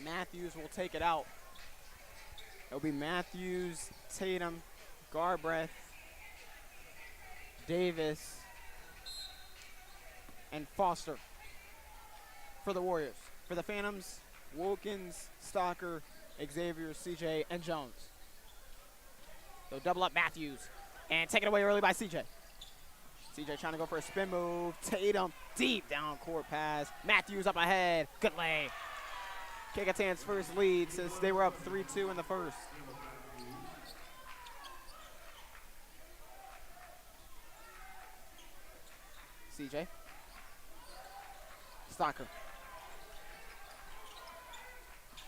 Matthews will take it out. It'll be Matthews, Tatum, Garbreth, Davis, and Foster for the Warriors. For the Phantoms, Wilkins, Stalker, Xavier, CJ, and Jones. So double up Matthews. And take it away early by CJ. CJ trying to go for a spin move. Tatum, deep down court pass. Matthews up ahead. Good lay. Kecoughtan's first lead since they were up 3-2 in the first. CJ. Stalker.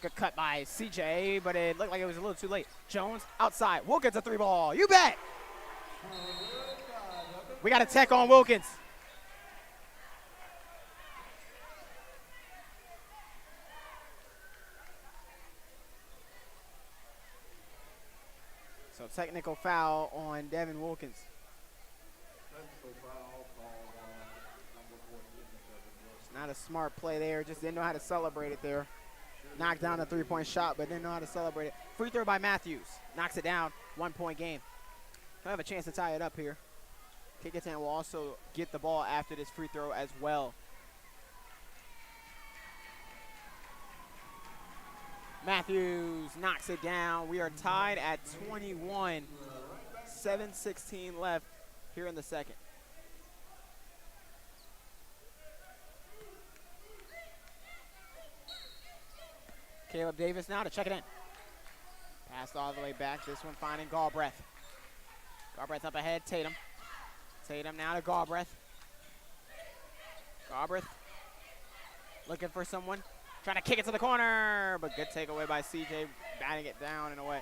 Good cut by CJ, but it looked like it was a little too late. Jones outside. Wilkins a 3-ball. You bet. We got a tech on Wilkins. So technical foul on Devin Wilkins. It's not a smart play there. Just didn't know how to celebrate it there. Knocked down a three-point shot, but didn't know how to celebrate it. Free throw by Matthews. Knocks it down. 1-point game. He'll have a chance to tie it up here. Kecoughtan will also get the ball after this free throw as well. Matthews knocks it down. We are tied at 21. 7:16 left here in the second. Caleb Davis now to check it in. Passed all the way back. This one finding Galbraith. Galbraith up ahead. Tatum. Tatum now to Galbraith. Galbraith looking for someone. Trying to kick it to the corner, but good takeaway by CJ, batting it down and away.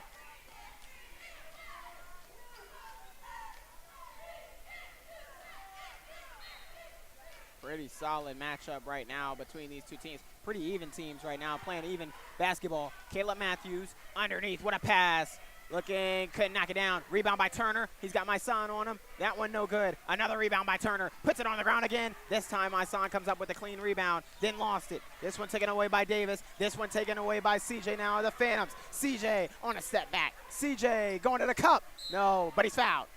Pretty solid matchup right now between these two teams. Pretty even teams right now, playing even basketball. Caleb Matthews underneath, what a pass. Looking, couldn't knock it down. Rebound by Turner. He's got Myson on him. That one no good. Another rebound by Turner. Puts it on the ground again. This time Myson comes up with a clean rebound. Then lost it. This one taken away by Davis. This one taken away by CJ now. The Phantoms. CJ on a step back. CJ going to the cup. No, but he's fouled.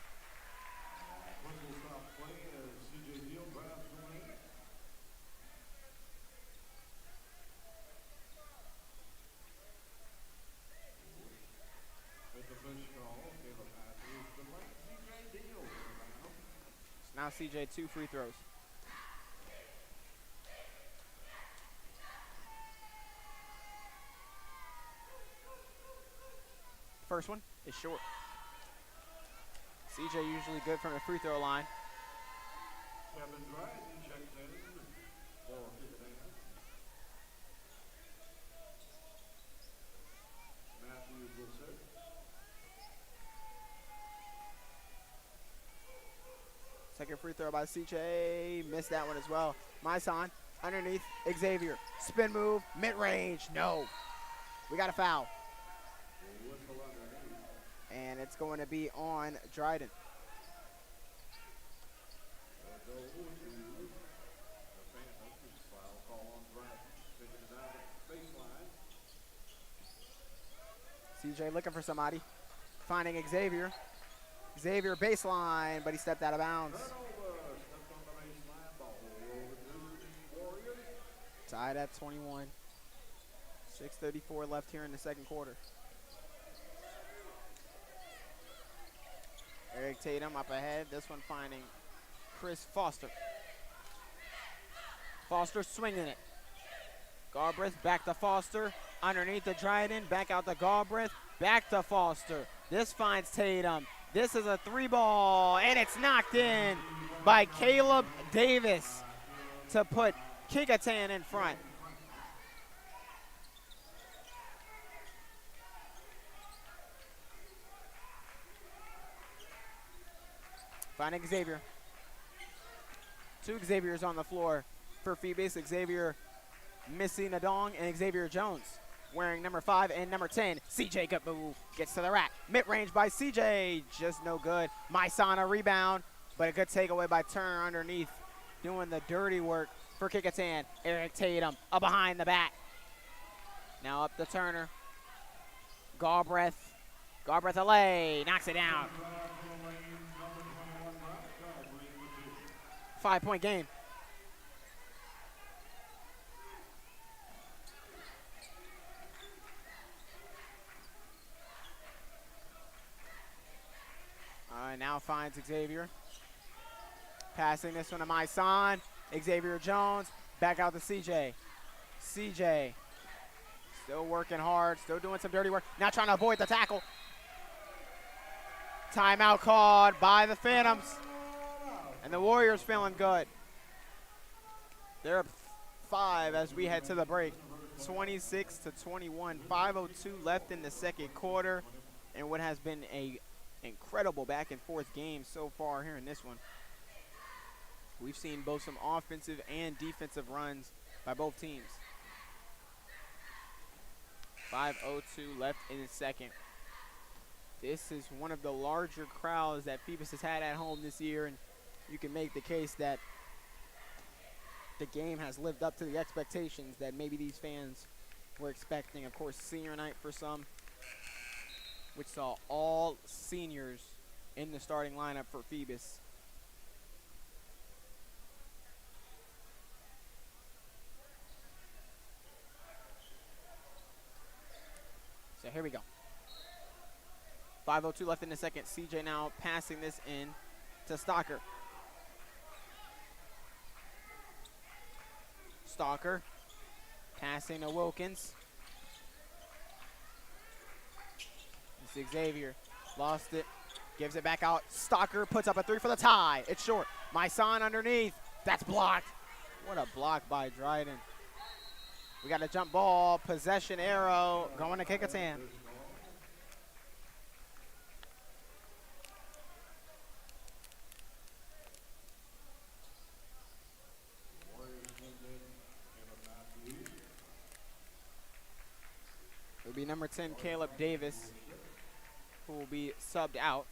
Now CJ 2 free throws. First one is short. CJ usually good from the free throw line. Second free throw by CJ. Missed that one as well. Myson underneath Xavier. Spin move, mid-range. No. We got a foul. And it's going to be on Dryden. CJ looking for somebody. Finding Xavier. Xavier baseline, but he stepped out of bounds. Tied at 21. 6:34 left here in the second quarter. Eric Tatum up ahead. This one finding Chris Foster. Foster swinging it. Galbraith back to Foster. Underneath the Dryden. Back out to Galbraith. Back to Foster. This finds Tatum. This is a 3-ball, and it's knocked in by Caleb Davis to put Kecoughtan in front. Finding Xavier. 2 Xaviers on the floor for Phoebus. Xavier missing Adong and Xavier Jones. wearing number 5 and number 10. CJ Gabu gets to the rack. Mid-range by CJ, just no good. Maisana rebound, but a good takeaway by Turner underneath, doing the dirty work for Kecoughtan. Eric Tatum up behind the back. Now up to Turner. Galbraith LA knocks it down. 5-point game. Now finds Xavier. Passing this one to Maisan. Xavier Jones. Back out to CJ. CJ still working hard. Still doing some dirty work. Now trying to avoid the tackle. Timeout called by the Phantoms. And the Warriors feeling good. They're up 5 as we head to the break. 26-21. 5:02 left in the second quarter. And what has been a incredible back and forth game so far here in this one. We've seen both some offensive and defensive runs by both teams. 5:02 left in the second. This is one of the larger crowds that Phoebus has had at home this year, and you can make the case that the game has lived up to the expectations that maybe these fans were expecting. Of course, senior night for some, which saw all seniors in the starting lineup for Phoebus. So here we go. 5:02 left in the second. CJ now passing this in to Stalker. Stalker passing to Wilkins. It's Xavier. Lost it. Gives it back out. Stalker puts up a 3 for the tie. It's short. Maisan underneath. That's blocked. What a block by Dryden. We got a jump ball. Possession arrow going to Kecoughtan. It'll be number 10, Caleb Davis, who will be subbed out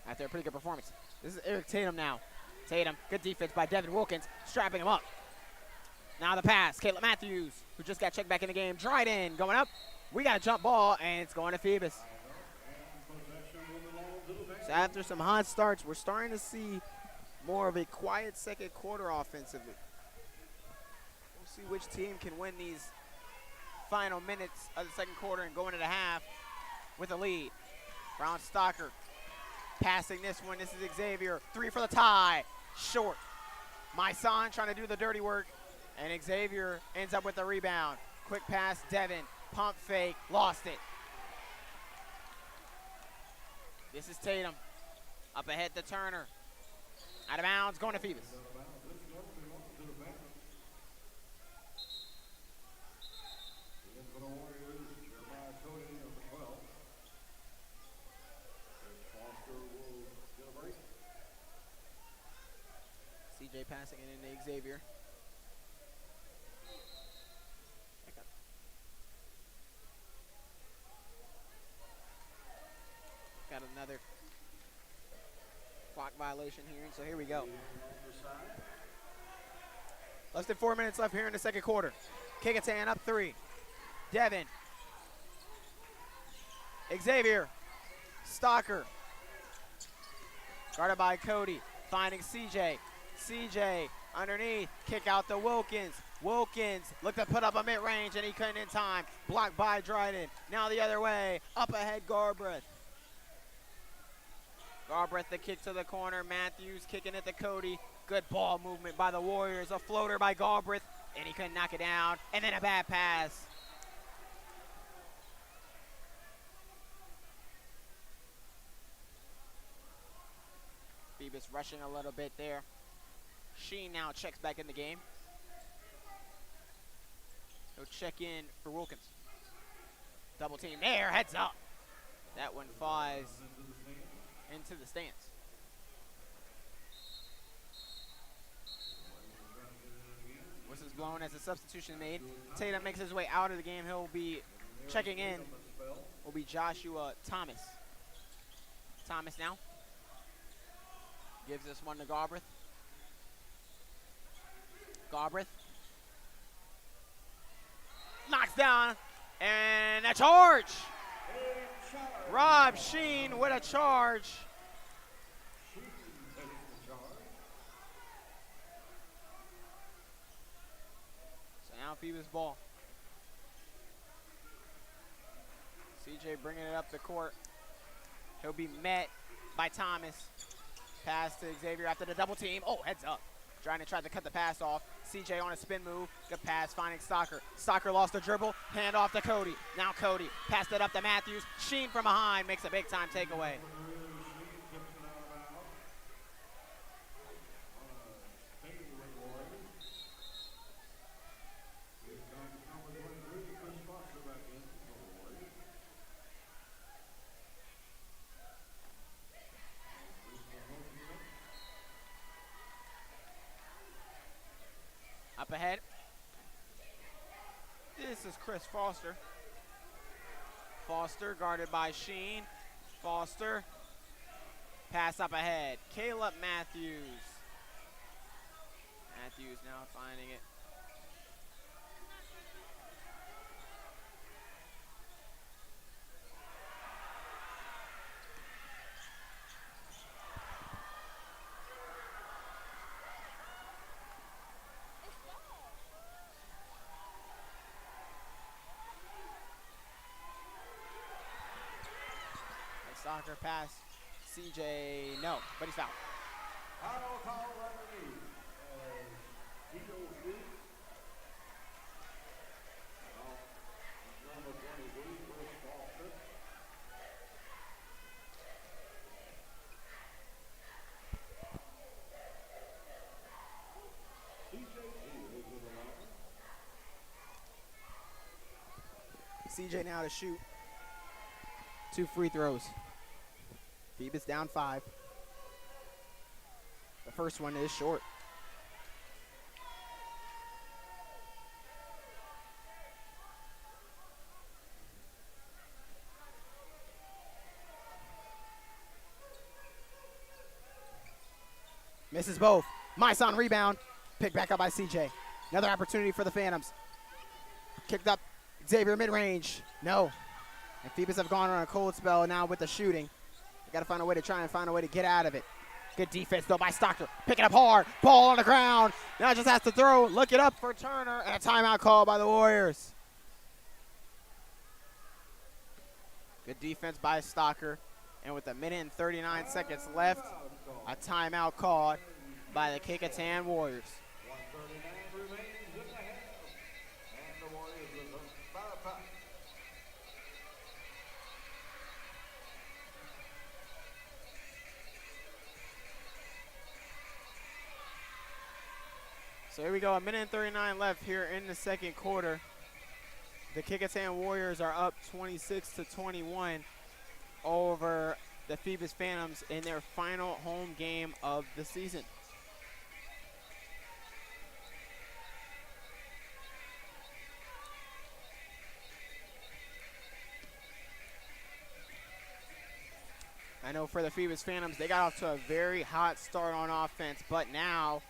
after a pretty good performance. This is Eric Tatum now. Tatum, good defense by Devin Wilkins, strapping him up. Now the pass, Caleb Matthews, who just got checked back in the game. Dryden going up. We got a jump ball, and it's going to Phoebus. So after some hot starts, we're starting to see more of a quiet second quarter offensively. We'll see which team can win these final minutes of the second quarter and go into the half with a lead. Brown Stalker passing this one. This is Xavier. 3 for the tie. Short. Maisan trying to do the dirty work, and Xavier ends up with the rebound. Quick pass, Devin. Pump fake. Lost it. This is Tatum. Up ahead to Turner. Out of bounds, going to Phoebus. CJ passing it into Xavier. Got another clock violation here, so here we go. Less than 4 minutes left here in the second quarter. Kecoughtan up 3. Devin. Xavier. Stalker. Guarded by Cody. Finding CJ. CJ underneath. Kick out to Wilkins. Wilkins looked to put up a mid-range, and he couldn't in time. Blocked by Dryden. Now the other way. Up ahead, Galbraith. Galbraith the kick to the corner. Matthews kicking it to Cody. Good ball movement by the Warriors. A floater by Galbraith, and he couldn't knock it down. And then a bad pass. Phoebus rushing a little bit there. Sheen now checks back in the game. He'll check in for Wilkins. Double team there, heads up. That one flies into the stands. blown as a substitution made. Tatum makes his way out of the game. He'll be checking in. Will be Joshua Thomas. Thomas now gives this one to Galbraith. Galbraith knocks down, and a charge. Rob Sheen with a charge. So now Phoebus ball. CJ bringing it up the court. He'll be met by Thomas. Pass to Xavier after the double team. Oh, heads up. Trying to cut the pass off. CJ on a spin move. Good pass, finding Stocker. Stocker lost the dribble. Hand off to Cody. Now Cody passed it up to Matthews. Sheen from behind makes a big time takeaway. Up ahead. This is Chris Foster. Foster guarded by Sheen. Foster. Pass up ahead. Caleb Matthews. Matthews now finding it. Soccer pass. CJ, no, but he's fouled. Auto call underneath. Tito number 23, Chris Foster. CJ now to shoot. 2 free throws. Phoebus down 5. The first one is short. Misses both. Mice on rebound. Picked back up by CJ. Another opportunity for the Phantoms. Kicked up Xavier mid-range. No. And Phoebus have gone on a cold spell now with the shooting. They got to find a way to get out of it. Good defense, though, by Stocker. Picking up hard. Ball on the ground. Now just has to throw. Look it up for Turner. And a timeout call by the Warriors. Good defense by Stocker. And with 1:39 seconds left, a timeout called by the Kecoughtan Warriors. 1:39 remains in the half. And the Warriors with a foul pass. So here we go, 1:39 left here in the second quarter. The Kecoughtan Warriors are up 26-21 over the Phoebus Phantoms in their final home game of the season. I know for the Phoebus Phantoms, they got off to a very hot start on offense, but now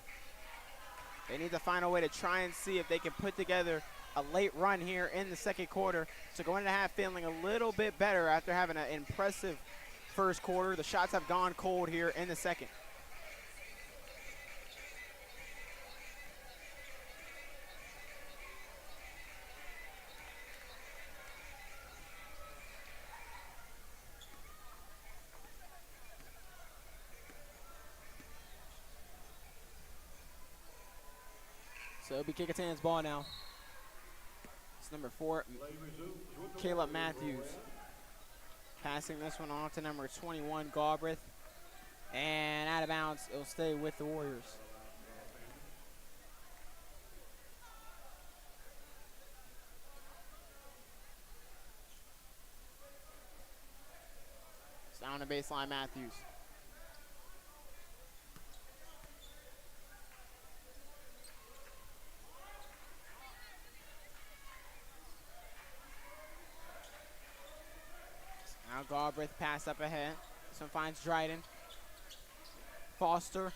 they need to find a way to try and see if they can put together a late run here in the second quarter to go into half feeling a little bit better after having an impressive first quarter. The shots have gone cold here in the second. So it'll be Kecoughtan's ball now. It's number 4, Caleb Matthews. Passing this one on to number 21, Galbraith. And out of bounds, it'll stay with the Warriors. It's down the baseline, Matthews. Galbraith pass up ahead. This one finds Dryden. Foster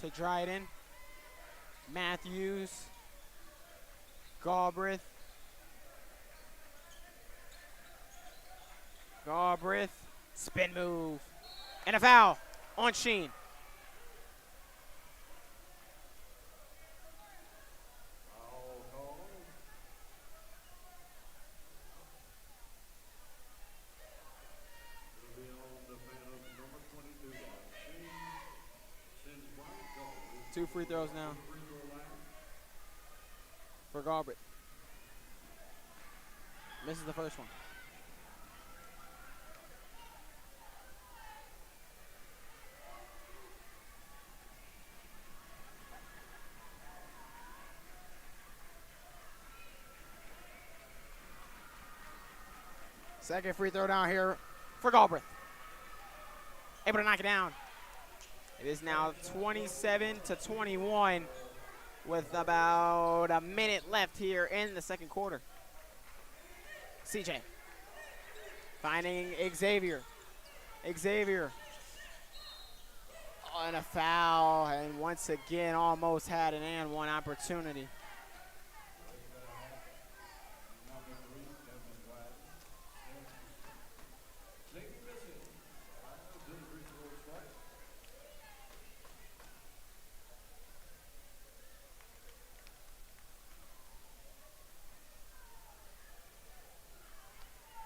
to Dryden. Matthews. Galbraith. Galbraith. Spin move. And a foul on Sheen. Foul call. It'll be on the Phantoms number 22 on Shane. Sends Brian Galbraith 2 free throws now to the free throw line. for Galbraith. Misses the first one. Second free throw down here for Galbraith. Able to knock it down. It is now 27-21 with about a minute left here in the second quarter. CJ finding Xavier. Xavier on a foul, and once again almost had an and one opportunity.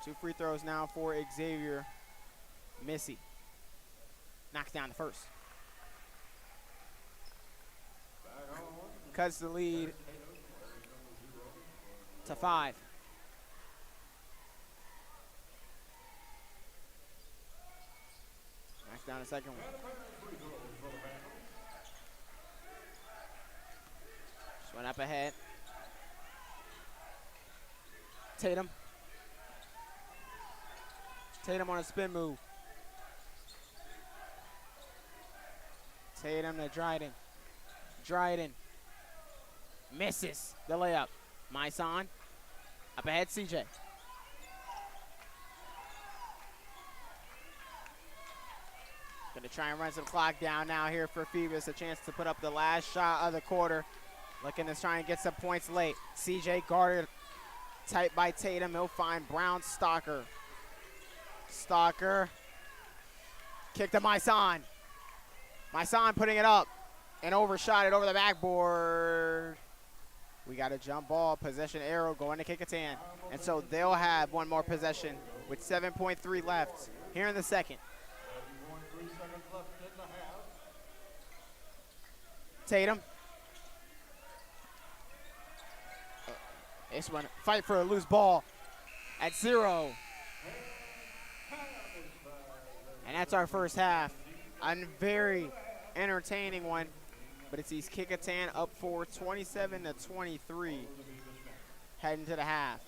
Two free throws now for Xavier. Missy knocks down the first. Cuts the lead to 5. Knocks down the second one. Just went up ahead. Tatum. Tatum on a spin move. Tatum to Dryden. Dryden misses the layup. Myson up ahead, CJ. Gonna try and run some clock down now here for Phoebus. A chance to put up the last shot of the quarter. Looking to try and get some points late. CJ guarded tight by Tatum. He'll find Brown Stalker. Stalker. Kick to Myson. Myson putting it up and overshot it over the backboard. We got a jump ball, possession arrow going to Kecoughtan. And so they'll have one more possession with 7.3 left here in the second. 7.3 seconds left in the half. Tatum. This one, fight for a loose ball at 0. And that's our first half. A very entertaining one, but it's East Kecoughtan up for 27-23 heading to the half.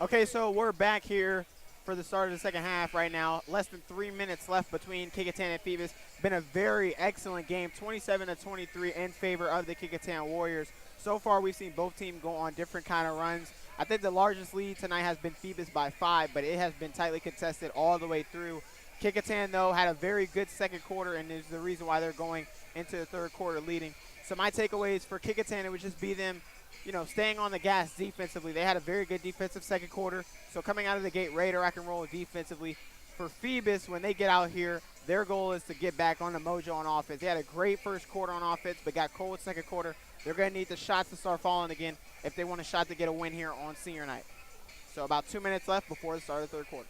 Okay, so we're back here for the start of the second half right now. Less than 3 minutes left between Kecoughtan and Phoebus. Been a very excellent game, 27-23 in favor of the Kecoughtan Warriors. So far, we've seen both teams go on different kind of runs. I think the largest lead tonight has been Phoebus by 5, but it has been tightly contested all the way through. Kecoughtan, though, had a very good second quarter, and is the reason why they're going into the third quarter leading. So my takeaways for Kecoughtan, it would just be them staying on the gas defensively. They had a very good defensive second quarter. So coming out of the gate, ready to rock and roll defensively. For Phoebus, when they get out here, their goal is to get back on the mojo on offense. They had a great first quarter on offense, but got cold second quarter. They're going to need the shots to start falling again if they want a shot to get a win here on senior night. So about 2 minutes left before the start of the third quarter.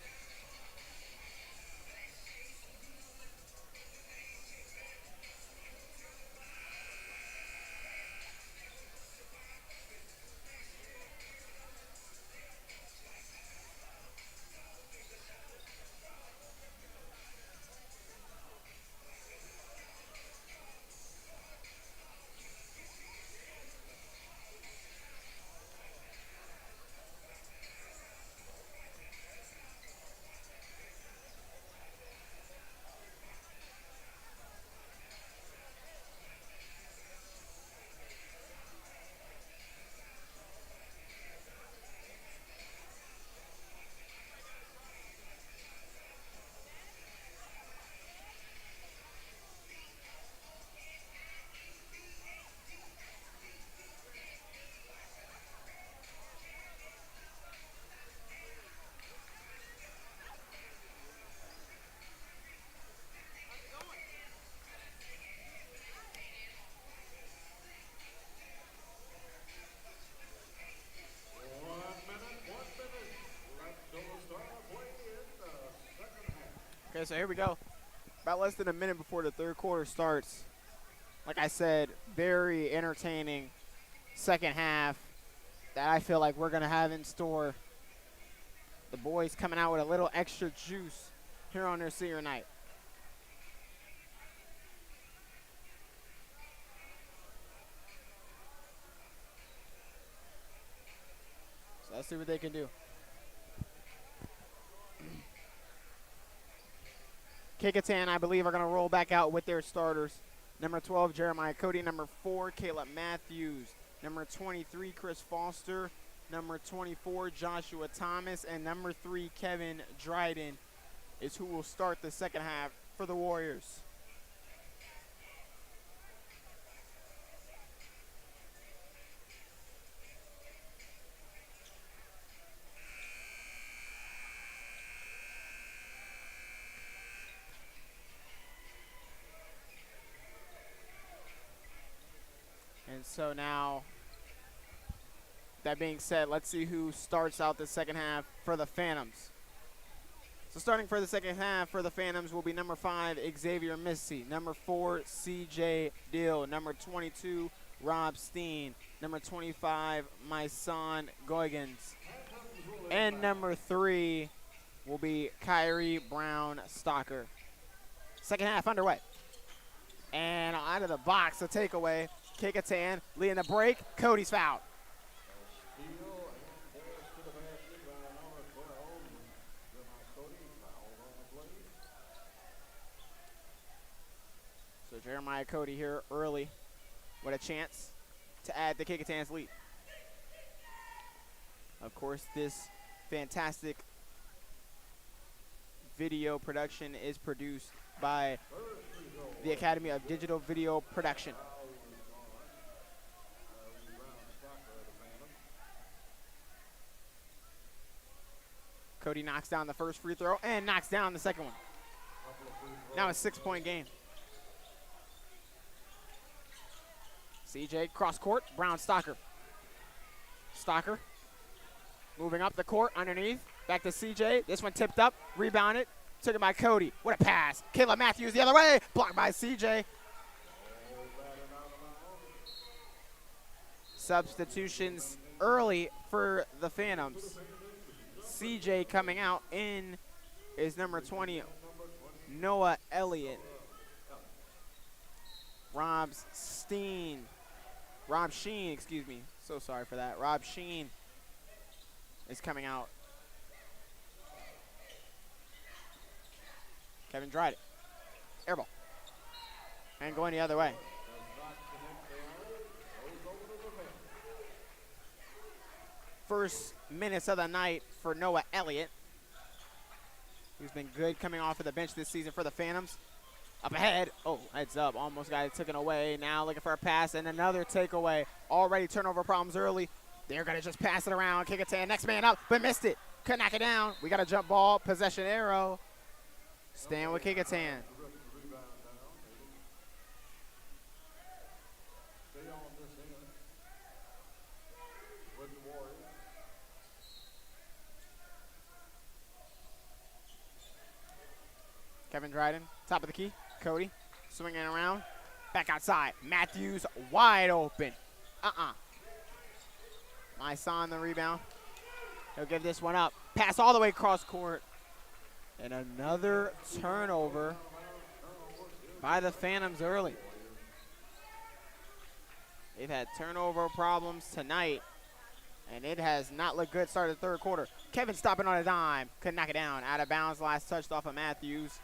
Okay, so here we go. About less than a minute before the third quarter starts. Like I said, very entertaining second half that I feel like we're going to have in store. The boys coming out with a little extra juice here on their senior night. So let's see what they can do. Kecoughtan, I believe, are going to roll back out with their starters. Number 12, Jeremiah Cody. Number 4, Caleb Matthews. Number 23, Chris Foster. Number 24, Joshua Thomas. And number 3, Kevin Dryden is who will start the second half for the Warriors. And so now, that being said, let's see who starts out the second half for the Phantoms. So starting for the second half for the Phantoms will be number 5, Xavier Missy. Number 4, CJ Dill. Number 22, Rob Steen. Number 25, my son Goigans. And number 3 will be Kyrie Brown Stalker. Second half underway. And out of the box, a takeaway. Kecoughtan leading the break. Cody's fouled. So Jeremiah Cody here early with a chance to add to Kecoughtan's lead. Of course, this fantastic video production is produced by the Academy of Digital Video Production. Cody knocks down the first free throw and knocks down the second one. Now a 6-point game. CJ cross court, Brown Stalker. Stalker moving up the court underneath. Back to CJ. This one tipped up, rebounded, took it by Cody. What a pass. Caleb Matthews the other way, blocked by CJ. Substitutions early for the Phantoms. CJ coming out in is number 20, Noah Elliott. Rob Sheen, excuse me. So sorry for that. Rob Sheen is coming out Kevin Dryden. Air ball. And going the other way. First minutes of the night for Noah Elliott, who's been good coming off of the bench this season for the Phantoms. Up ahead. Oh, heads up. Almost got it taken away. Now looking for a pass and another takeaway. Already turnover problems early. They're going to just pass it around. Kecoughtan, next man up, but missed it. Could knock it down. We got a jump ball. Possession arrow. Staying with Kecoughtan. Kevin Dryden, top of the key. Cody swinging around. Back outside. Matthews wide open. My son the rebound. He'll give this one up. Pass all the way across court. And another turnover by the Phantoms early. They've had turnover problems tonight, and it has not looked good start of the third quarter. Kevin stopping on a dime. Couldn't knock it down. Out of bounds. Last touched off of Matthews.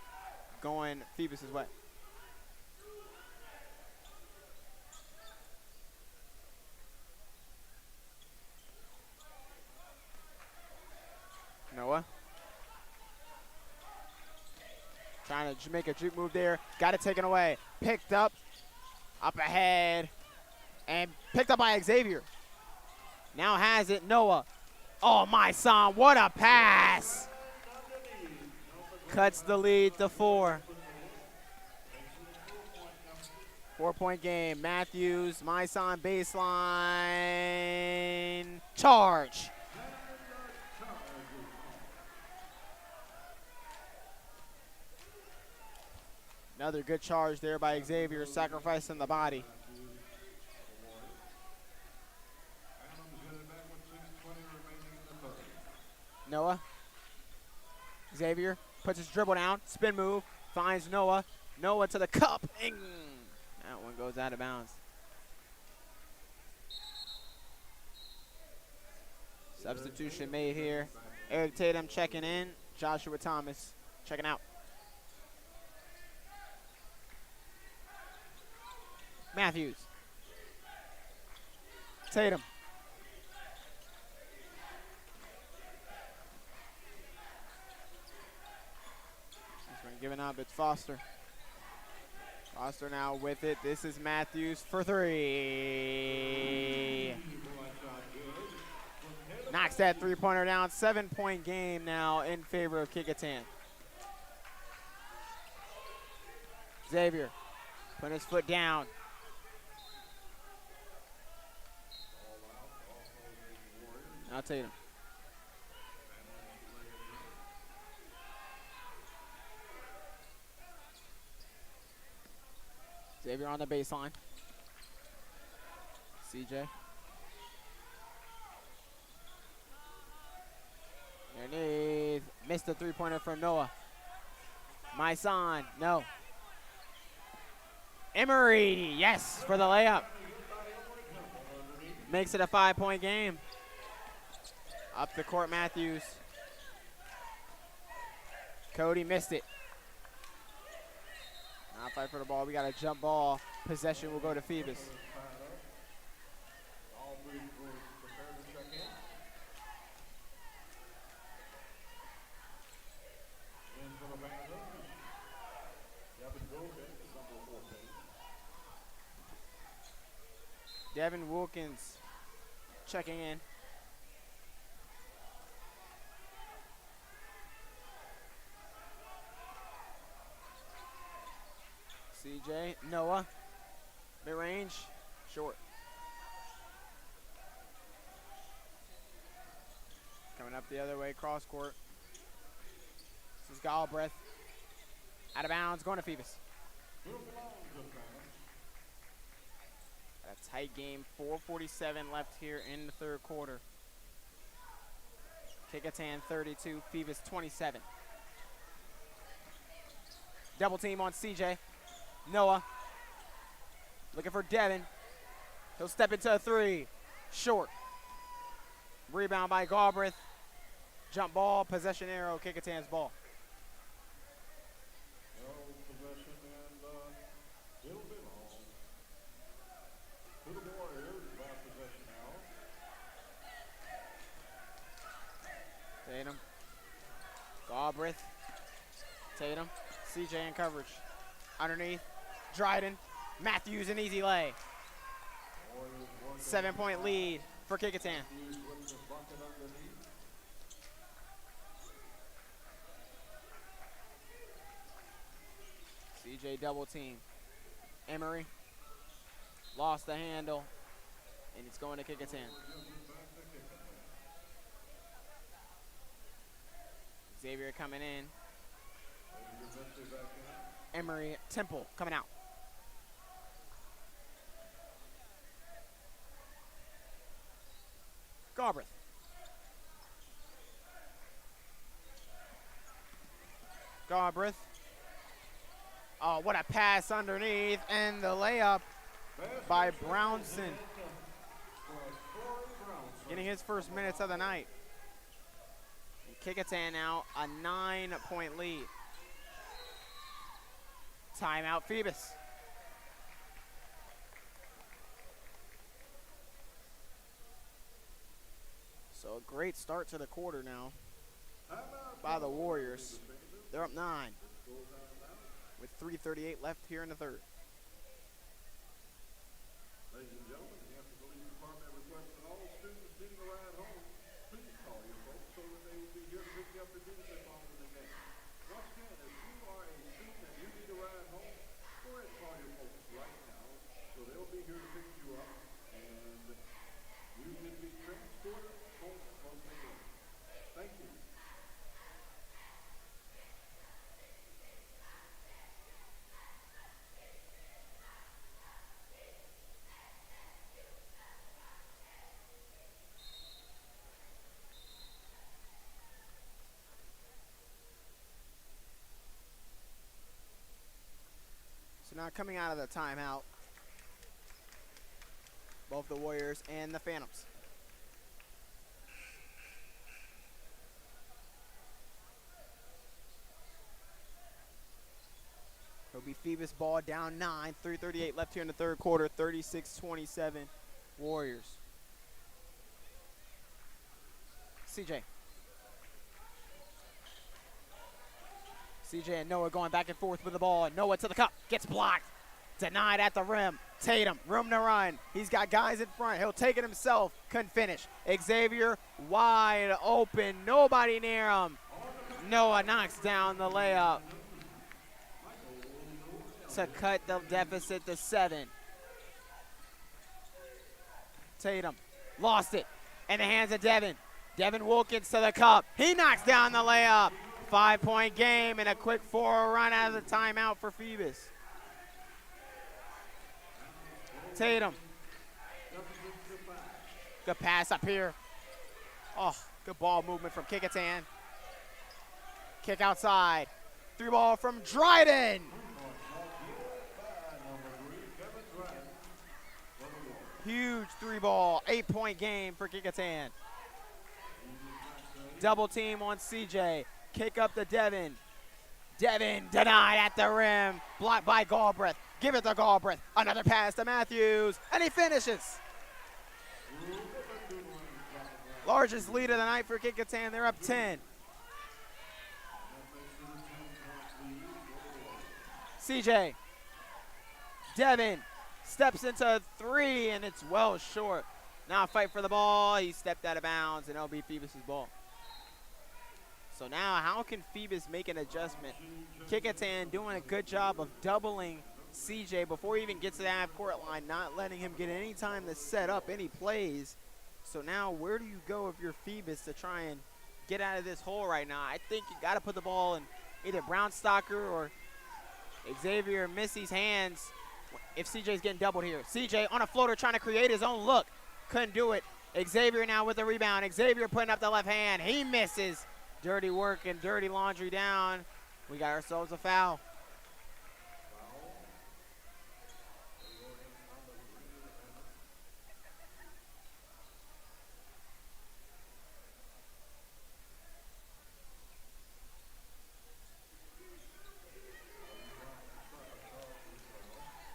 Going Phoebus' way. Noah. Trying to make a juke move there. Got it taken away. Picked up. Up ahead. And picked up by Xavier. Now has it. Noah. Oh, my son. What a pass. Cuts the lead to 4. 4-point game. Matthews. My son baseline. Charge. Another good charge there by Xavier, sacrificing the body. Noah. Xavier puts his dribble down, spin move, finds Noah. Noah to the cup. That one goes out of bounds. Substitution made here. Eric Tatum checking in. Joshua Thomas checking out. Matthews. Tatum. This one giving up. It's Foster. Foster now with it. This is Matthews for 3. Knocks that three-pointer down. 7-point game now in favor of Kecoughtan. Xavier putting his foot down. Now Tatum. Xavier on the baseline. CJ. Underneath. Missed the three-pointer from Noah. My son. No. Emery. Yes, for the layup. Makes it a 5-point game. Up the court, Matthews. Cody missed it. Not fight for the ball. We got a jump ball. Possession will go to Phoebus. Devin Wilkins checking in. CJ, Noah, mid-range, short. Coming up the other way, cross court. This is Galbraith. Out of bounds, going to Phoebus. A tight game, 4:47 left here in the third quarter. Kecoughtan 32, Phoebus 27. Double team on CJ. Noah looking for Devin. He'll step into a 3. Short. Rebound by Galbraith. Jump ball, possession arrow, Kecoughtan's ball. Tatum. Galbraith. Tatum. CJ in coverage. Underneath. Dryden. Matthews an easy lay. 7-point lead for Kecoughtan. CJ double team. Emery lost the handle, and it's going to Kecoughtan. Xavier coming in. Emery Temple coming out. Galbraith. Galbraith. Oh, what a pass underneath, and the layup by Brownson. Getting his first minutes of the night. Kecoughtan now a 9-point lead. Timeout, Phoebus. So a great start to the quarter now by the Warriors. They're up 9 with 3:38 left here in the third. Ladies and gentlemen, the Hampton Police Department requests that all students needing a ride home, please call your folks so that they will be here to pick you up and visit their father in the day. Once again, if you are a student and you need a ride home, go ahead and call your folks right now so they'll be here to pick you up and you can be transported home once again. Thank you. So now coming out of the timeout, both the Warriors and the Phantoms. It'll be Phoebus ball down 9, 3:38 left here in the third quarter, 36-27 Warriors. CJ. CJ and Noah going back and forth with the ball. Noah to the cup, gets blocked. Denied at the rim. Tatum, room to run. He's got guys in front. He'll take it himself. Couldn't finish. Xavier wide open. Nobody near him. Noah knocks down the layup to cut the deficit to 7. Tatum lost it in the hands of Devin. Devin Wilkins to the cup. He knocks down the layup. 5-point game and a quick 4 run out of the timeout for Phoebus. Tatum. Good pass up here. Oh, good ball movement from Kecoughtan. Kick outside. 3 ball from Dryden. Huge 3 ball, 8-point game for Kecoughtan. Double team on CJ. Kick up to Devin. Devin denied at the rim. Blocked by Galbraith. Give it to Galbraith. Another pass to Matthews. And he finishes. Largest lead of the night for Kecoughtan. They're up 10. CJ. Devin steps into 3, and it's well short. Now a fight for the ball. He stepped out of bounds, and it'll be Phoebus' ball. So now how can Phoebus make an adjustment? Kecoughtan doing a good job of doubling CJ before he even gets to the half-court line, not letting him get any time to set up any plays. So now where do you go if you're Phoebus to try and get out of this hole right now? I think you got to put the ball in either Brownstocker or Xavier Missy's hands if CJ's getting doubled here. CJ on a floater trying to create his own look. Couldn't do it. Xavier now with the rebound. Xavier putting up the left hand. He misses. Dirty work and dirty laundry down. We got ourselves a foul.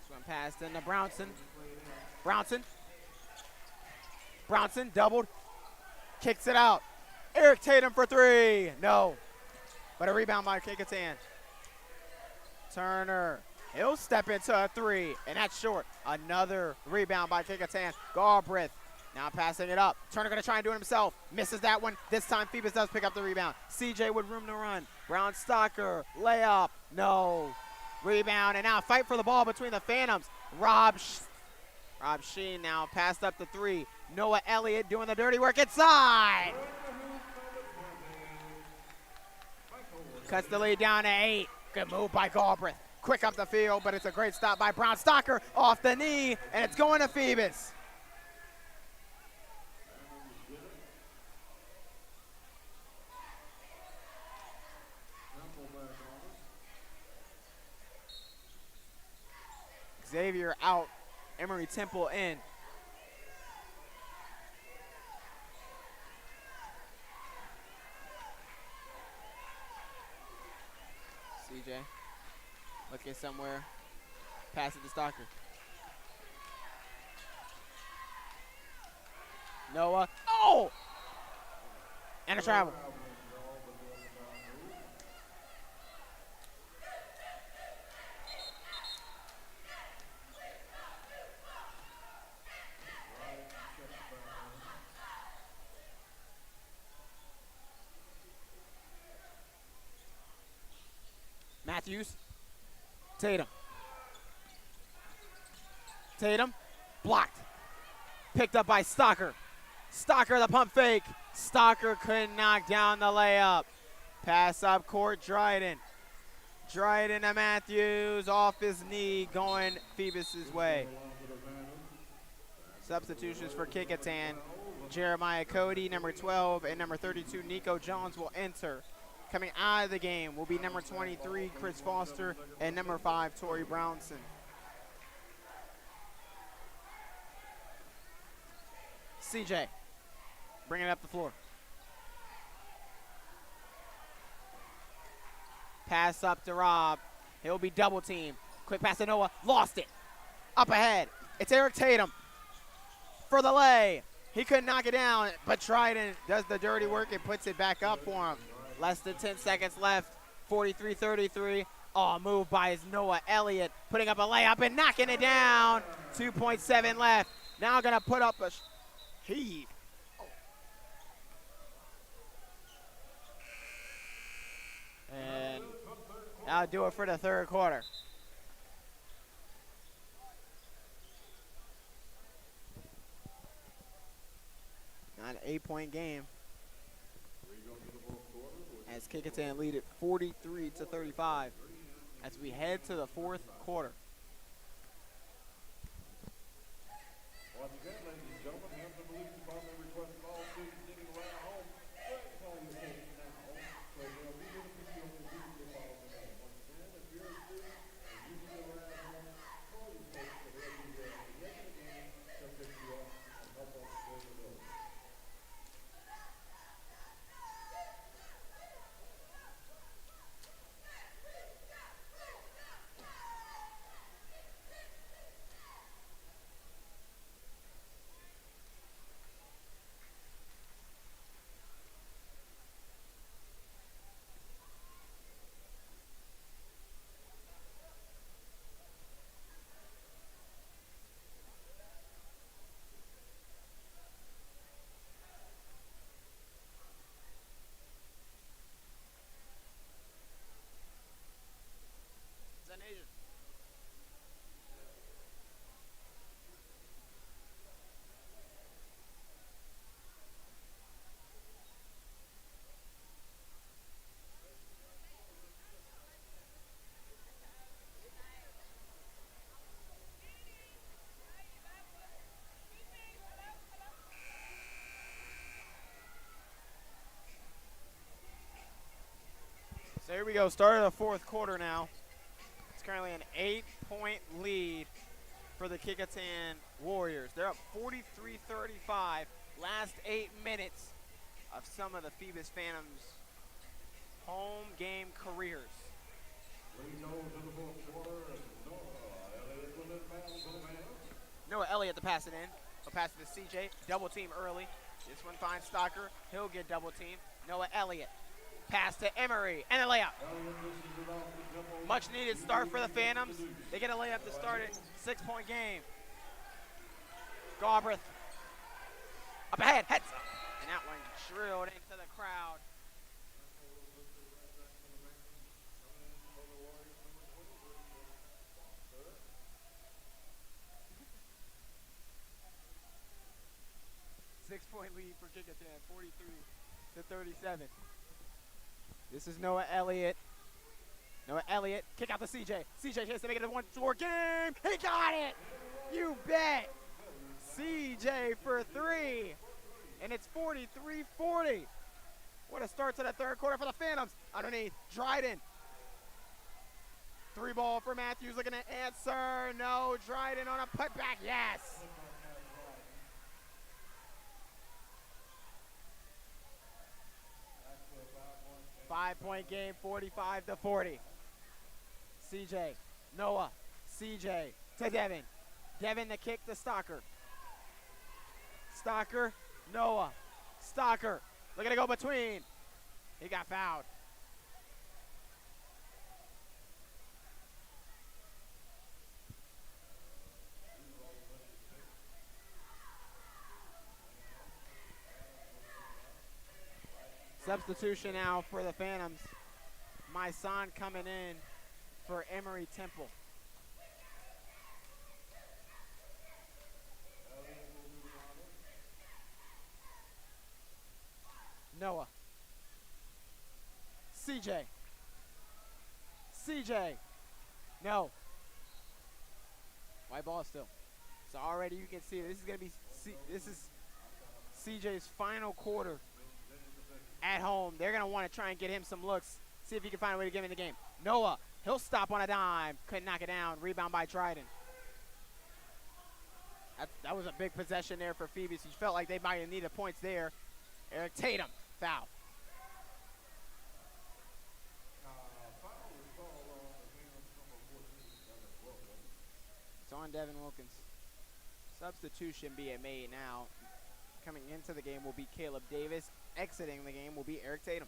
Swim past into Brownson. Brownson doubled. Kicks it out. Eric Tatum for three. No. But a rebound by Kecoughtan. Turner. He'll step into a three, and that's short. Another rebound by Kecoughtan. Galbraith now passing it up. Turner going to try and do it himself. Misses that one. This time Phoebus does pick up the rebound. CJ with room to run. Brown Stocker. Layup. No. Rebound, and now a fight for the ball between the Phantoms. Rob Sheen now passed up the three. Noah Elliott doing the dirty work inside. Cuts the lead down to 8. Good move by Galbraith. Quick up the field, but it's a great stop by Brown Stocker off the knee, and it's going to Phoebus. Xavier out, Emory Temple in. CJ looking somewhere, pass it to Stocker. Noah, oh! And a travel. Matthews, Tatum, blocked. Picked up by Stocker. Stocker the pump fake. Stocker couldn't knock down the layup. Pass up court, Dryden. Dryden to Matthews, off his knee, going Phoebus' way. Substitutions for Kecoughtan. Jeremiah Cody, number 12, and number 32, Nico Jones will enter. Coming out of the game will be number 23, Chris Foster, and number 5, Torrey Brownson. CJ, bringing it up the floor. Pass up to Rob. He'll be double teamed. Quick pass to Noah, lost it. Up ahead, it's Eric Tatum for the lay. He couldn't knock it down, but Dryden does the dirty work and puts it back up for him. Less than 10 seconds left, 43-33. Oh, move by Noah Elliott, putting up a layup and knocking it down. 2.7 left. Now gonna put up a heave. And that'll do it for the third quarter. Not an 8-point game. As Kecoughtan lead it 43-35 as we head to the fourth quarter. Once again, ladies and gentlemen, Hampton Police Department requests all students sitting around home to call your folks now. So they'll be able to put you on the police department. Once again, if you're a student and you sit around home, call your folks so they'll be there at the end of the game to pick you up and help us go to those. So here we go, start of the fourth quarter now. It's currently an 8-point lead for the Kecoughtan Warriors. They're up 43-35, last 8 minutes of some of the Phoebus Phantoms' home game careers. Noah Elliott to pass it in. He'll pass it to CJ, double team early. This one finds Stalker. He'll get double teamed. Noah Elliott. Pass to Emery. And a layup. Much needed start for the Phantoms. They get a layup to start it. 6-point game. Galbraith. Up ahead. Heads up. And that one drilled into the crowd. Six-point lead for Kecoughtan, 43-37. This is Noah Elliott. Noah Elliott, kick out to CJ. CJ chance to make it a one-score game. He got it! You bet! CJ for three. And it's 43-40. What a start to the third quarter for the Phantoms. Underneath, Dryden. Three ball for Matthews, looking to answer. No, Dryden on a putback, yes! 5-point game, 45-40. CJ, Noah, CJ to Devin. Devin the kick to Stalker. Stalker, Noah, Stalker. Looking to go between. He got fouled. Substitution now for the Phantoms. My son coming in for Emory Temple. Noah. CJ. CJ. No. White ball still. So already you can see this is going to be this is CJ's final quarter at home. They're going to want to try and get him some looks. See if he can find a way to get him in the game. Noah, he'll stop on a dime. Couldn't knock it down. Rebound by Dryden. That was a big possession there for Phoebus. He felt like they might have needed points there. Eric Tatum, foul. It's on Devin Wilkins. Substitution being made now. Coming into the game will be Caleb Davis. Exiting the game will be Eric Tatum.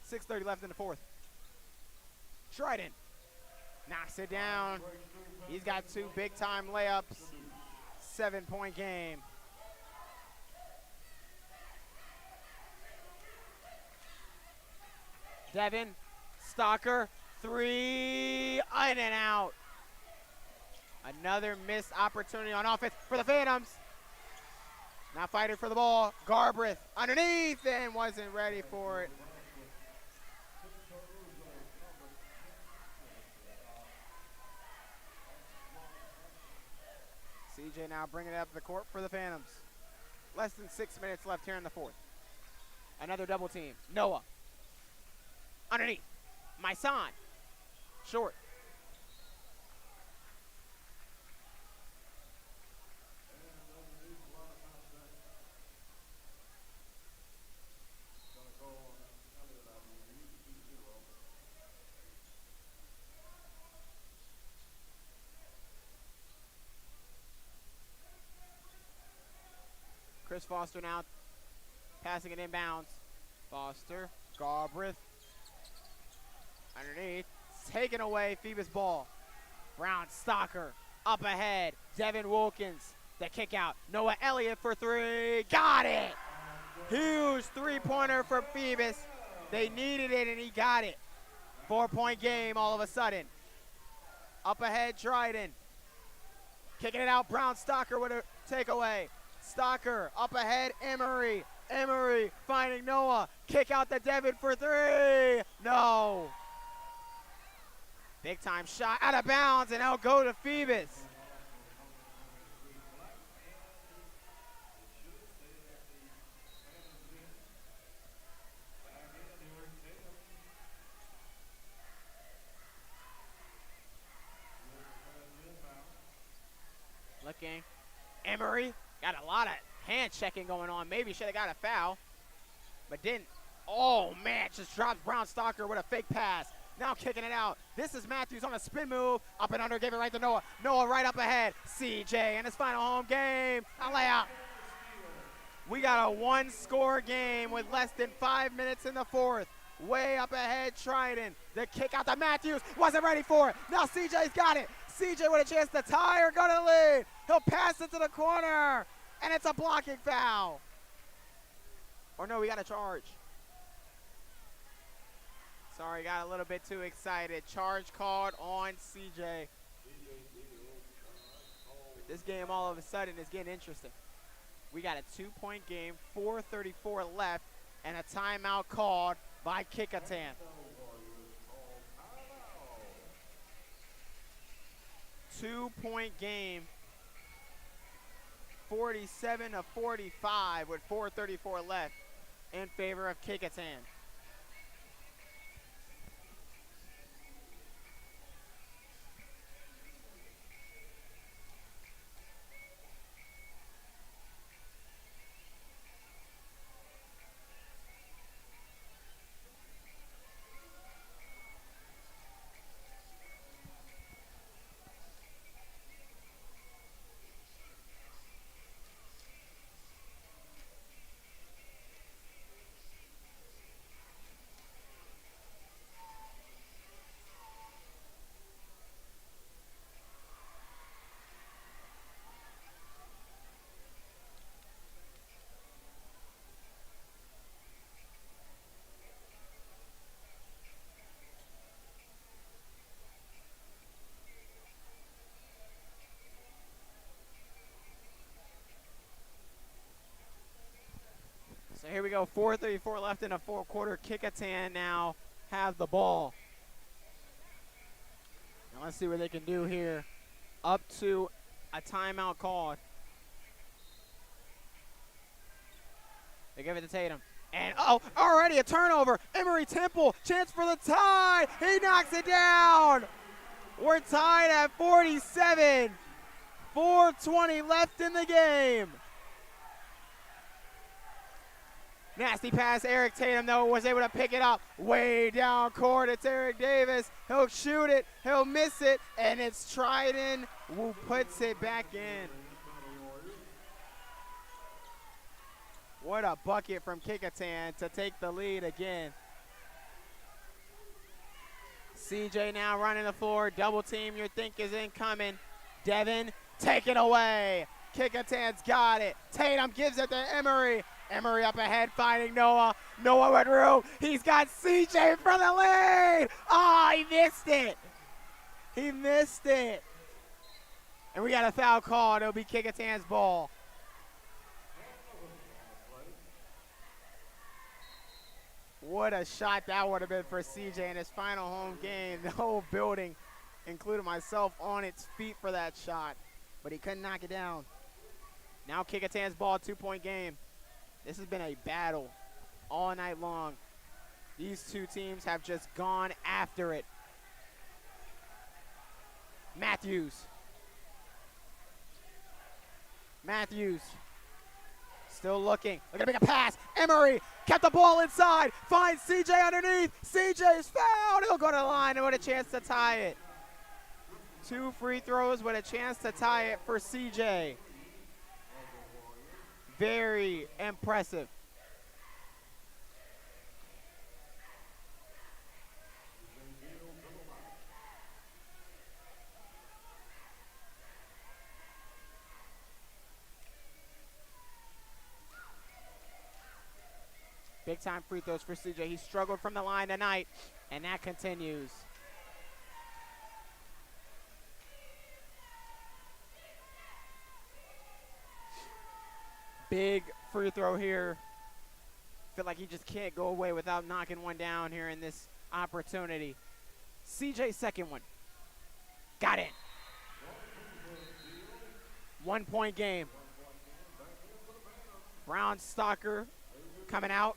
.6:30 left in the fourth. Dryden knocks it down. He's got two big-time layups. 7-point game. Devin, Stalker, three, in and out. Another missed opportunity on offense for the Phantoms. Now fighting for the ball. Galbraith underneath and wasn't ready for it. CJ now bringing it up the court for the Phantoms. Less than 6 minutes left here in the fourth. Another double team. Noah. Underneath. My son. Short. Chris Foster now passing it inbounds. Foster, Galbraith. Underneath, taken away, Phoebus ball. Brown, Stalker, up ahead. Devin Wilkins, the kick out. Noah Elliott for three, got it! Huge three-pointer for Phoebus. They needed it and he got it. 4-point game all of a sudden. Up ahead, Dryden. Kicking it out, Brown, Stalker with a takeaway. Stalker, up ahead, Emery. Emery finding Noah. Kick out to Devin for three. No. Big time shot out of bounds, and it'll go to Phoebus. Looking. Emery got a lot of hand checking going on. Maybe should have got a foul, but didn't. Oh, man, just drops Brown Stalker with a fake pass. Now kicking it out. This is Matthews on a spin move. Up and under, gave it right to Noah. Noah right up ahead. CJ in his final home game. A layup. We got a one-score game with less than 5 minutes in the fourth. Way up ahead, Trident. The kick out to Matthews. Wasn't ready for it. Now CJ's got it. CJ with a chance to tie or go to the lead. He'll pass it to the corner. And it's a blocking foul. Or no, we got a charge. Sorry, got a little bit too excited. Charge called on CJ. This game all of a sudden is getting interesting. We got a 2-point game, 4:34 left, and a timeout called by Kecoughtan. 2-point game, 47-45 with 4:34 left in favor of Kecoughtan. So here we go, 4:34 left in the fourth quarter. Kecoughtan now have the ball. Now let's see what they can do here. Up to a timeout called. They give it to Tatum. And already a turnover. Emory Temple, chance for the tie. He knocks it down. We're tied at 47. 4:20 left in the game. Nasty pass, Eric Tatum, though, was able to pick it up way down court. It's Eric Davis. He'll shoot it, he'll miss it, and it's Trident who puts it back in. What a bucket from Kecoughtan to take the lead again. CJ now running the floor. Double team you think is incoming. Devin, take it away. Kecoughtan's got it. Tatum gives it to Emory. Emory up ahead, finding Noah. Noah with room. He's got CJ for the lead. Oh, he missed it. He missed it. And we got a foul called. It'll be Kecoughtan's ball. What a shot that would have been for CJ in his final home game. The whole building, including myself, on its feet for that shot. But he couldn't knock it down. Now Kecoughtan's ball, 2-point game. This has been a battle all night long. These two teams have just gone after it. Matthews. Still looking. They're going to make a pass. Emory kept the ball inside. Finds CJ underneath. CJ's fouled. He'll go to the line and with a chance to tie it. 2 free throws with a chance to tie it for CJ. Very impressive. Big time free throws for CJ. He struggled from the line tonight, and that continues. Big free throw here. Feel like he just can't go away without knocking one down here in this opportunity. CJ's second one. Got it. 1-point game. Brown Stalker coming out.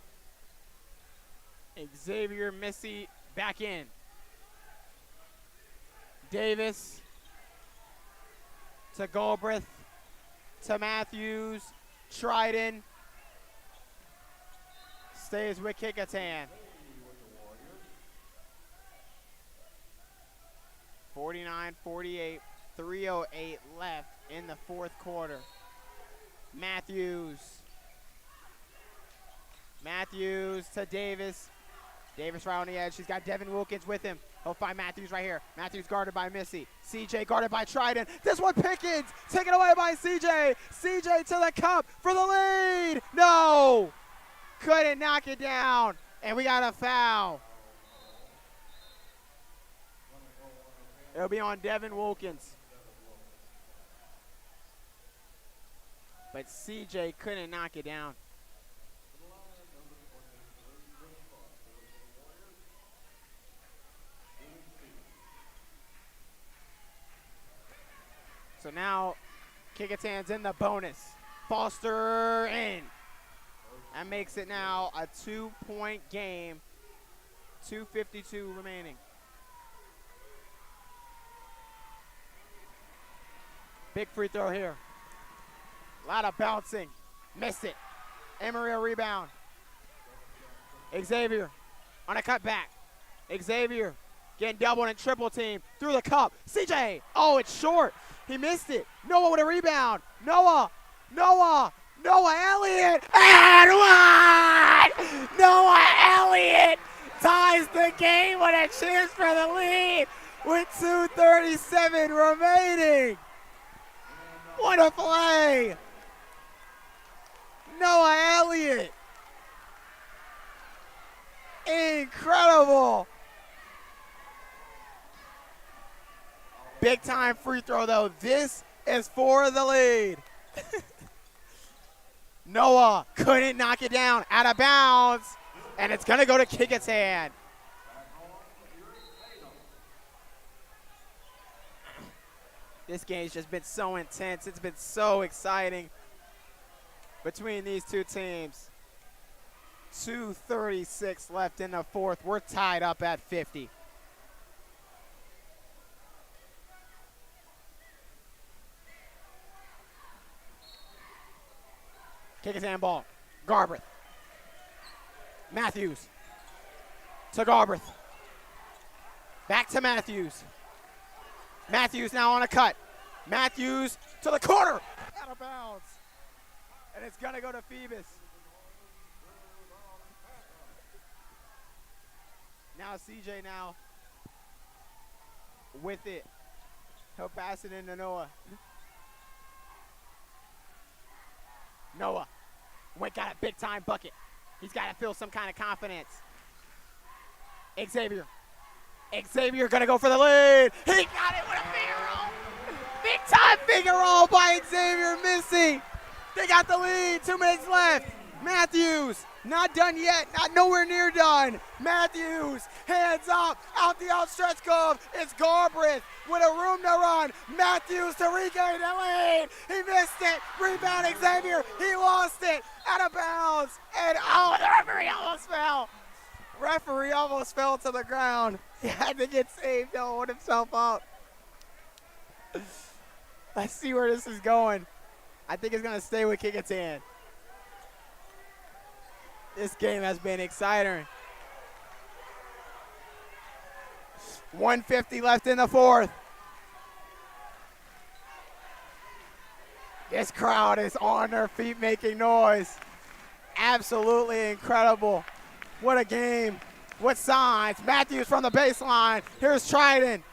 Xavier Missy back in. Davis to Galbraith to Matthews. Trident stays with Kecoughtan. 49-48, 3:08 left in the fourth quarter. Matthews to Davis. Davis right on the edge. She's got Devin Wilkins with him. He'll find Matthews right here. Matthews guarded by Missy. CJ guarded by Trident. This one Pickens. Taken away by CJ. CJ to the cup for the lead. No. Couldn't knock it down. And we got a foul. It'll be on Devin Wilkins. But CJ couldn't knock it down. So now Kecoughtan's in the bonus. Foster in. That makes it now a 2-point game. 2:52 remaining. Big free throw here. A lot of bouncing. Missed it. Emery a rebound. Xavier on a cutback. Xavier getting doubled and triple team through the cup. CJ. Oh, it's short. He missed it. Noah with a rebound. Noah Elliott. And one! Noah Elliott ties the game with a chance for the lead with 2:37 remaining. What a play! Noah Elliott. Incredible. Big time free throw though. This is for the lead. Noah couldn't knock it down. Out of bounds. And it's going to go to Kecoughtan. This game's just been so intense. It's been so exciting between these two teams. 2:36 left in the fourth. We're tied up at 50. Kecoughtan ball. Garbreth. Matthews to Garbreth. Back to Matthews. Matthews now on a cut. Matthews to the corner. Out of bounds. And it's going to go to Phoebus. Now CJ now with it. He'll pass it into Noah. Noah went got a big time bucket. He's got to feel some kind of confidence. Xavier gonna go for the lead. He got it with a finger roll. Big time finger roll by Xavier Missy. They got the lead. 2 minutes left. Matthews, not done yet. Not nowhere near done. Matthews, hands up, out the outstretched glove. It's Garbreth with a room to run. Matthews to regain the lead. He missed it. Rebound Xavier. He lost it. Out of bounds. And oh, the referee almost fell. Referee almost fell to the ground. He had to get saved to hold himself up. Let's see where this is going. I think it's going to stay with Kecoughtan. This game has been exciting. 1:50 left in the fourth. This crowd is on their feet making noise. Absolutely incredible. What a game. What signs. Matthews from the baseline. Here's Trident.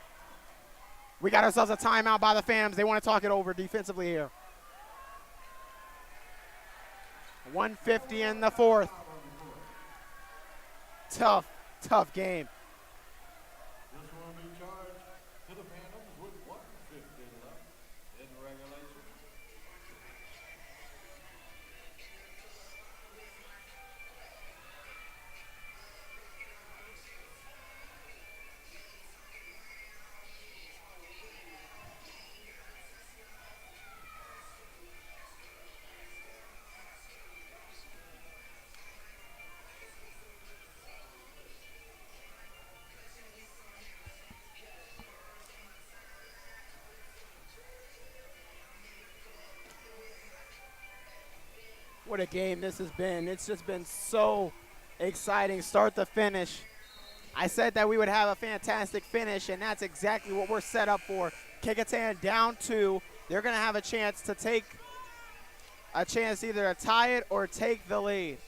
We got ourselves a timeout by the Phantoms. They want to talk it over defensively here. 1:50 in the fourth. Tough game. This will be charged to the Phantoms with 1:50 left in regulation. What a game this has been. It's just been so exciting, start to finish. I said that we would have a fantastic finish, and that's exactly what we're set up for. Kecoughtan down 2. They're going to have a chance to either to tie it or take the lead.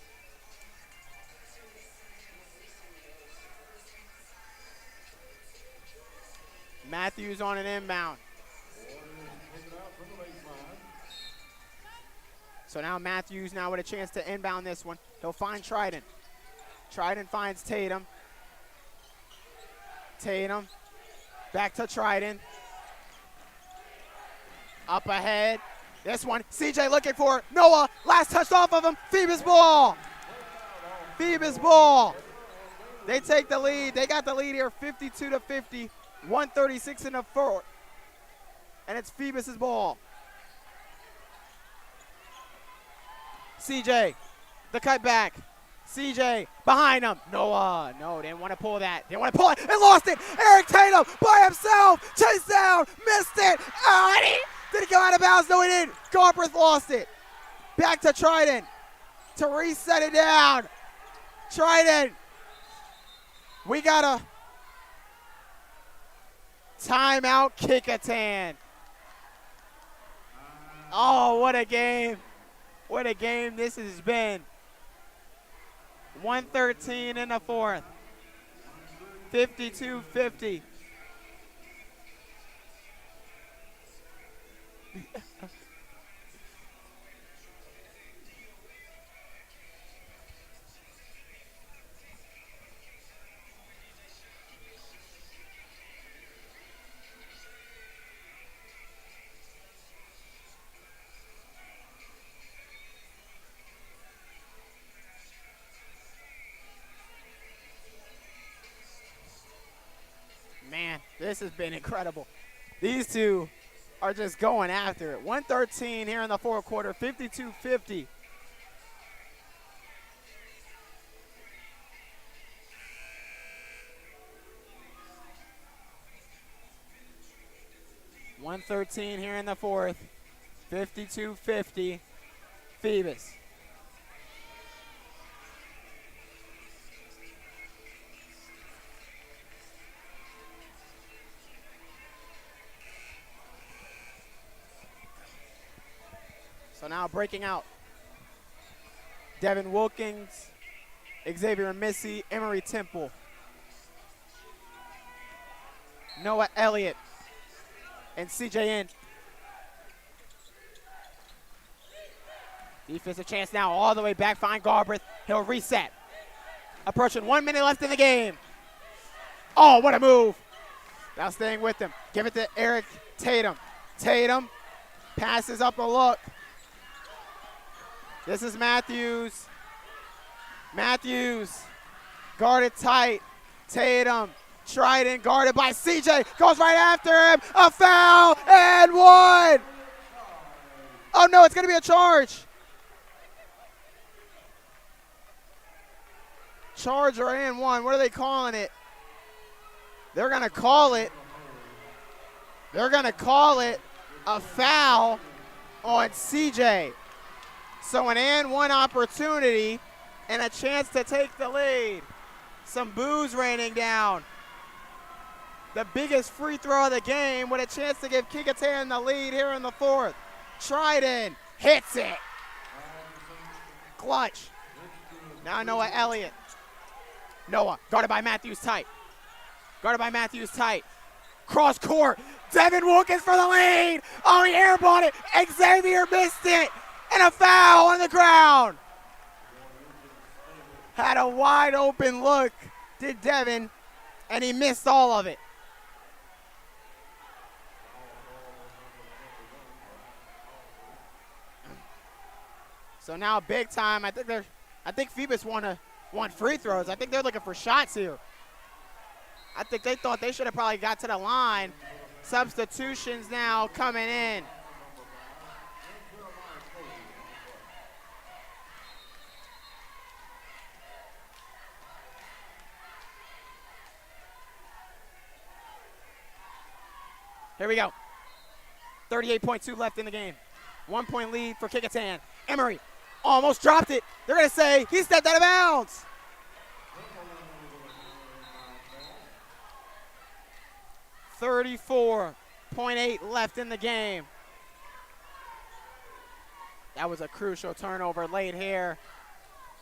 Matthews on an inbound. So now Matthews now with a chance to inbound this one. He'll find Trident. Trident finds Tatum. Tatum back to Trident. Up ahead. This one, CJ looking for Noah. Last touch off of him. Phoebus ball. Phoebus ball. They take the lead. They got the lead here 52-50. 136 in the fourth. And it's Phoebus's ball. CJ, the cut back. CJ behind him. Noah. No, didn't want to pull that. Didn't want to pull it and lost it. Eric Tatum by himself. Chase down. Missed it. Did he go out of bounds? No, he didn't. Garbreth lost it. Back to Trident to reset it down. Trident. We got a timeout, Kecoughtan. Oh, what a game. What a game this has been. 113 in the fourth. 52-50. Man, this has been incredible. These two are just going after it. 113 here in the fourth quarter, 52-50. .113 here in the fourth, 52-50, Phoebus. So now breaking out. Devin Wilkins, Xavier Missy, Emery Temple. Noah Elliott and CJN. Defensive chance now all the way back. Find Garbreth. He'll reset. Approaching 1 minute left in the game. Oh, what a move. Now staying with him. Give it to Eric Tatum. Tatum passes up a look. This is Matthews. Matthews guarded tight. Tatum, Trident guarded by CJ. Goes right after him. A foul and one. Oh no, it's going to be a charge. Charge or and one. What are they calling it? They're going to call it. They're going to call it a foul on CJ. So an and one opportunity and a chance to take the lead. Some boos raining down. The biggest free throw of the game with a chance to give Kecoughtan the lead here in the fourth. Trident hits it. Clutch. Now Noah Elliott. Noah guarded by Matthews tight. Guarded by Matthews tight. Cross court. Devin Wilkins for the lead. Oh, he airballed it. Xavier missed it. And a foul on the ground. Had a wide open look, did Devin, and he missed all of it. So now big time. I think Phoebus want free throws. I think they're looking for shots here. I think they thought they should have probably got to the line. Substitutions now coming in. Here we go. 38.2 left in the game. 1 point lead for Kecoughtan. Emery almost dropped it. They're going to say he stepped out of bounds. 34.8 left in the game. That was a crucial turnover late here.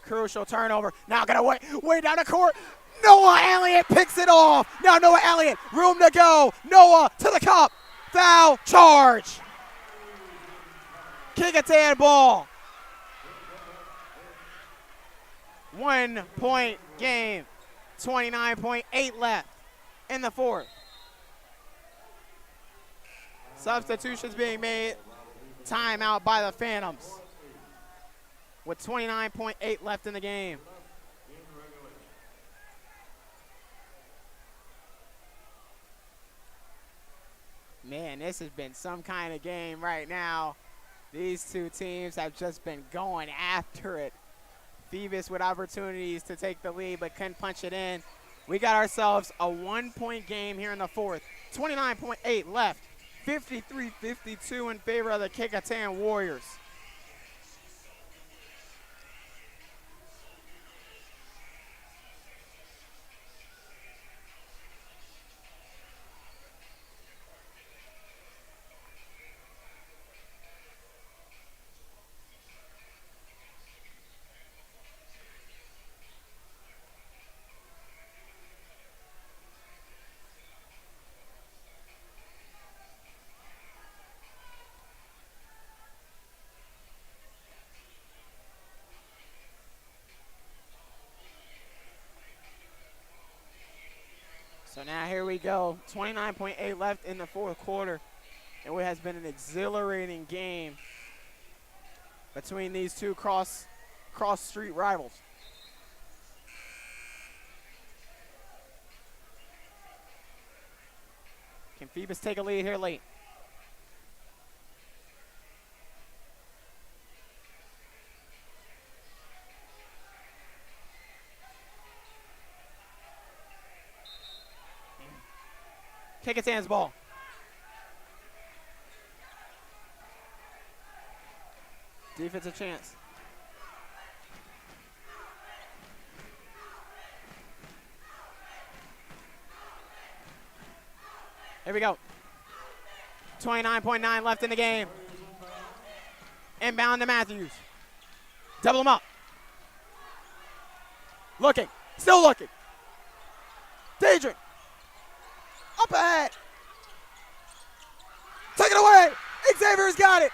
Crucial turnover. Now gonna way down the court. Noah Elliott picks it off. Now Noah Elliott, room to go. Noah to the cup. Foul charge. Kecoughtan ball. 1 point game. 29.8 left in the fourth. Substitutions being made. Timeout by the Phantoms with 29.8 left in the game. Man, this has been some kind of game right now. These two teams have just been going after it. Phoebus with opportunities to take the lead but couldn't punch it in. We got ourselves a 1 point game here in the fourth. 29.8 left. 53-52 in favor of the Kecoughtan Warriors. So now here we go, 29.8 left in the fourth quarter. And it has been an exhilarating game between these two cross-street rivals. Can Phoebus take a lead here late? Kecoughtan's ball. Defensive chance. Here we go. 29.9 left in the game. Inbound to Matthews. Double him up. Looking. Still looking. Daedrin. Up ahead. Take it away. Xavier's got it.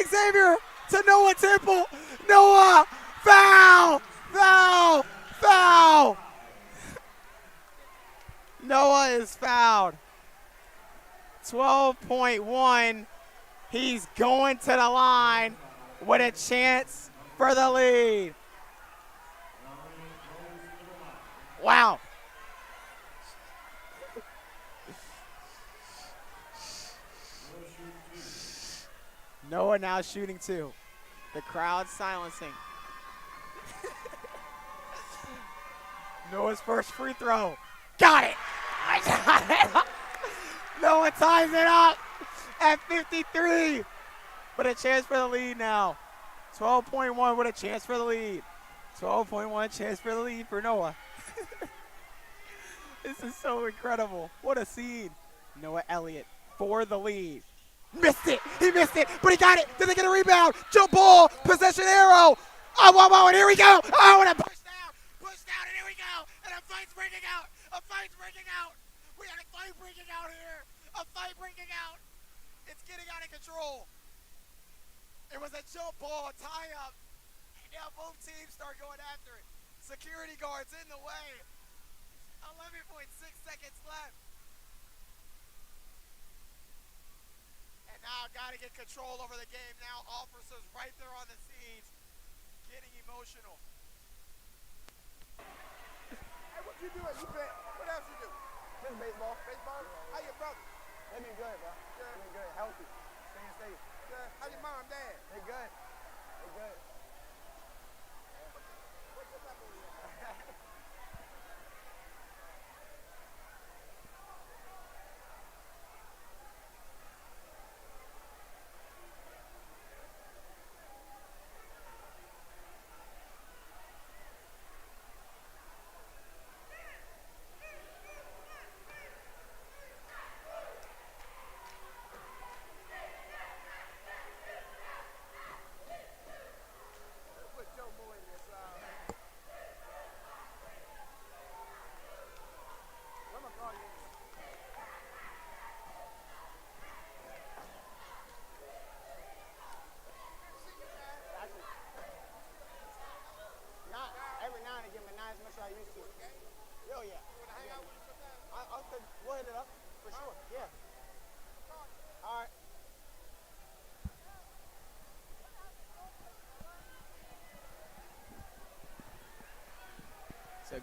Xavier to Noah Temple. Noah. Foul. Foul. Foul. Noah is fouled. 12.1. He's going to the line with a chance for the lead. Wow. Noah now shooting two. The crowd silencing. Noah's first free throw. Got it. I got it. Noah ties it up at 53. With a chance for the lead now. 12.1 with a chance for the lead. 12.1 chance for the lead for Noah. This is so incredible. What a scene. Noah Elliott for the lead. Missed it. He missed it, but he got it. Did they get a rebound? Jump ball. Possession arrow. Oh, whoa, whoa, and here we go. Oh, and a push down. Push down, and here we go. And a fight's breaking out. A fight's breaking out. We got a fight breaking out here. A fight breaking out. It's getting out of control. It was a jump ball, tie up. And now both teams start going after it. Security guards in the way. 11.6 seconds left. And now got to get control over the game. Now officers right there on the scenes getting emotional. Hey, what you doing? You bet. What else you do? Just baseball. Baseball? How your brother? They been good, bro. Good. They been good. Healthy. Staying safe. Good. How your mom and dad? They good. They good. What's your number?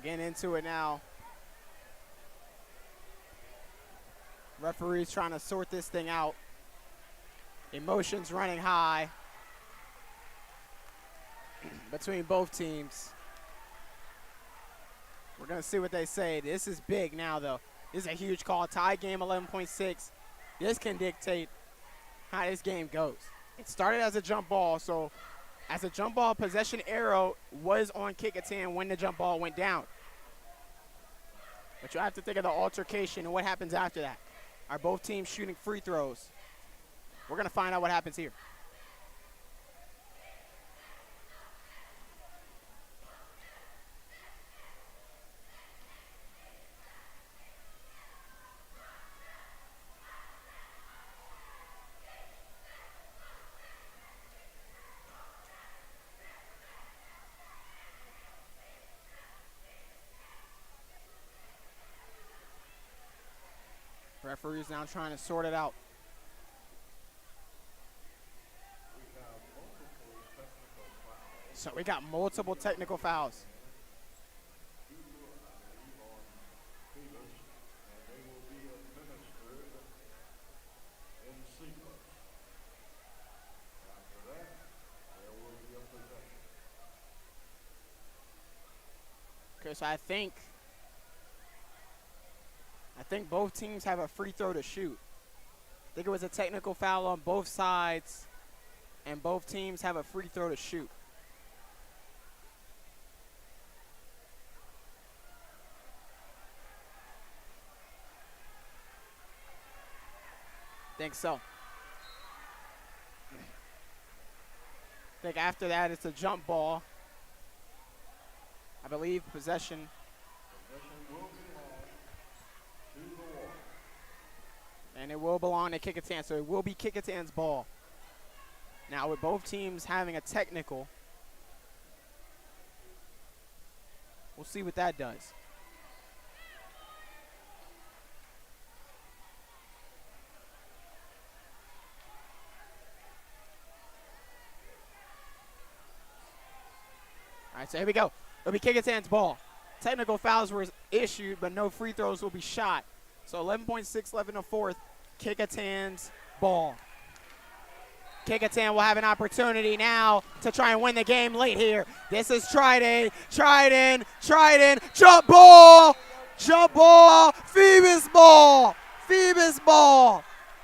getting into it now. Referee's trying to sort this thing out. Emotions running high between both teams. We're going to see what they say. This is big now, though. This is a huge call. Tie game, 11.6. This can dictate how this game goes. It started as a jump ball, so as a jump ball, possession arrow was on Kecoughtan when the jump ball went down. But you have to think of the altercation and what happens after that. Are both teams shooting free throws? We're going to find out what happens here. Referee's now trying to sort it out. So we got multiple technical fouls. Okay, so I think both teams have a free throw to shoot. I think it was a technical foul on both sides, and both teams have a free throw to shoot. Think so. I think after that it's a jump ball. I believe possession. And it will belong to Kecoughtan, so it will be Kecoughtan's ball. Now with both teams having a technical, we'll see what that does. All right, so here we go. It'll be Kecoughtan's ball. Technical fouls were issued, but no free throws will be shot. So 11.6 left in the fourth. Kecoughtan's ball. Kecoughtan will have an opportunity now to try and win the game late here. This is Trident, jump ball, Phoebus ball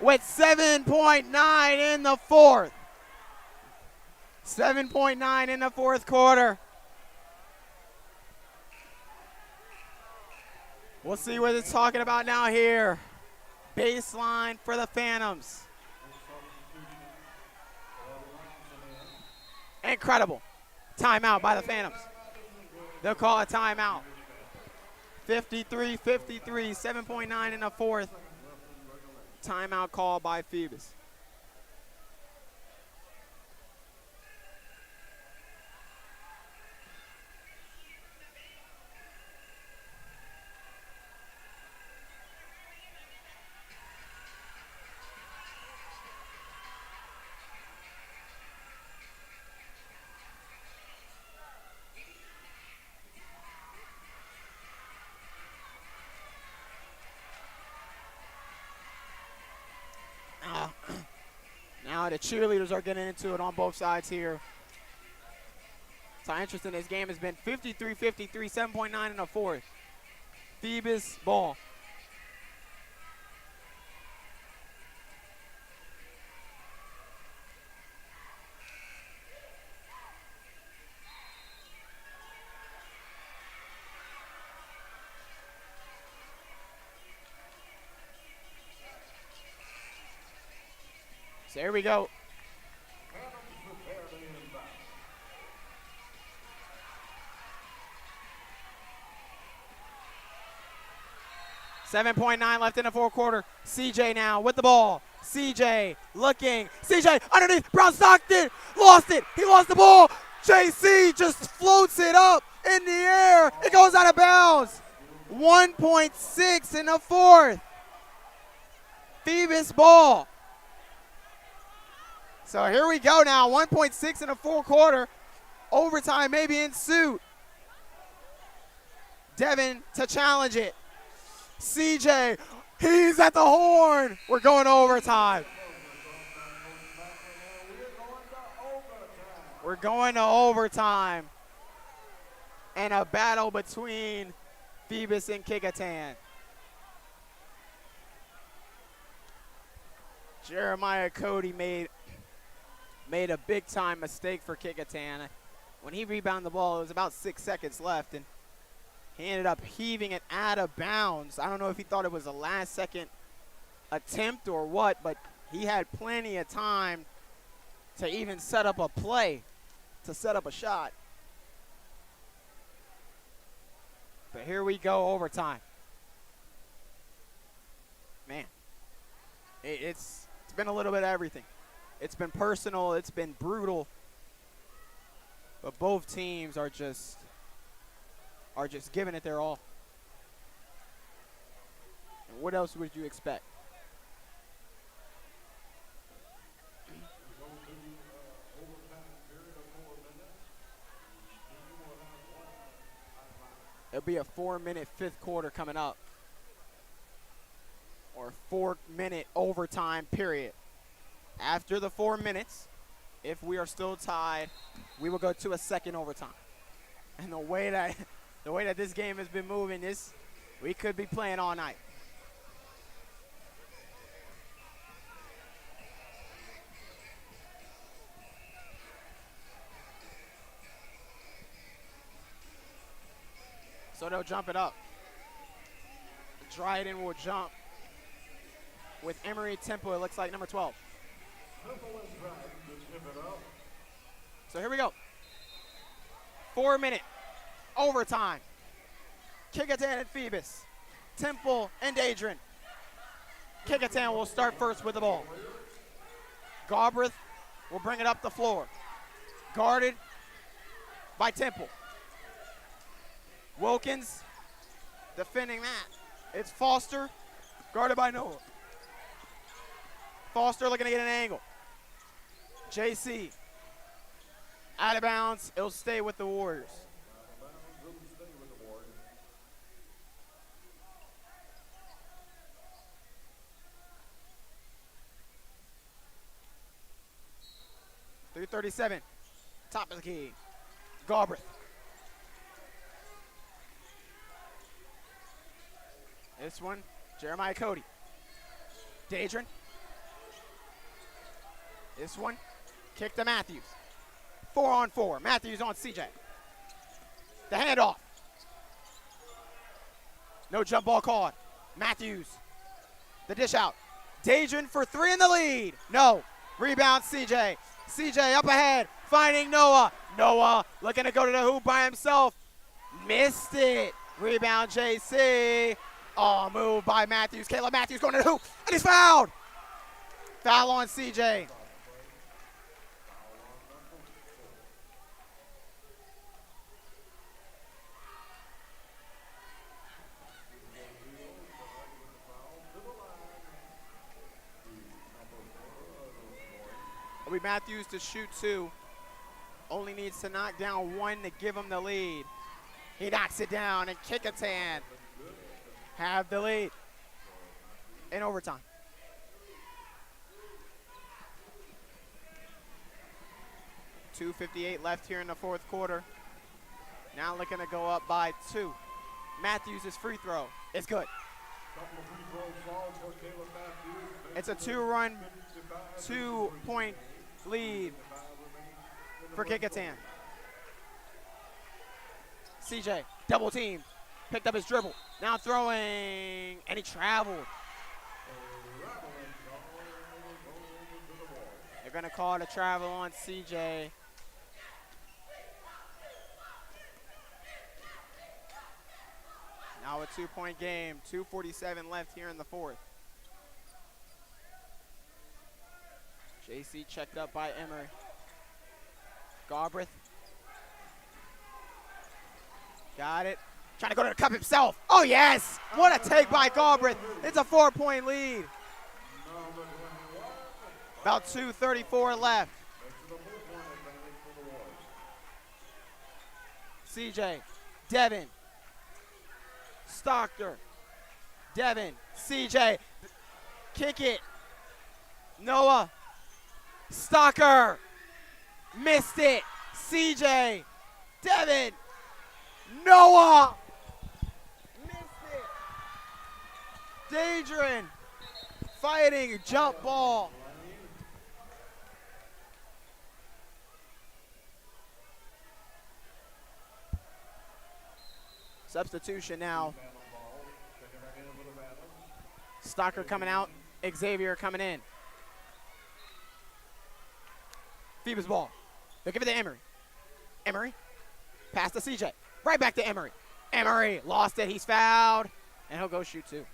with 7.9 in the fourth. 7.9 in the fourth quarter. We'll see what it's talking about now here. Baseline for the Phantoms. Incredible. Timeout by the Phantoms. They'll call a timeout. 53-53, 7.9 in the fourth. Timeout call by Phoebus. Now the cheerleaders are getting into it on both sides here. So interest in this game has been 53-53, 7.9 in the fourth. Phoebus ball. So here we go. 7.9 left in the fourth quarter. CJ now with the ball. CJ looking. CJ underneath. Brown Stockton lost it. He lost the ball. JC just floats it up in the air. It goes out of bounds. 1.6 in the fourth. Phoebus ball. So here we go now. 1.6 in the fourth quarter. Overtime maybe ensued. Devin to challenge it. CJ, he's at the horn. We're going to overtime. We're going to overtime. And a battle between Phoebus and Kecoughtan. Jeremiah Cody made a big-time mistake for Kecoughtan. When he rebounded the ball, it was about 6 seconds left, and he ended up heaving it out of bounds. I don't know if he thought it was a last-second attempt or what, but he had plenty of time to even set up a play, to set up a shot. But here we go, overtime. Man, it's been a little bit of everything. It's been personal, it's been brutal, but both teams are just giving it their all. And what else would you expect? It'll be a 4-minute fifth quarter coming up, or 4-minute overtime period. After the 4 minutes, if we are still tied, we will go to a second overtime. And the way that this game has been moving, we could be playing all night. So they'll jump it up. Dryden will jump with Emory Temple. It looks like number 12. So here we go. 4-minute overtime. Kecoughtan and Phoebus. Temple and Adrian. Kecoughtan will start first with the ball. Galbraith will bring it up the floor. Guarded by Temple. Wilkins defending that. It's Foster, guarded by Noah. Foster looking to get an angle. JC, out of bounds. It'll stay with the Warriors. .337, top of the key. Galbraith. This one, Jeremiah Cody. Dadrin. This one, kick to Matthews. 4-on-4. Matthews on CJ. The handoff. No jump ball called. Matthews. The dish out. Dadrin for 3 in the lead. No. Rebound CJ. CJ up ahead. Finding Noah. Noah looking to go to the hoop by himself. Missed it. Rebound JC. Oh, move by Matthews. Caleb Matthews going to the hoop, and he's fouled. Foul on CJ. It'll be Matthews to shoot 2. Only needs to knock down 1 to give him the lead. He knocks it down, and Kecoughtan have the lead in overtime. .258 left here in the fourth quarter. Now looking to go up by 2. Matthews' free throw is good. It's a 2-run, 2-point lead for Kecoughtan. CJ, double team, picked up his dribble. Now throwing, and he traveled. They're going to call it a travel on CJ. Now a 2-point game, 2:47 left here in the fourth. JC checked up by Emory. Galbraith. Got it. Trying to go to the cup himself. Oh, yes. What a take by Galbraith. It's a 4-point lead. About 2:34 left. CJ, Devin, Stocker. Devin. CJ. Kick it. Noah. Stocker. Missed it. CJ. Devin. Noah. Missed it. Dadrian. Fighting. Jump ball. Substitution now. Stocker coming out. Xavier coming in. Phoebus ball. They'll give it to Emery. Emery. Pass to CJ. Right back to Emery. Emery lost it. He's fouled. And he'll go shoot two.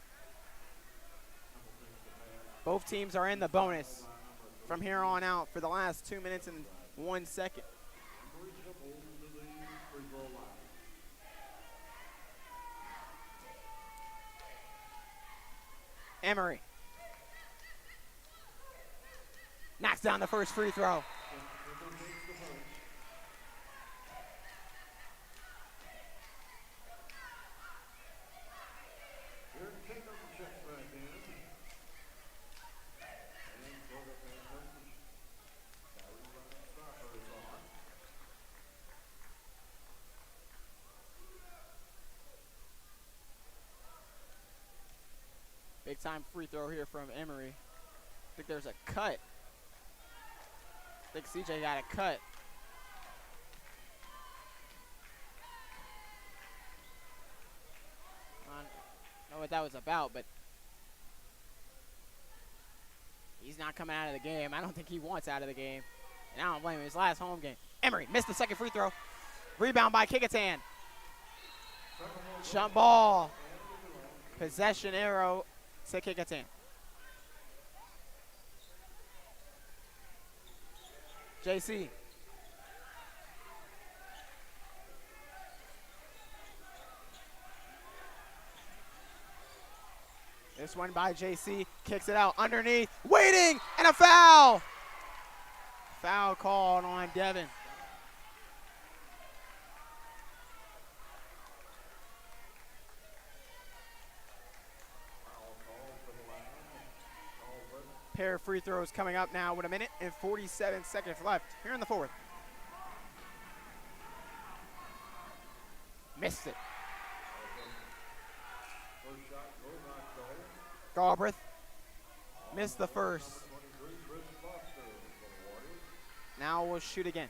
Both teams are in the bonus from here on out for the last 2 minutes and 1 second. Emery knocks down the first free throw. Big time free throw here from Emery. I think there's a cut. I think CJ got a cut. I don't know what that was about, but he's not coming out of the game. I don't think he wants out of the game. And I don't blame him. His last home game. Emery missed the second free throw. Rebound by Kecoughtan. Jump ball. Possession arrow to Kecoughtan. JC. This one by JC. Kicks it out underneath. Waiting. And a foul. Foul called on Devin. Pair of free throws coming up now with 1 minute and 47 seconds left here in the fourth. Missed it. Galbraith missed the first. Now we'll shoot again.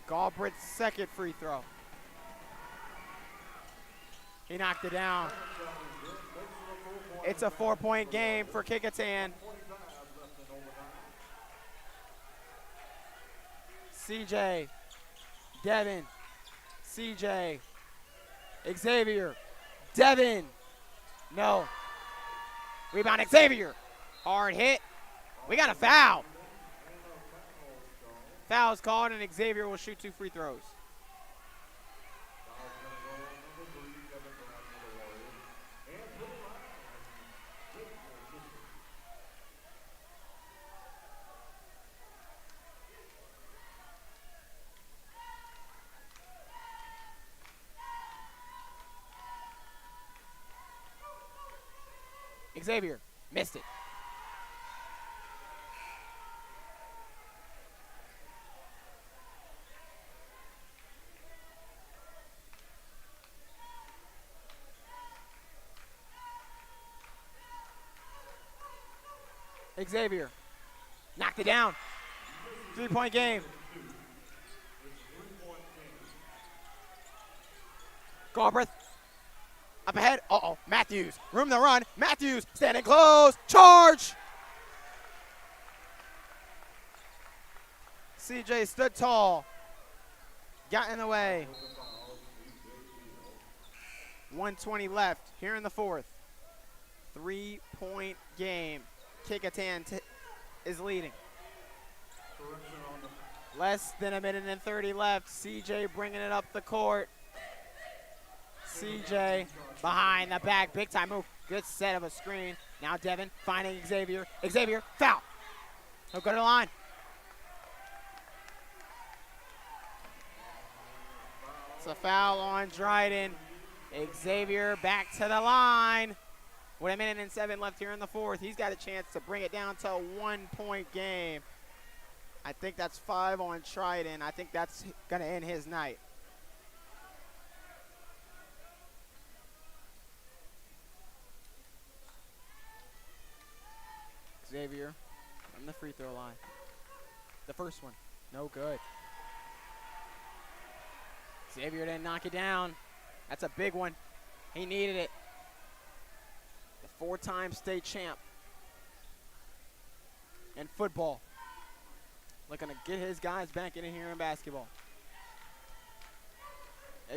Galbraith's second free throw. He knocked it down. It's a 4-point game for Kecoughtan. CJ, Devin, CJ, Xavier, Devin, no. Rebound Xavier, hard hit. We got a foul. Foul's called and Xavier will shoot 2 free throws. Xavier missed it. Xavier knocked it down. 3-point game. Galbraith up ahead. Uh-oh, Matthews. Room to run. Matthews standing close. Charge! CJ stood tall. Got in the way. 1:20 left here in the fourth. 3-point game. Kecoughtan is leading. Less than 1 minute and 30 left. CJ bringing it up the court. CJ behind the back. Big time move. Good set of a screen. Now Devin finding Xavier. Xavier, foul. He'll go to the line. That's a foul on Dryden. Xavier back to the line. With 1:07 left here in the fourth, he's got a chance to bring it down to a 1-point game. I think that's 5 on Trident. I think that's going to end his night. Xavier from the free throw line. The first one, no good. Xavier didn't knock it down. That's a big one. He needed it. The 4-time state champ in football. Looking to get his guys back in here in basketball.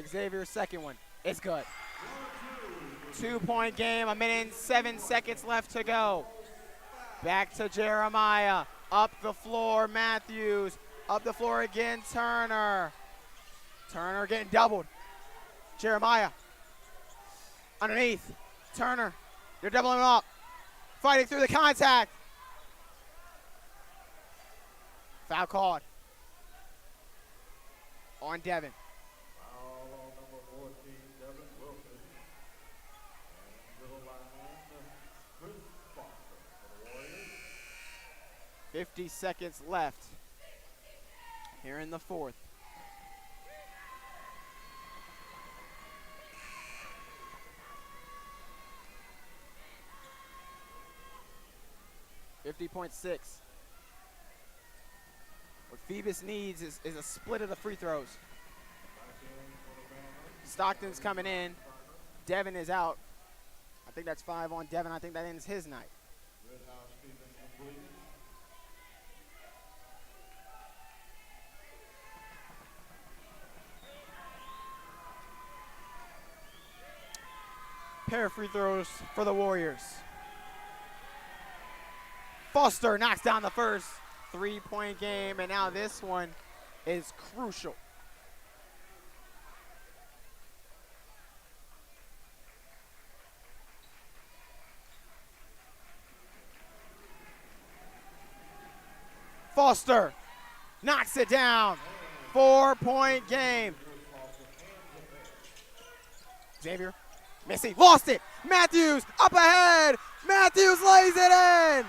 Xavier's second one. It's good. 2-point game, 1:07 left to go. Back to Jeremiah. Up the floor, Matthews. Up the floor again, Turner. Turner getting doubled. Jeremiah. Underneath. Turner. They're doubling him up. Fighting through the contact. Foul called on Devin. Foul on number 14, Devin Wilson. And to the line, Chris Foster for the Warriors. 50 seconds left here in the fourth. .6. What Phoebus needs is a split of the free throws. Stockton's coming in. Devin is out. I think that's 5 on Devin. I think that ends his night. Red housekeeping complete. Pair of free throws for the Warriors. Foster knocks down the first. 3-point game, and now this one is crucial. Foster knocks it down. 4-point game. Xavier, Missy, lost it. Matthews up ahead. Matthews lays it in.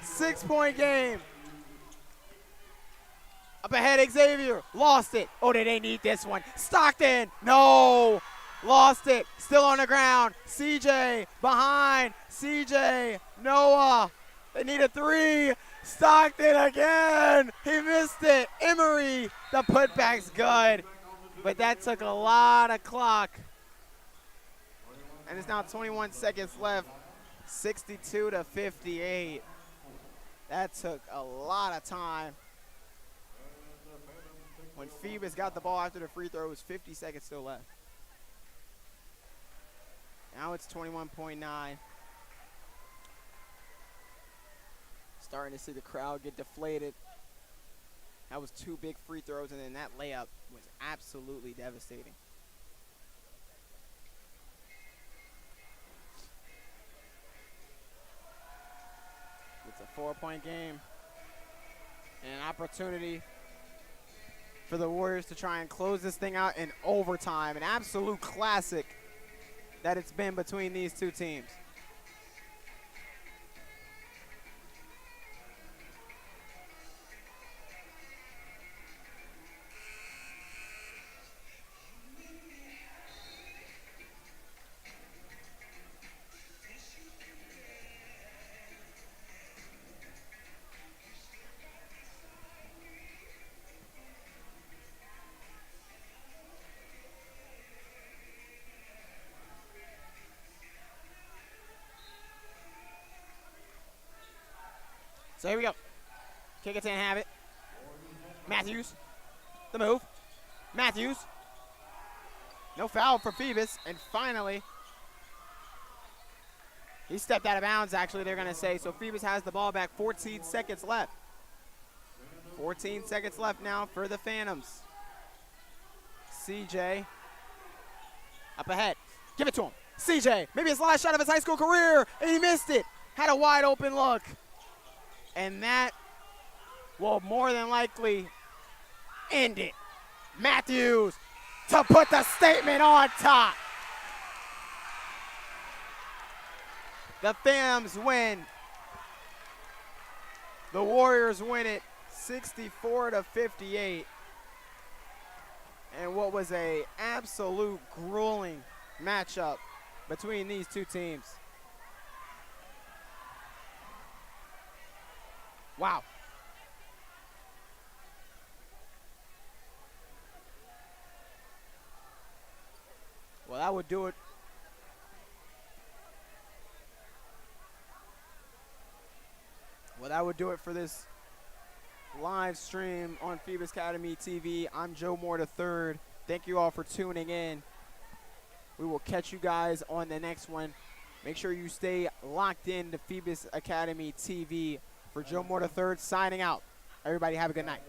6-point game. Up ahead, Xavier. Lost it. Oh, they need this one. Stockton. No. Lost it. Still on the ground. CJ behind. CJ. Noah. They need a 3. Stockton again. He missed it. Emery. The putback's good. But that took a lot of clock. And it's now 21 seconds left. 62-58. That took a lot of time. When Phoebus got the ball after the free throw, it was 50 seconds still left. Now it's 21.9. Starting to see the crowd get deflated. That was 2 big free throws, and then that layup was absolutely devastating. It's a 4-point game and an opportunity for the Warriors to try and close this thing out in overtime. An absolute classic that it's been between these two teams. So here we go. Kecoughtan have it. Matthews. The move. Matthews. No foul for Phoebus. And finally, he stepped out of bounds, actually, they're going to say. So Phoebus has the ball back. 14 seconds left. 14 seconds left now for the Phantoms. CJ. Up ahead. Give it to him. CJ. Maybe his last shot of his high school career. And he missed it. Had a wide open look. And that will more than likely end it. Matthews to put the statement on top. The Phantoms win. The Warriors win it 64-58. And what was a absolute grueling matchup between these two teams. Wow. Well, that would do it. Well, that would do it for this live stream on Phoebus Academy TV. I'm Joe Moore III. Thank you all for tuning in. We will catch you guys on the next one. Make sure you stay locked in to Phoebus Academy TV. For Joe Moore III signing out. Everybody have a good night.